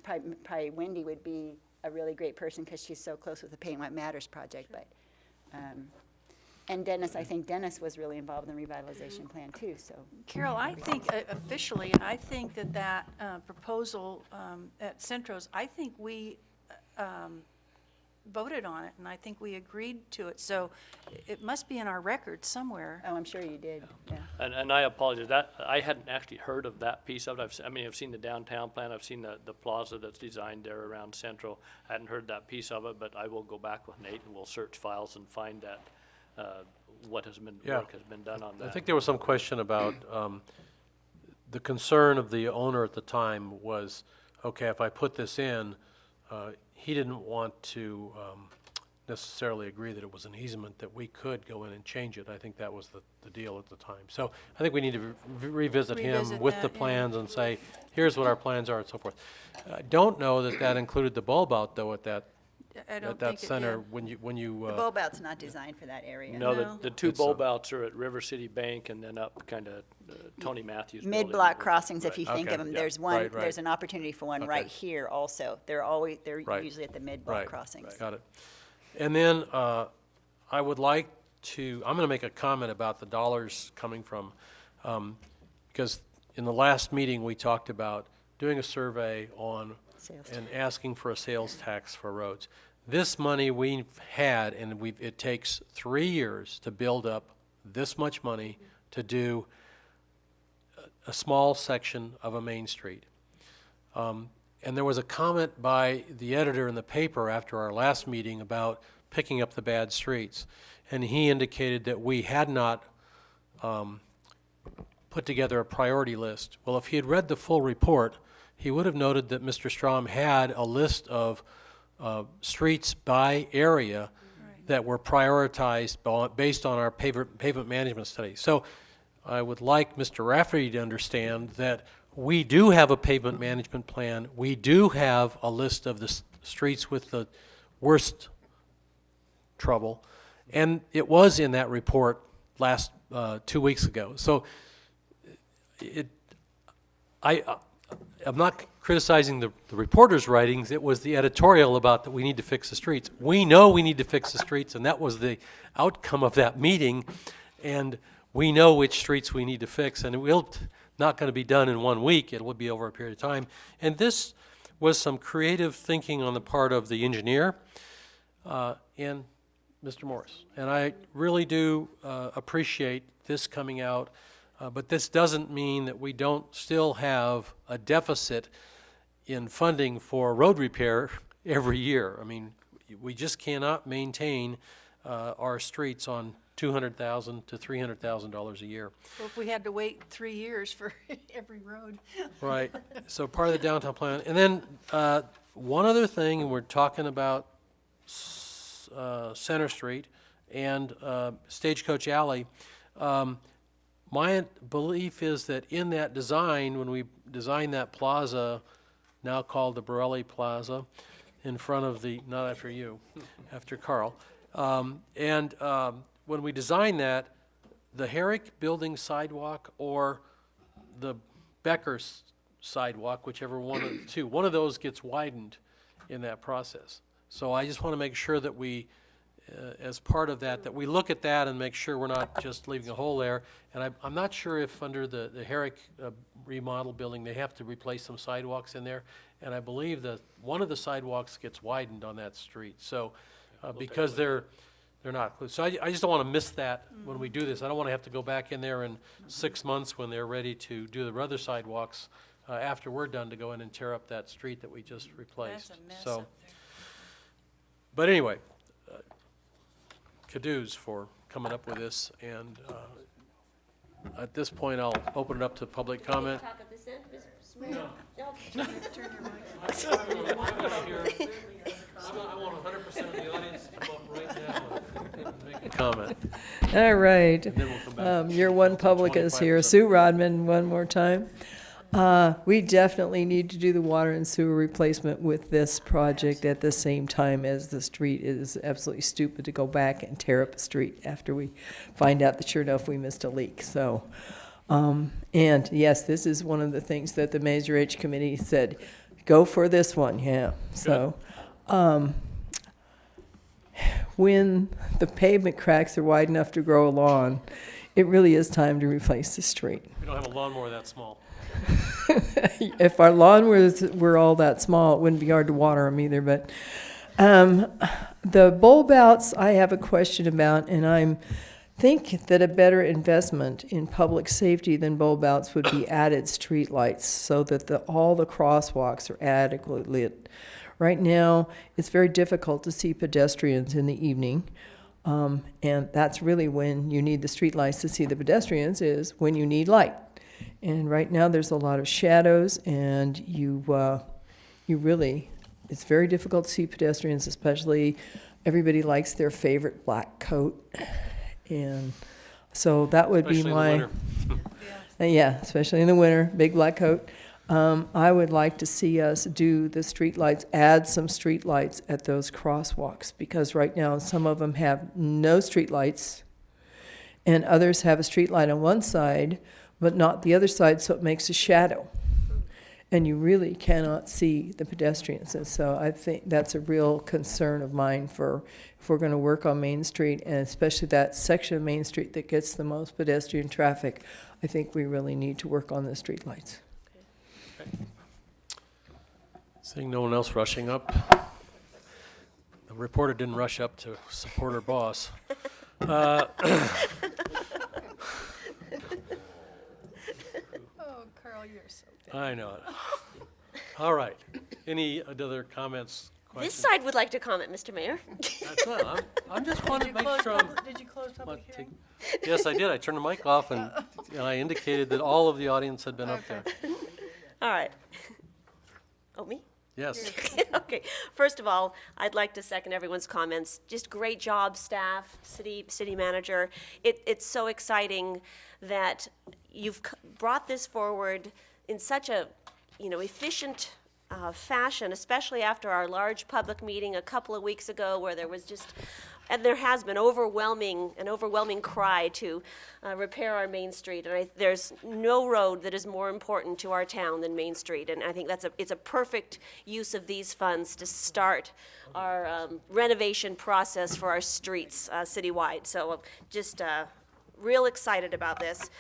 Probably Wendy would be a really great person because she's so close with the Paint What Matters project. But and Dennis, I think Dennis was really involved in the revitalization plan too. So Carol, I think officially, I think that proposal at Centros, I think we voted on it, and I think we agreed to it. So it must be in our record somewhere. Oh, I'm sure you did. Yeah. And I apologize. I hadn't actually heard of that piece of it. I've seen the downtown plan. I've seen the plaza that's designed there around Central. I hadn't heard that piece of it, but I will go back with Nate and we'll search files and find that work has been done on that. I think there was some question about the concern of the owner at the time was, okay, if I put this in, he didn't want to necessarily agree that it was an easement, that we could go in and change it. I think that was the deal at the time. So I think we need to revisit him with the plans and say, here's what our plans are and so forth. I don't know that included the bulb out, though, at that center when you the bulb out's not designed for that area. No, the two bulb outs are at River City Bank and then up kind of Tony Matthews mid-block crossings. If you think of them, there's one. There's an opportunity for one right here also. They're usually at the mid-block crossings. Got it. And then I would like to. I'm going to make a comment about the dollars coming from, because in the last meeting we talked about doing a survey on and asking for a sales tax for roads. This money we've had, and it takes 3 years to build up this much money to do a small section of a main street. And there was a comment by the editor in the paper after our last meeting about picking up the bad streets. And he indicated that we had not put together a priority list. Well, if he had read the full report, he would have noted that Mr. Strom had a list of streets by area that were prioritized based on our pavement management study. So I would like Mr. Rafferty to understand that we do have a pavement management plan. We do have a list of the streets with the worst trouble, and it was in that report last 2 weeks ago. So I'm not criticizing the reporter's writings. It was the editorial about that we need to fix the streets. We know we need to fix the streets, and that was the outcome of that meeting. And we know which streets we need to fix, and it's not going to be done in 1 week. It will be over a period of time. And this was some creative thinking on the part of the engineer. And Mr. Morris. And I really do appreciate this coming out, but this doesn't mean that we don't still have a deficit in funding for road repair every year. I mean, we just cannot maintain our streets on $200,000 to $300,000 a year. Well, if we had to wait 3 years for every road. Right. So part of the downtown plan. And then one other thing, and we're talking about Center Street and Stagecoach Alley. My belief is that in that design, when we designed that plaza, now called the Borelli Plaza, in front of the, not after you, after Carl, when we designed that, the Herrick Building sidewalk or the Becker sidewalk, whichever one of the two, one of those gets widened in that process. So I just want to make sure that we, as part of that, that we look at that and make sure we're not just leaving a hole there. And I'm not sure if under the Herrick remodel building, they have to replace some sidewalks in there. And I believe that one of the sidewalks gets widened on that street. So because they're not. So I just don't want to miss that when we do this. I don't want to have to go back in there in 6 months when they're ready to do the other sidewalks after we're done to go in and tear up that street that we just replaced. That's a mess So, up there. but anyway, kudos for coming up with this. And at this point, I'll open it up to public comment. Talk at this end, Mr. Mayor? No. I want 100% of the audience to come up right now and make a comment. All right. And then we'll come back. Your one public is here. Sue Rodman, one more time. We definitely need to do the water and sewer replacement with this project at the same time as the street. It is absolutely stupid to go back and tear up a street after we find out that sure enough we missed a leak. So, and yes, this is one of the things that the Major H Committee said, go for this one, yeah. So, when the pavement cracks are wide enough to grow a lawn, it really is time to replace the street. We don't have a lawnmower that small. If our lawn were all that small, it wouldn't be hard to water them either. But the bulb outs, I have a question about, and I think that a better investment in public safety than bulb outs would be added street lights so that all the crosswalks are adequately lit. Right now, it's very difficult to see pedestrians in the evening. And that's really when you need the street lights to see the pedestrians, is when you need light. And right now there's a lot of shadows, and you really, it's very difficult to see pedestrians, especially everybody likes their favorite black coat. And so that would Especially be in my, the winter. yeah, especially in the winter, big black coat. I would like to see us do the street lights, add some street lights at those crosswalks, because right now some of them have no street lights, and others have a street light on one side, but not the other side, so it makes a shadow. And you really cannot see the pedestrians. And so I think that's a real concern of mine for if we're going to work on Main Street, and especially that section of Main Street that gets the most pedestrian traffic. I think we really need to work on the street lights. Seeing no one else rushing up. The reporter didn't rush up to support her boss. Oh, Carl, you're so bad. I know it. All right. Any other comments, questions? This side would like to comment, Mr. Mayor. That's not, I'm just wanting to make sure I'm. Did you close public hearing? Yes, I did. I turned the mic off and I indicated that all of the audience had been up there. All right. Oh, me? Yes. Okay. First of all, I'd like to second everyone's comments. Just great job, staff, city manager. It's so exciting that you've brought this forward in such a, efficient fashion, especially after our large public meeting a couple of weeks ago, where there was just, and there has been an overwhelming cry to repair our Main Street. And there's no road that is more important to our town than Main Street. And I think it's a perfect use of these funds to start our renovation process for our streets citywide. So just real excited about this.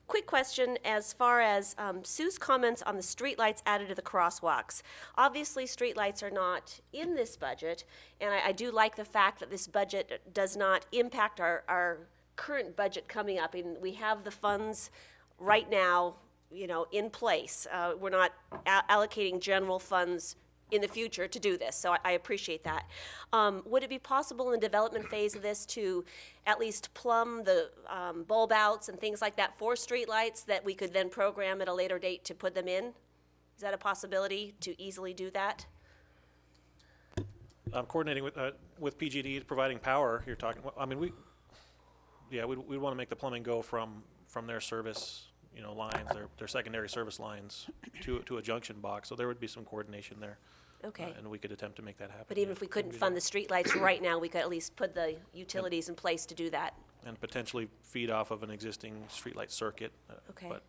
quick question as far as Sue's comments on the streetlights added to the crosswalks. Obviously, streetlights are not in this budget, and I do like the fact that this budget does not impact our current budget coming up. And we have the funds right now, you know, in place. We're not allocating general funds in the future to do this, so I appreciate that. Would it be possible in the development phase of this to at least plumb the bulb outs and things like that for streetlights that we could then program at a later date to put them in? Is that a possibility to easily do that? Coordinating with PG&E providing power, you're talking, I mean, we'd want to make the plumbing go from their service, you know, lines, their secondary service lines to a junction box, so there would be some coordination there. Okay. And we could attempt to make that happen. But even if we couldn't fund the streetlights right now, we could at least put the utilities in place to do that. And potentially feed off of an existing streetlight circuit. Okay. But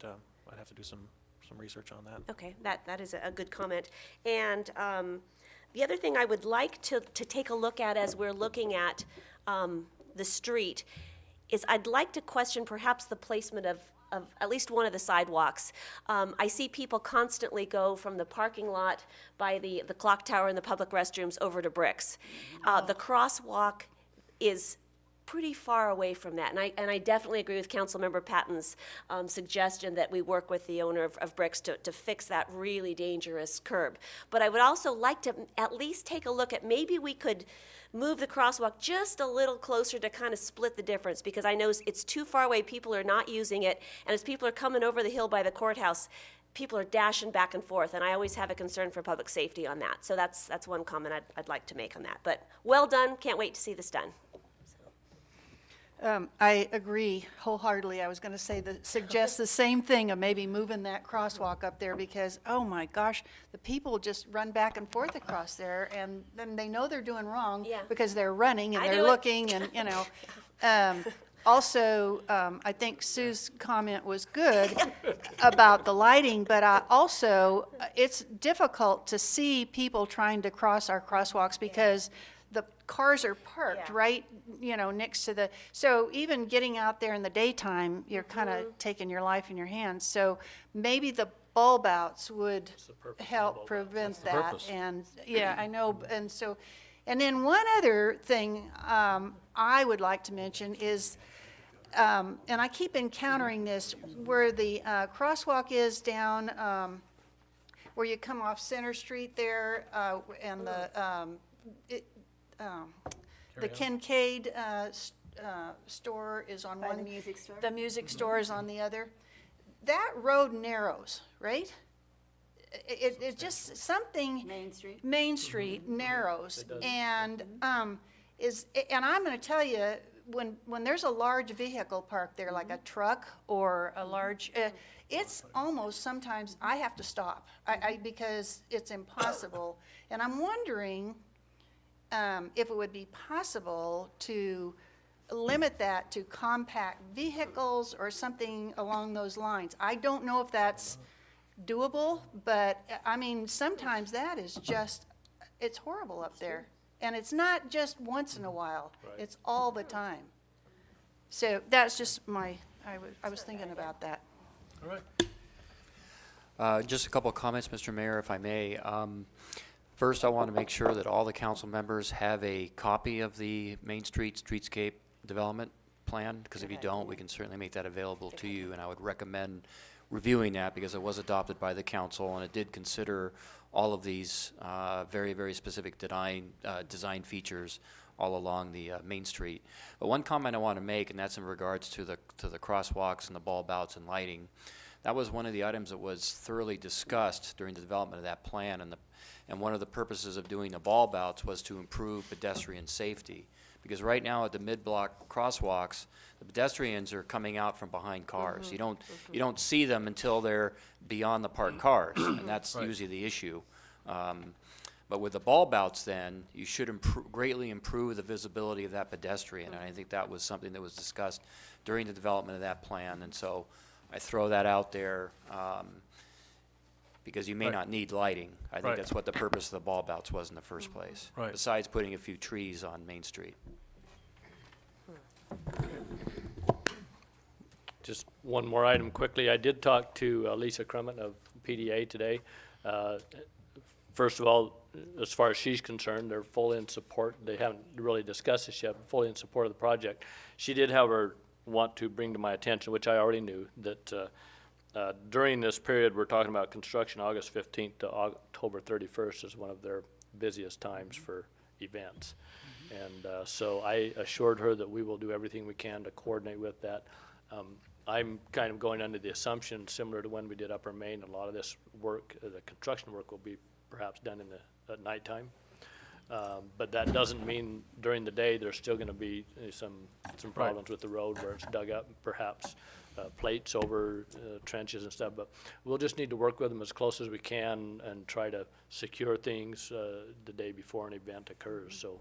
I'd have to do some research on that. Okay, that is a good comment. And the other thing I would like to take a look at as we're looking at the street is I'd like to question perhaps the placement of at least one of the sidewalks. I see people constantly go from the parking lot by the clock tower and the public restrooms over to Bricks. The crosswalk is pretty far away from that, and I definitely agree with Councilmember Patton's suggestion that we work with the owner of Bricks to fix that really dangerous curb. But I would also like to at least take a look at maybe we could move the crosswalk just a little closer to kind of split the difference, because I know it's too far away, people are not using it, and as people are coming over the hill by the courthouse, people are dashing back and forth, and I always have a concern for public safety on that. So that's one comment I'd like to make on that. But well done, can't wait to see this done. I agree wholeheartedly. I was going to say suggest the same thing of maybe moving that crosswalk up there, because, oh my gosh, the people just run back and forth across there, and then they know they're doing wrong because they're running and they're looking and, you know. Also, I think Sue's comment was good about the lighting, but also it's difficult to see people trying to cross our crosswalks because the cars are parked right, you know, next to so even getting out there in the daytime, you're kind of taking your life in your hands. So maybe the bulb outs would help prevent that. And yeah, I know. And so, and then one other thing I would like to mention is, and I keep encountering this, where the crosswalk is down, where you come off Center Street there, and the Kincaid store is on one. The music store? The music store is on the other. That road narrows, right? It just something. Main Street narrows, and and I'm going to tell you, when there's a large vehicle parked there, like a truck or a large, it's almost sometimes I have to stop because it's impossible. And I'm wondering if it would be possible to limit that to compact vehicles or something along those lines. I don't know if that's doable, but I mean, sometimes that is just, it's horrible up there. And it's not just once in a while, it's all the time. So that's just I was thinking about that. All right. Just a couple of comments, Mr. Mayor, if I may. First, I want to make sure that all the council members have a copy of the Main Street Streetscape Development Plan, because if you don't, we can certainly make that available to you, and I would recommend reviewing that because it was adopted by the council and it did consider all of these very, very specific design features all along the Main Street. But one comment I want to make, and that's in regards to the crosswalks and the bulb outs and lighting. That was one of the items that was thoroughly discussed during the development of that plan, and one of the purposes of doing the bulb outs was to improve pedestrian safety. Because right now at the mid-block crosswalks, the pedestrians are coming out from behind cars. You don't see them until they're beyond the parked cars, and that's usually the issue. But with the bulb outs then, you should greatly improve the visibility of that pedestrian, and I think that was something that was discussed during the development of that plan, and so I throw that out there because you may not need lighting. I think that's what the purpose of the bulb outs was in the first place, besides putting a few trees on Main Street. Just one more item quickly. I did talk to Lisa Crummett of PDA today. First of all, as far as she's concerned, they're fully in support. They haven't really discussed this yet, but fully in support of the project. She did, however, want to bring to my attention, which I already knew, that during this period, we're talking about construction, August 15th to October 31st is one of their busiest times for events. And so I assured her that we will do everything we can to coordinate with that. I'm kind of going under the assumption, similar to when we did Upper Main, a lot of this work, the construction work will be perhaps done at nighttime. But that doesn't mean during the day there's still going to be some problems with the road where it's dug up, perhaps plates over trenches and stuff. But we'll just need to work with them as close as we can and try to secure things the day before an event occurs. So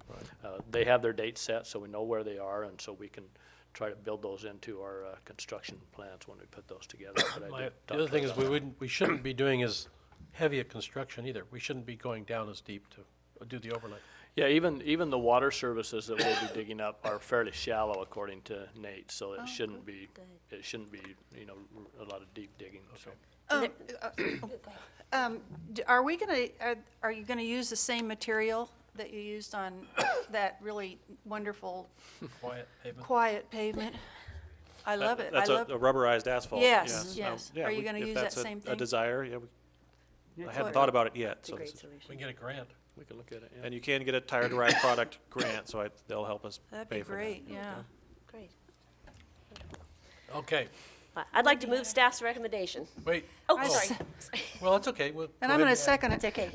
they have their dates set, so we know where they are, and so we can try to build those into our construction plans when we put those together. But The other thing is we shouldn't be doing as heavy a construction either. We shouldn't be going down as deep to do the overlay. Yeah, even the water services that we'll be digging up are fairly shallow, according to Nate. So it shouldn't be a lot of deep digging. So. Are we going to, are you going to use the same material that you used on that really wonderful quiet pavement? I love it. That's a rubberized asphalt. Yes, yes. Yeah, are you going to use that same thing? A desire, yeah. I haven't thought about it yet. So Great solution. We can get a grant. We can look at it. Yeah. And you can get a tire-derived product grant, so they'll help us That'd pay be for great, that. yeah. Great. Okay. I'd like to move staff's recommendation. Wait. Oh, I sorry. Well, it's okay. We'll And go I'm going to ahead second It's it. okay.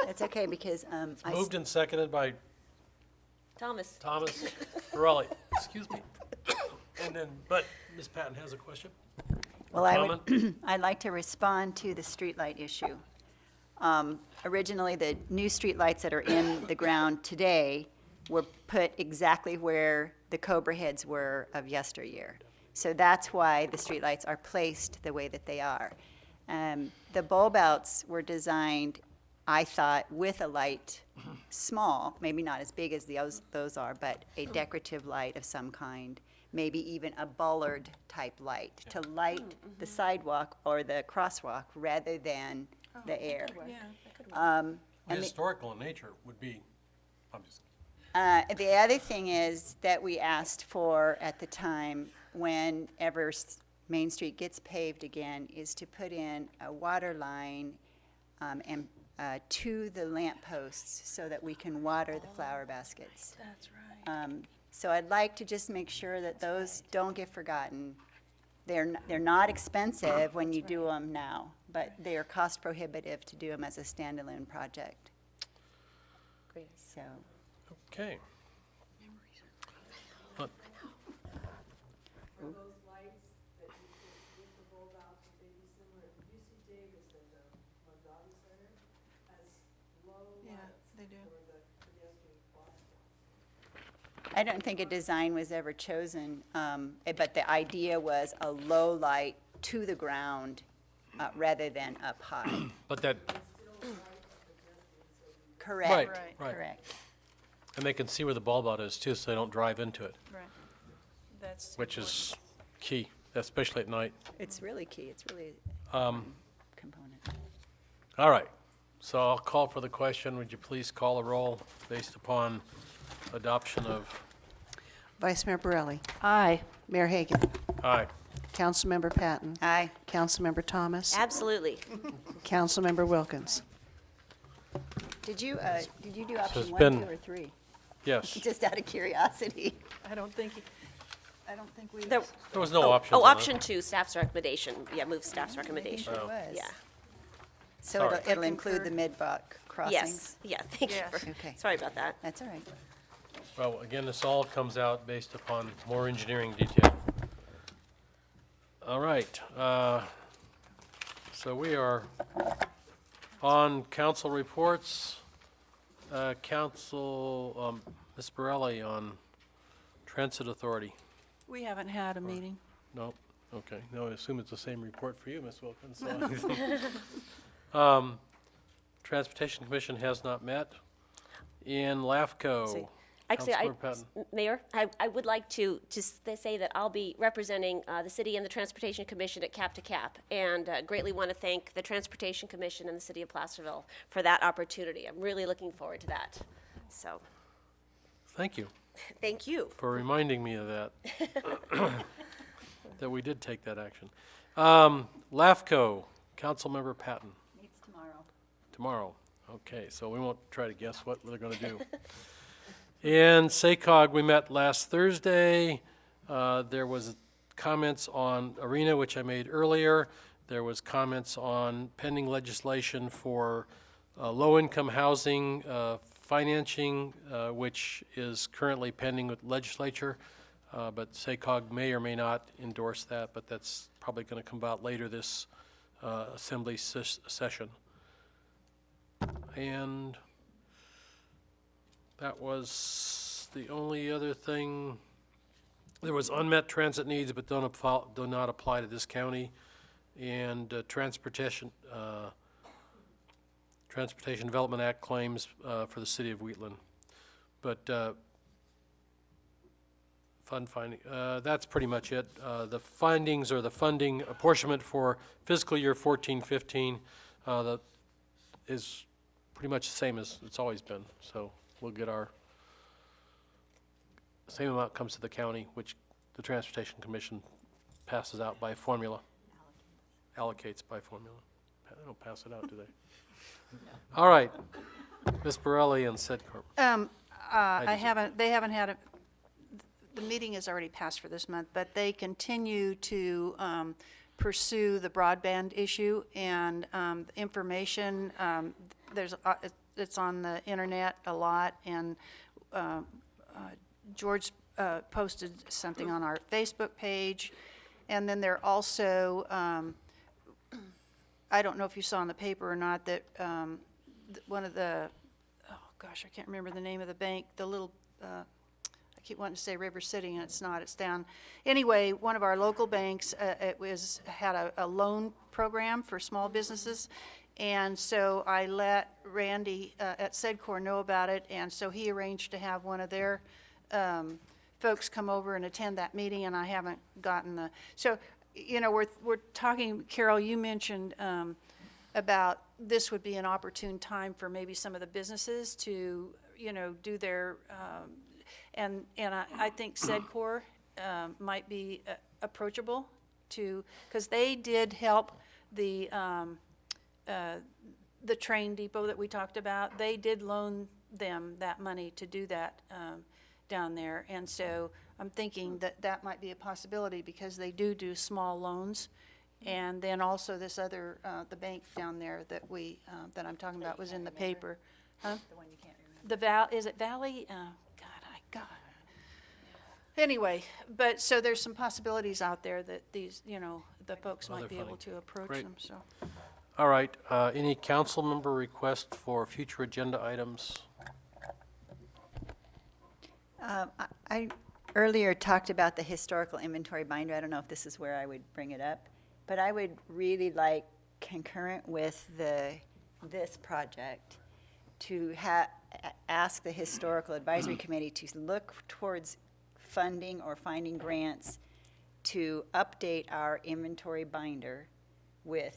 It's okay because Moved and seconded by Thomas. Thomas Borelli. Excuse me. And then, but Ms. Patton has a question? Well, I'd like to respond to the streetlight issue. Originally, the new streetlights that are in the ground today were put exactly where the Cobra heads were of yesteryear. So that's why the streetlights are placed the way that they are. The bulb outs were designed, I thought, with a light, small, maybe not as big as those are, but a decorative light of some kind, maybe even a bollard type light to light the sidewalk or the crosswalk rather than the air. Historical in nature would be, obviously. The other thing is that we asked for at the time, whenever Main Street gets paved again, is to put in a water line and to the lamp posts so that we can water the flower baskets. That's right. So I'd like to just make sure that those don't get forgotten. They're not expensive when you do them now, but they are cost prohibitive to do them as a standalone project. Great. So. Okay. Yeah, they do. I don't think a design was ever chosen, but the idea was a low light to the ground rather than up high. But that, Correct. Right. Correct. and they can see where the bulb out is too, so they don't drive into it, Right. That's which is key, especially at night. It's really key. It's really component. All right, so I'll call for the question. Would you please call a roll based upon adoption of? Vice Mayor Borelli. Aye. Mayor Hagan. Aye. Councilmember Patton. Aye. Councilmember Thomas. Absolutely. Councilmember Wilkins. Did you do it's option 1, been- 2, or 3? Yes. Just out of curiosity. I don't think we. There was no options Oh, on it. option 2, staff's recommendation. Yeah, move staff's recommendation. It was. Yeah. So Sorry. it'll include the mid-block crossings? Yes, yeah, thank you Yes. for, Okay. sorry about that. That's all right. Well, again, this all comes out based upon more engineering detail. All right, so we are on council reports. Council, Ms. Borelli on Transit Authority. We haven't had a meeting. No, okay, no, I assume it's the same report for you, Ms. Wilkins. so. Transportation Commission has not met. In LAFCO, Actually, Councilmember Patton. Mayor, I would like to just say that I'll be representing the city and the Transportation Commission at Cap to Cap, and greatly want to thank the Transportation Commission and the city of Placerville for that opportunity. I'm really looking forward to that. So, Thank you thank you. for reminding me of that, that we did take that action. LAFCO, Councilmember Patton. Meets tomorrow. Tomorrow. Okay, so we won't try to guess what they're going to do. And SACOG, we met last Thursday. There was comments on ARENA, which I made earlier. There was comments on pending legislation for low-income housing financing, which is currently pending with legislature. But SACOG may or may not endorse that, but that's probably going to come out later this assembly session. And that was the only other thing. There was unmet transit needs, but do not apply to this county, and Transportation Development Act claims for the city of Wheatland. But fund finding, that's pretty much it. The findings or the funding apportionment for fiscal year 14-15 is pretty much the same as it's always been. So we'll get our same amount comes to the county, which the Transportation Commission passes out by formula. Allocates by formula. They don't pass it out, do they? All right, Ms. Borelli and SEDCORP. They haven't had a, the meeting is already passed for this month, but they continue to pursue the broadband issue, and information, it's on the internet a lot, and George posted something on our Facebook page, and then they're also, I don't know if you saw in the paper or not, that one of the, oh gosh, I can't remember the name of the bank, the little, I keep wanting to say River City, and it's not, it's down. Anyway, one of our local banks, had a loan program for small businesses, and so I let Randy at SEDCOR know about it, and so he arranged to have one of their folks come over and attend that meeting, and I haven't gotten the, so, you know, we're talking, Carol, you mentioned about this would be an opportune time for maybe some of the businesses to, you know, do their, and I think SEDCOR might be approachable to, because they did help the train depot that we talked about. They did loan them that money to do that down there, and so I'm thinking that that might be a possibility, because they do small loans. And then also this other, the bank down there that we, that I'm talking about was in the paper. Huh? The one you can't remember. Is it Valley? Anyway, but so there's some possibilities out there that these, you know, the folks might be able to approach them, so. All right, any council member request for future agenda items? I earlier talked about the historical inventory binder. I don't know if this is where I would bring it up, but I would really like, concurrent with this project, to ask the Historical Advisory Committee to look towards funding or finding grants to update our inventory binder with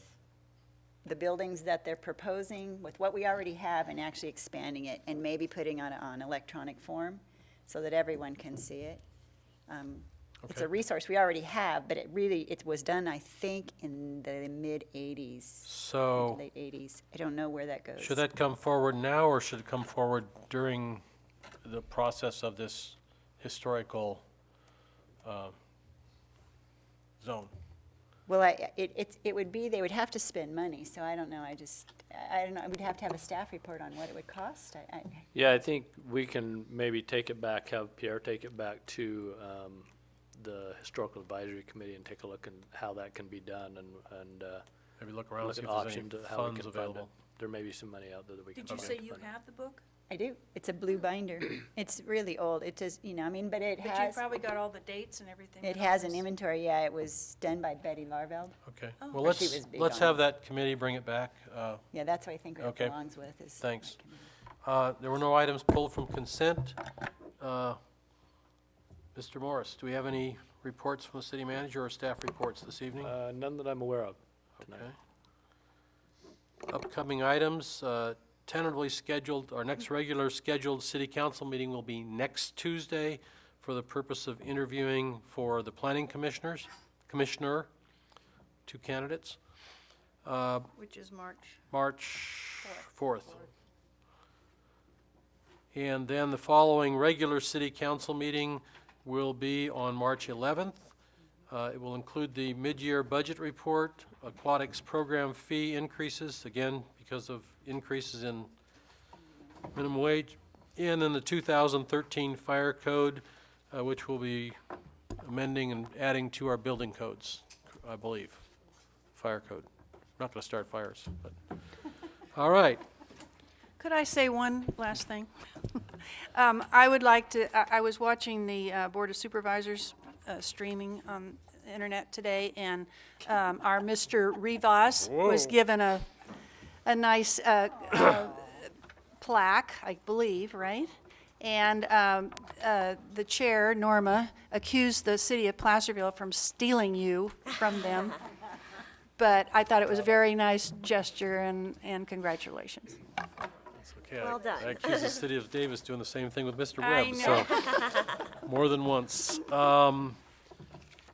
the buildings that they're proposing, with what we already have, and actually expanding it, and maybe putting on electronic form so that everyone can see it. It's a resource we already have, but it was done, I think, in the mid-'80s. So, late '80s. I don't know where that goes. should that come forward now, or should it come forward during the process of this historical zone? Well, it would be, they would have to spend money, so I don't know, I don't know, we'd have to have a staff report on what it would cost. Yeah, I think we can maybe take it back, have Pierre take it back to the Historical Advisory Committee and take a look at how that can be done, and maybe look around, see at if there's any options of how we funds can fund it. available. There may be some money out there that we can. Did you say you have the book? I do. It's a blue binder. It's really old. It just, you know, I mean, but it But has. you probably got all the dates and everything. It on has an this. inventory, yeah. It was done by Betty Larveld. Okay, Oh. well, She was big let's on have it. that committee bring it back. Yeah, that's what I think it Okay. belongs with. Is Thanks. that committee. There were no items pulled from consent. Mr. Morris, do we have any reports from the city manager or staff reports this evening? None that I'm aware of tonight. Okay. Upcoming items, tentatively scheduled, our next regular scheduled city council meeting will be next Tuesday for the purpose of interviewing for the planning commissioner, 2 candidates. Which is March. March 4th. And then the following regular city council meeting will be on March 11th. It will include the mid-year budget report, aquatics program fee increases, again, because of increases in minimum wage, and then the 2013 fire code, which will be amending and adding to our building codes, I believe, fire code. I'm not going to start fires, but, all right. Could I say one last thing? I would like to, I was watching the Board of Supervisors streaming on the internet today, and our Mr. Rivas was given a nice plaque, I believe, right? And the chair, Norma, accused the city of Placerville from stealing you from them. But I thought it was a very nice gesture, and congratulations. Okay, Well done. I accuse the city of Davis doing the same thing with Mr. I Webb, know. so more than once. All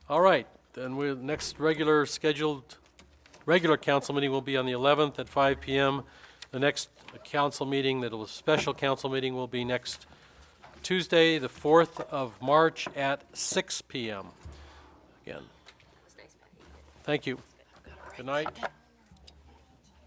right, then next regular council meeting will be on the 11th at 5 p.m. The next council meeting, special council meeting, will be next Tuesday, the 4th of March at 6 p.m. Again. Thank you. Good night.